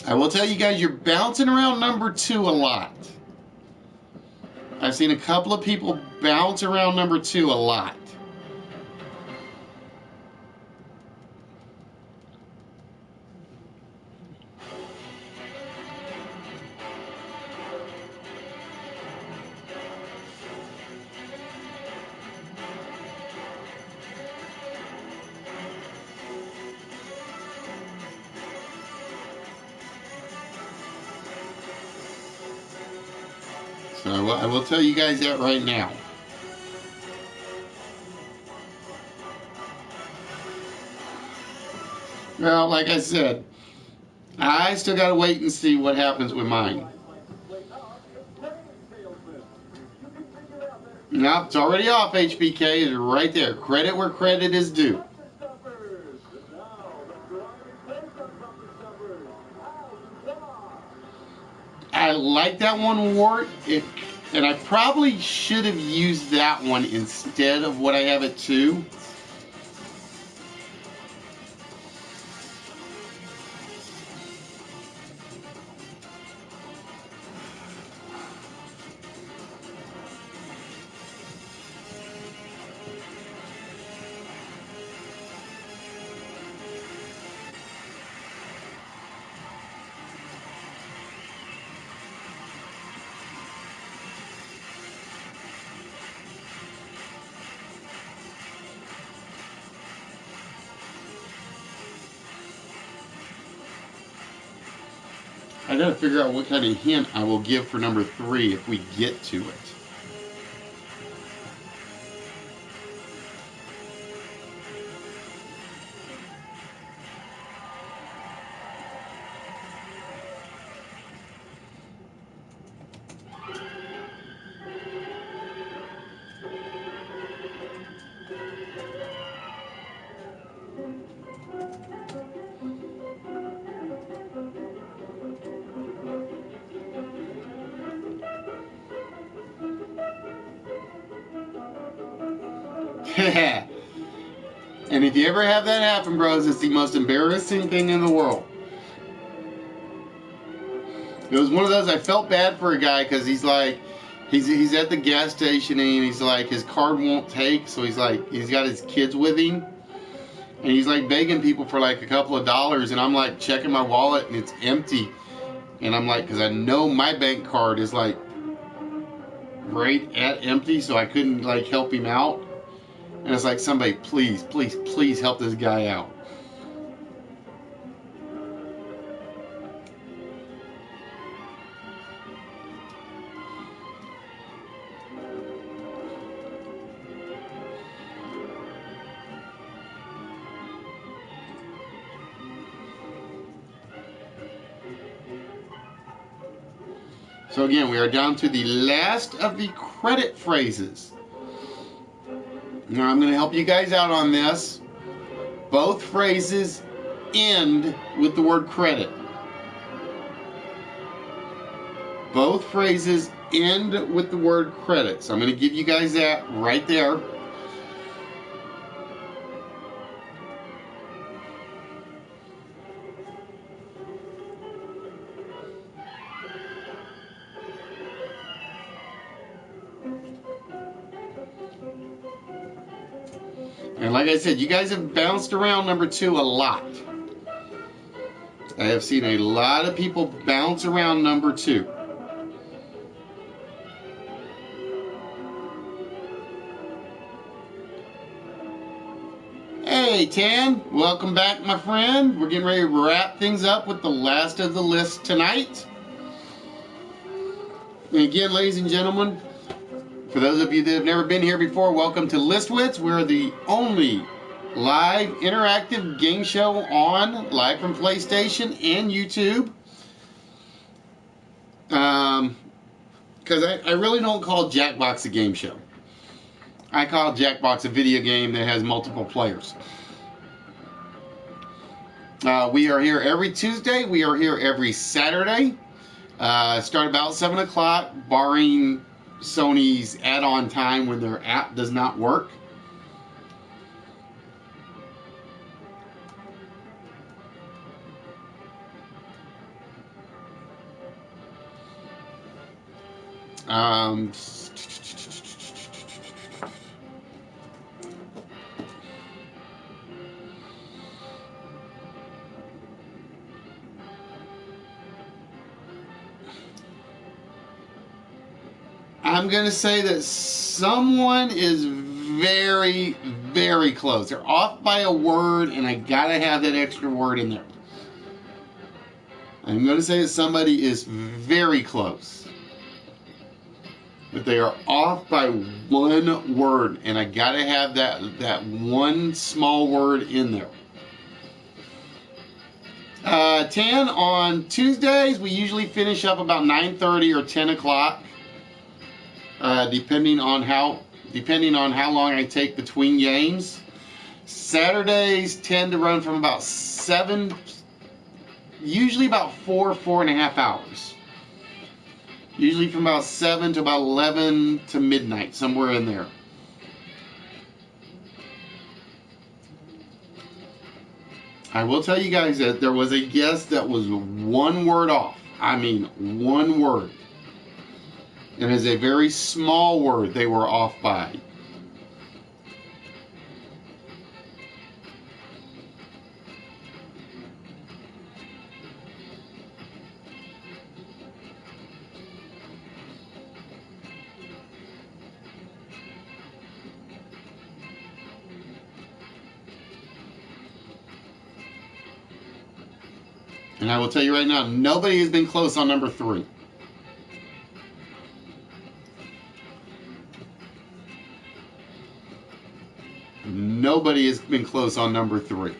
I will tell you guys, you're bouncing around number 2 a lot. I've seen a couple of people bounce around number 2 a lot. So I will tell you guys that right now. Well, like I said, I still got to wait and see what happens with mine. Nope, it's already off. HBK is right there. Credit where credit is due. I like that one, Wart. And I probably should have used that one instead of what I have at 2. I gotta figure out what kind of hint I will give for number 3 if we get to it. And if you ever have that happen, bros, it's the most embarrassing thing in the world. It was one of those, I felt bad for a guy because he's like, he's at the gas station and he's like, his card won't take, so he's like, he's got his kids with him. And he's like begging people for like a couple of dollars, and I'm like checking my wallet and it's empty. And I'm like, because I know my bank card is like right at empty, so I couldn't like help him out. And it's like, somebody please, please, please help this guy out. So again, we are down to the last of the credit phrases. Now I'm going to help you guys out on this. Both phrases end with the word credit. Both phrases end with the word credit. So I'm going to give you guys that right there. And like I said, you guys have bounced around number 2 a lot. I have seen a lot of people bounce around number 2. Hey, Tan. Welcome back, my friend. We're getting ready to wrap things up with the last of the list tonight. And again, ladies and gentlemen, for those of you that have never been here before, welcome to ListWits. We're the only live interactive game show on live from PlayStation and YouTube. Because I really don't call Jackbox a game show. I call Jackbox a video game that has multiple players. We are here every Tuesday. We are here every Saturday. Start about 7 o'clock, barring Sony's add-on time when their app does not work. I'm going to say that someone is very, very close. They're off by a word, and I got to have that extra word in there. I'm going to say that somebody is very close. But they are off by one word, and I got to have that one small word in there. Tan, on Tuesdays, we usually finish up about 9:30 or 10 o'clock. Depending on how long I take between games. Saturdays tend to run from about 7, usually about 4.5 hours. Usually from about 7 to about 11 to midnight, somewhere in there. I will tell you guys that there was a guest that was one word off. I mean, one word. And it's a very small word they were off by. And I will tell you right now, nobody has been close on number 3. Nobody has been close on number 3.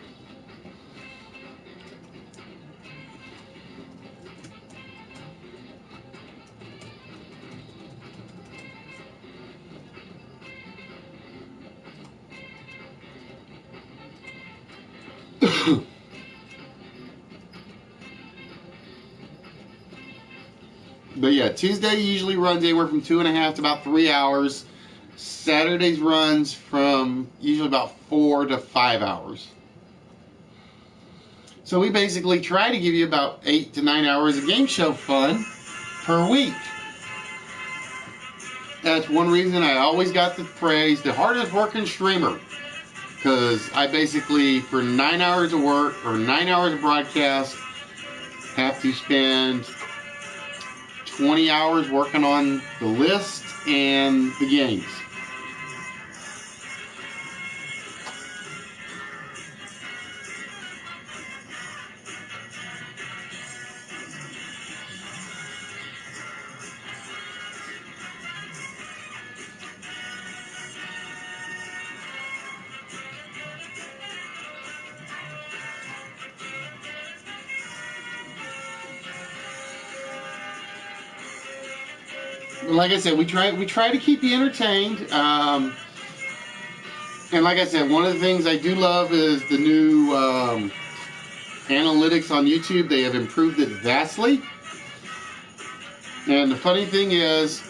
But yeah, Tuesday usually runs anywhere from 2.5 to about 3 hours. Saturdays runs from usually about 4 to 5 hours. So we basically try to give you about 8 to 9 hours of game show fun per week. That's one reason I always got the praise, the hardest working streamer. Because I basically, for 9 hours of work or 9 hours of broadcast, have to spend 20 hours working on the list and the games. Like I said, we try to keep you entertained. And like I said, one of the things I do love is the new analytics on YouTube. They have improved it vastly. And the funny thing is,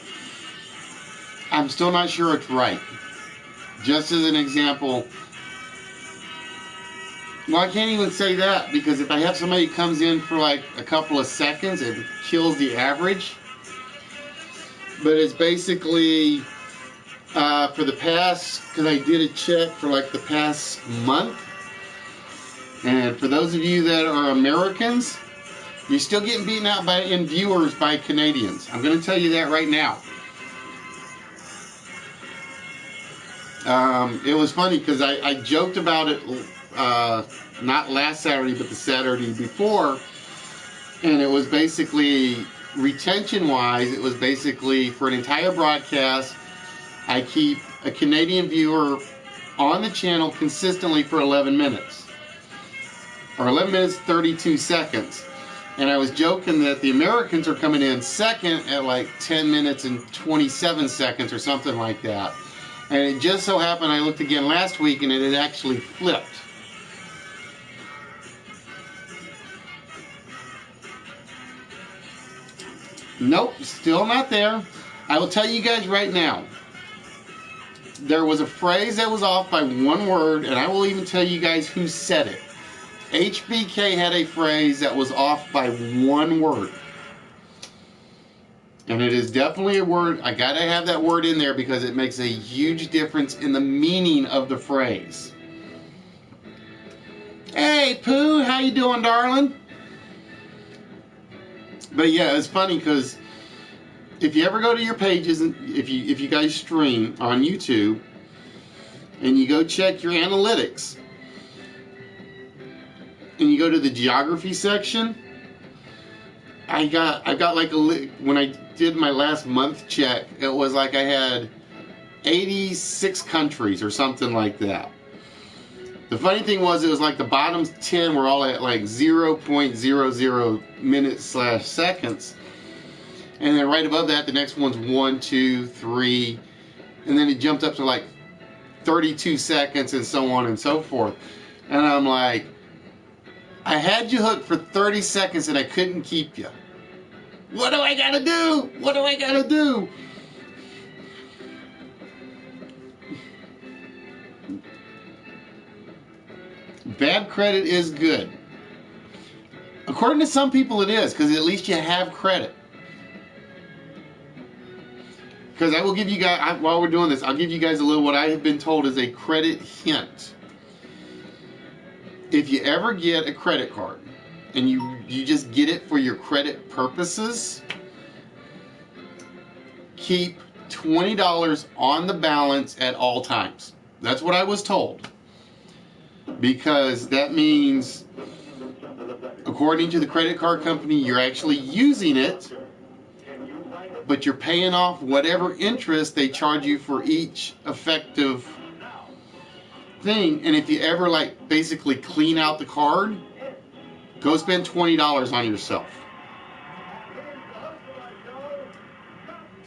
I'm still not sure it's right. Just as an example, well, I can't even say that, because if I have somebody who comes in for like a couple of seconds, it kills the average. But it's basically for the past, because I did a check for like the past month. And for those of you that are Americans, you're still getting beaten out in viewers by Canadians. I'm going to tell you that right now. It was funny because I joked about it not last Saturday, but the Saturday before. And it was basically, retention-wise, it was basically for an entire broadcast, I keep a Canadian viewer on the channel consistently for 11 minutes. Or 11 minutes, 32 seconds. And I was joking that the Americans are coming in second at like 10 minutes and 27 seconds or something like that. And it just so happened I looked again last week and it had actually flipped. Nope, still not there. I will tell you guys right now. There was a phrase that was off by one word, and I will even tell you guys who said it. HBK had a phrase that was off by one word. And it is definitely a word. I gotta have that word in there because it makes a huge difference in the meaning of the phrase. Hey, Pooh, how you doing, darling? But yeah, it's funny because if you ever go to your pages, and if you guys stream on YouTube, and you go check your analytics, and you go to the geography section, I got like when I did my last month check, it was like I had 86 countries or something like that. The funny thing was, it was like the bottom 10 were all at like 0.00 minutes/seconds. And then right above that, the next one's 1, 2, 3. And then it jumped up to like 32 seconds and so on and so forth. And I'm like, I had you hooked for 30 seconds and I couldn't keep you. What do I gotta do? What do I gotta do? Bad credit is good. According to some people it is, because at least you have credit. Because I will give you guys, while we're doing this, I'll give you guys a little what I have been told is a credit hint. If you ever get a credit card, and you just get it for your credit purposes, keep $20 on the balance at all times. That's what I was told. Because that means according to the credit card company, you're actually using it, but you're paying off whatever interest they charge you for each effective thing. And if you ever like basically clean out the card, go spend $20 on yourself.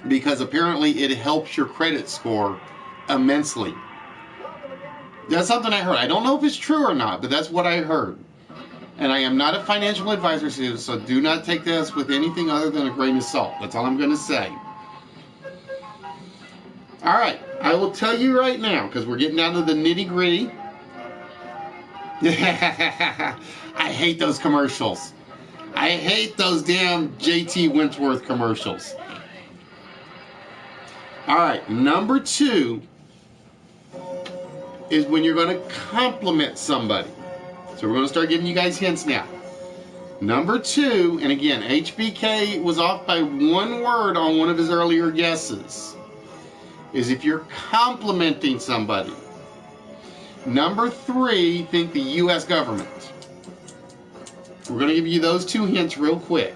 Because apparently it helps your credit score immensely. That's something I heard. I don't know if it's true or not, but that's what I heard. And I am not a financial advisor, so do not take this with anything other than a grain of salt. That's all I'm going to say. All right. I will tell you right now, because we're getting down to the nitty-gritty. I hate those commercials. I hate those damn JT Wentworth commercials. All right. Number 2 is when you're going to compliment somebody. So we're going to start giving you guys hints now. Number 2, and again, HBK was off by one word on one of his earlier guesses, is if you're complimenting somebody. Number 3, think the U.S. government. We're going to give you those 2 hints real quick.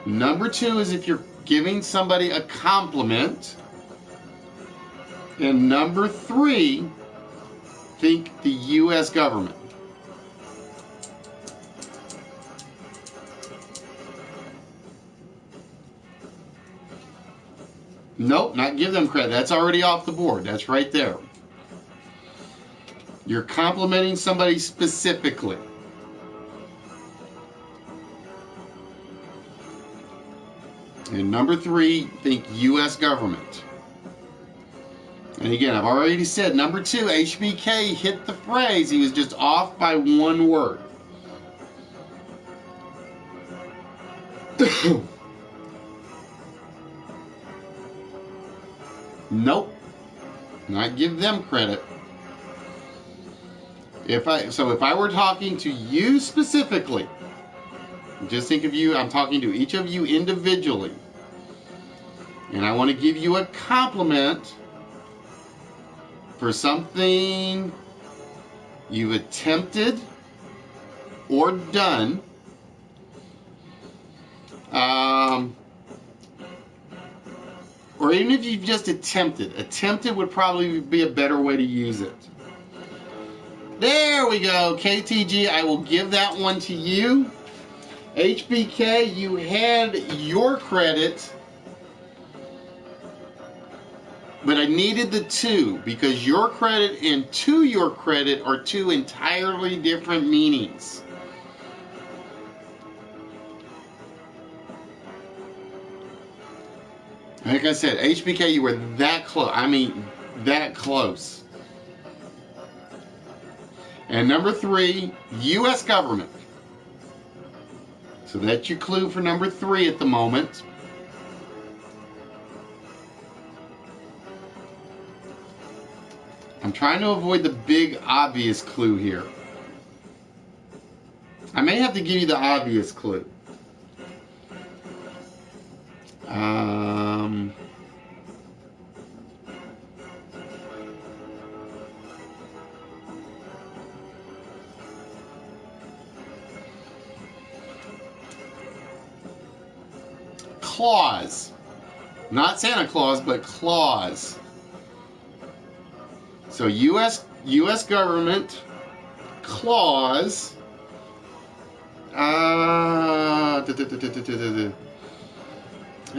Number 2 is if you're giving somebody a compliment. And number 3, think the U.S. government. Nope, not give them credit. That's already off the board. That's right there. You're complimenting somebody specifically. And number 3, think U.S. government. And again, I've already said, number 2, HBK hit the phrase. He was just off by one word. Nope. Not give them credit. If I were talking to you specifically, just think of you, I'm talking to each of you individually, and I want to give you a compliment for something you've attempted or done, or even if you've just attempted would probably be a better way to use it. There we go, KTG, I will give that one to you. HBK, you had your credit, but I needed the 2 because your credit and to your credit are 2 entirely different meanings. Like I said, HBK, you were that close. I mean, that close. And number 3, U.S. government. So that's your clue for number 3 at the moment. I'm trying to avoid the big obvious clue here. I may have to give you the obvious clue. Clause. Not Santa Claus, but clause. So U.S. government clause. And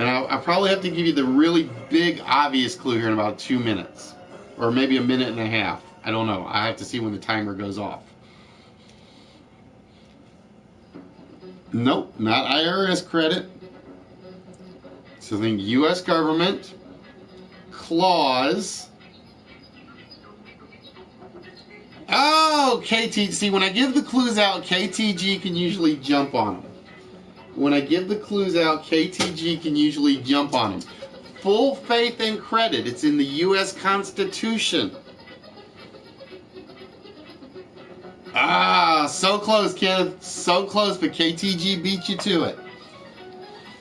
I'll probably have to give you the really big obvious clue here in about 2 minutes. Or maybe a minute and a half. I don't know. I have to see when the timer goes off. Nope, not IRS credit. So think U.S. government clause. Oh, KTG. See, when I give the clues out, KTG can usually jump on them. When I give the clues out, KTG can usually jump on them. Full faith and credit. It's in the U.S. Constitution. Ah, so close, Kenneth. So close, but KTG beat you to it.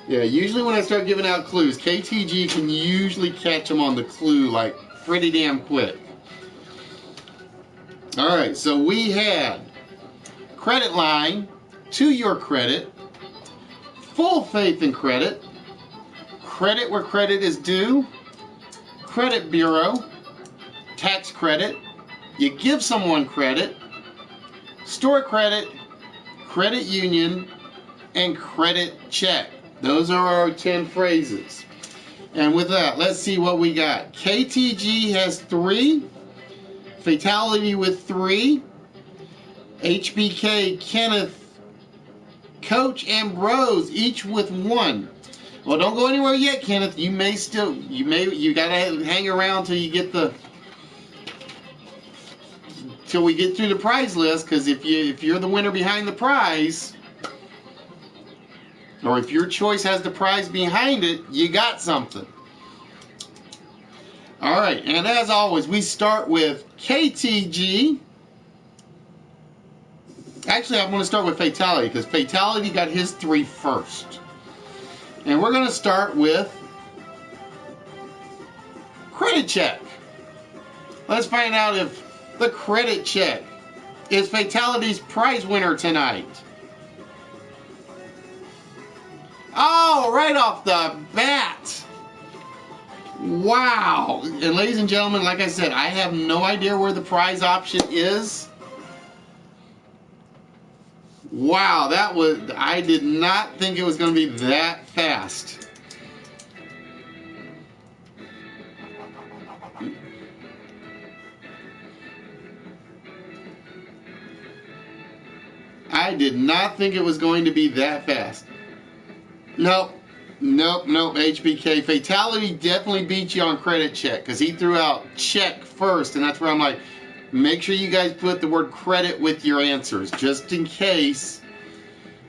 Yeah, usually when I start giving out clues, KTG can usually catch them on the clue like pretty damn quick. All right, so we had credit line, to your credit, full faith in credit, credit where credit is due, credit bureau, tax credit, you give someone credit, store credit, credit union, and credit check. Those are our 10 phrases. And with that, let's see what we got. KTG has 3, Fatality with 3, HBK, Kenneth, Coach, and Bros each with 1. Well, don't go anywhere yet, Kenneth. You gotta hang around till you get till we get through the prize list, because if you're the winner behind the prize, or if your choice has the prize behind it, you got something. All right, and as always, we start with KTG. Actually, I'm going to start with Fatality, because Fatality got his 3 first. And we're going to start with credit check. Let's find out if the credit check is Fatality's prize winner tonight. Oh, right off the bat. Wow. And ladies and gentlemen, like I said, I have no idea where the prize option is. Wow, I did not think it was going to be that fast. I did not think it was going to be that fast. Nope, HBK. Fatality definitely beat you on credit check, because he threw out check first, and that's where I'm like, make sure you guys put the word credit with your answers, just in case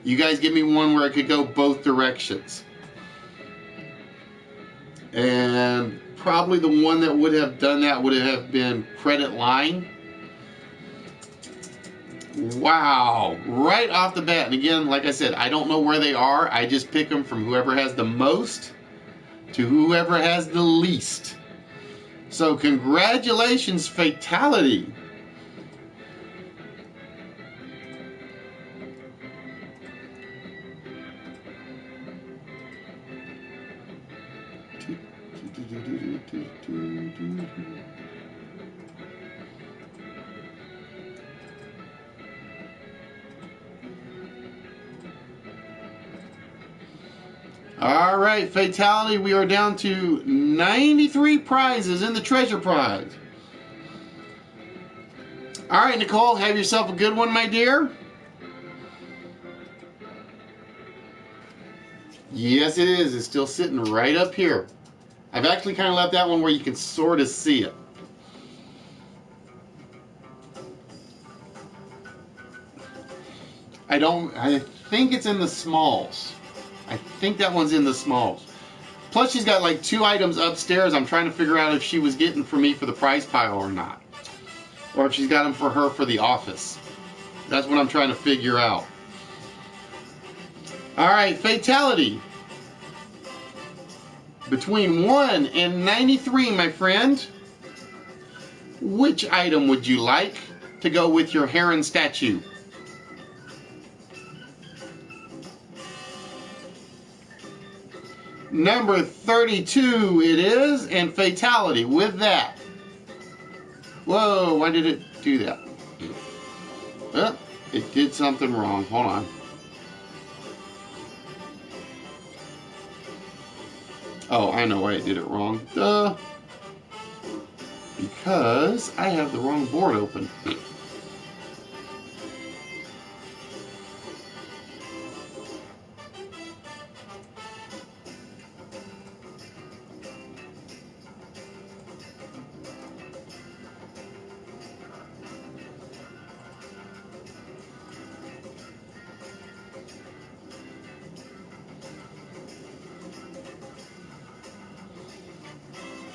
you guys give me one where it could go both directions. And probably the one that would have done that would have been credit line. Wow, right off the bat. And again, like I said, I don't know where they are. I just pick them from whoever has the most to whoever has the least. So congratulations, Fatality. All right, Fatality, we are down to 93 prizes in the treasure prize. All right, Nicole, have yourself a good one, my dear. Yes, it is. It's still sitting right up here. I've actually kind of left that one where you can sort of see it. I think it's in the smalls. I think that one's in the smalls. Plus, she's got like 2 items upstairs. I'm trying to figure out if she was getting for me for the prize pile or not. Or if she's got them for her for the office. That's what I'm trying to figure out. All right, Fatality. Between 1 and 93, my friend. Which item would you like to go with your heron statue? Number 32 it is, and Fatality with that. Whoa, why did it do that? Oh, it did something wrong. Hold on. Oh, I know why it did it wrong. Duh. Because I have the wrong board open.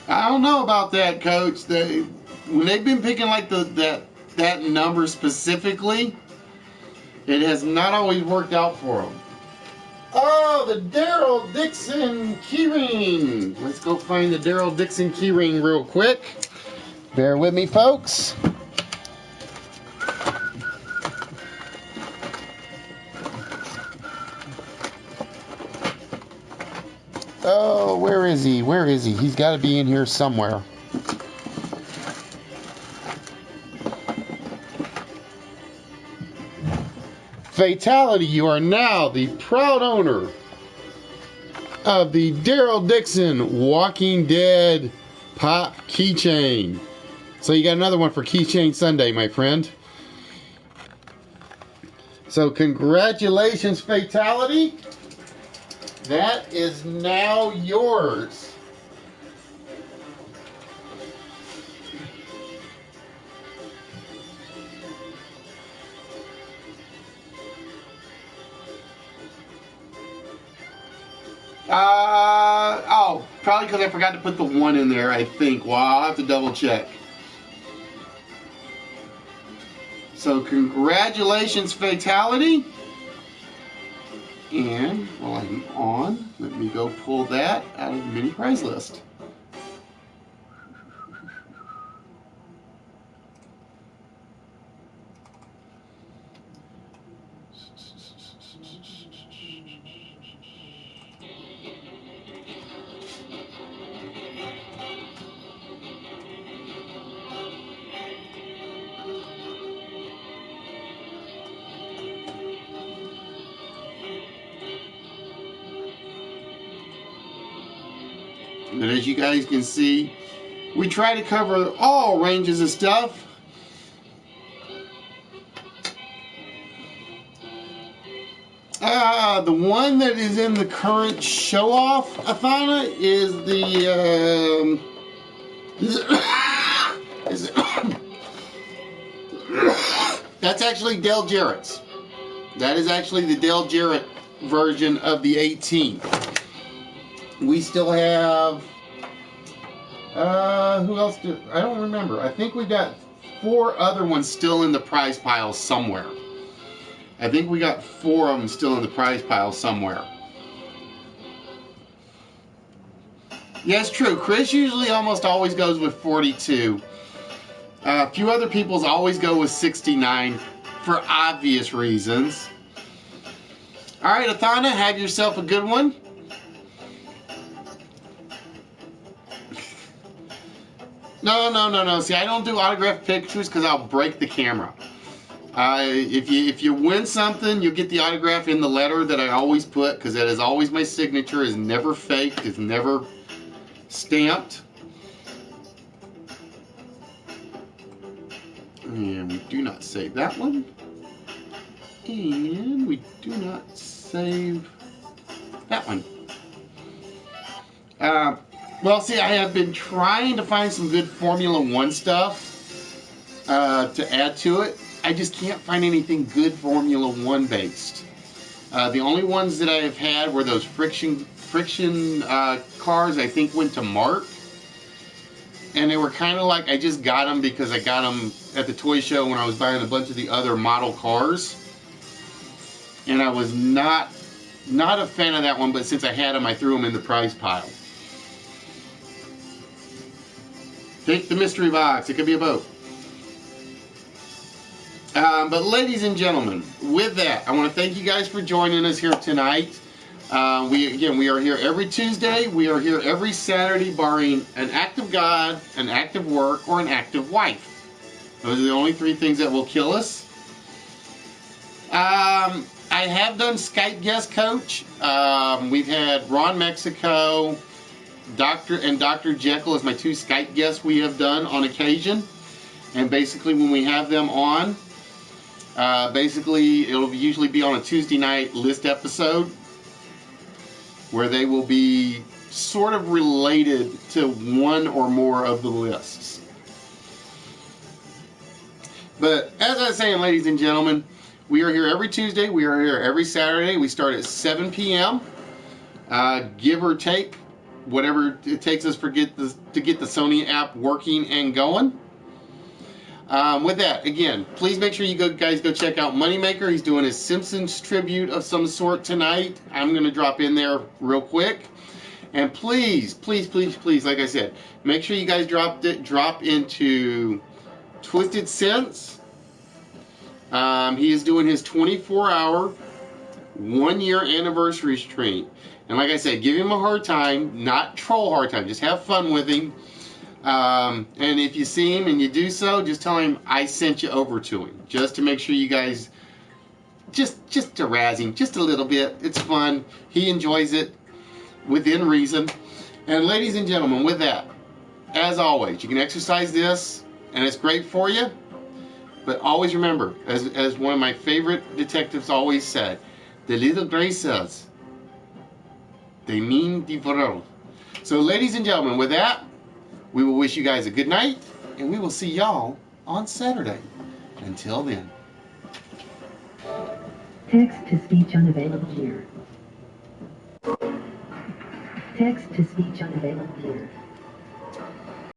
I don't know about that, Coach. When they've been picking like that number specifically, it has not always worked out for them. Oh, the Daryl Dixon keyring. Let's go find the Daryl Dixon keyring real quick. Bear with me, folks. Oh, where is he? Where is he? He's got to be in here somewhere. Fatality, you are now the proud owner of the Daryl Dixon Walking Dead Pop Keychain. So you got another one for Keychain Sunday, my friend. So congratulations, Fatality. That is now yours. Oh, probably because I forgot to put the 1 in there, I think. Well, I'll have to double check. So congratulations, Fatality. And while I'm on, let me go pull that out of the mini prize list. But as you guys can see, we try to cover all ranges of stuff. The one that is in the current show-off, Athana, is the that's actually Dale Jarrett's. That is actually the Dale Jarrett version of the 18. We still have who else I don't remember. I think we got 4 other ones still in the prize pile somewhere. I think we got 4 of them still in the prize pile somewhere. Yes, true. Chris usually almost always goes with 42. A few other people's always go with 69 for obvious reasons. All right, Athana, have yourself a good one. No. See, I don't do autographed pictures because I'll break the camera. If you win something, you'll get the autograph in the letter that I always put, because that is always my signature. Is never faked. Is never stamped. And we do not save that one. And we do not save that one. Well, see, I have been trying to find some good Formula One stuff to add to it. I just can't find anything good Formula One based. The only ones that I have had were those friction cars. I think went to Mark, and they were kind of like I just got them because I got them at the toy show when I was buying a bunch of the other model cars, and I was not a fan of that one. But since I had them, I threw them in the prize pile. Take the mystery box. It could be a boat. But ladies and gentlemen, with that, I want to thank you guys for joining us here tonight. We are here every Tuesday. We are here every Saturday, barring an act of God, an act of work, or an act of wife. Those are the only 3 things that will kill us. I have done Skype guest coach. We've had Ron Mexico, Dr. Jekyll as my 2 Skype guests we have done on occasion. And basically when we have them on, basically it'll usually be on a Tuesday night list episode where they will be sort of related to one or more of the lists. But as I was saying, ladies and gentlemen, we are here every Tuesday. We are here every Saturday. We start at 7 p.m. Give or take, whatever it takes us to get the Sony app working and going. With that, again, please make sure you guys go check out Moneymaker. He's doing his Simpsons tribute of some sort tonight. I'm going to drop in there real quick. And please, like I said, make sure you guys drop into TwistedSense. He is doing his 24-hour 1-year anniversary stream. And like I said, give him a hard time, not troll hard time. Just have fun with him. And if you see him and you do so, just tell him I sent you over to him, just to make sure you guys just to razz him just a little bit. It's fun. He enjoys it within reason. And ladies and gentlemen, with that, as always, you can exercise this, and it's great for you. But always remember, as one of my favorite detectives always said, the little gray cells, they mean the world. So ladies and gentlemen, with that, we will wish you guys a good night, and we will see y'all on Saturday. Until then. Text-to-speech unavailable here. Text-to-speech unavailable here.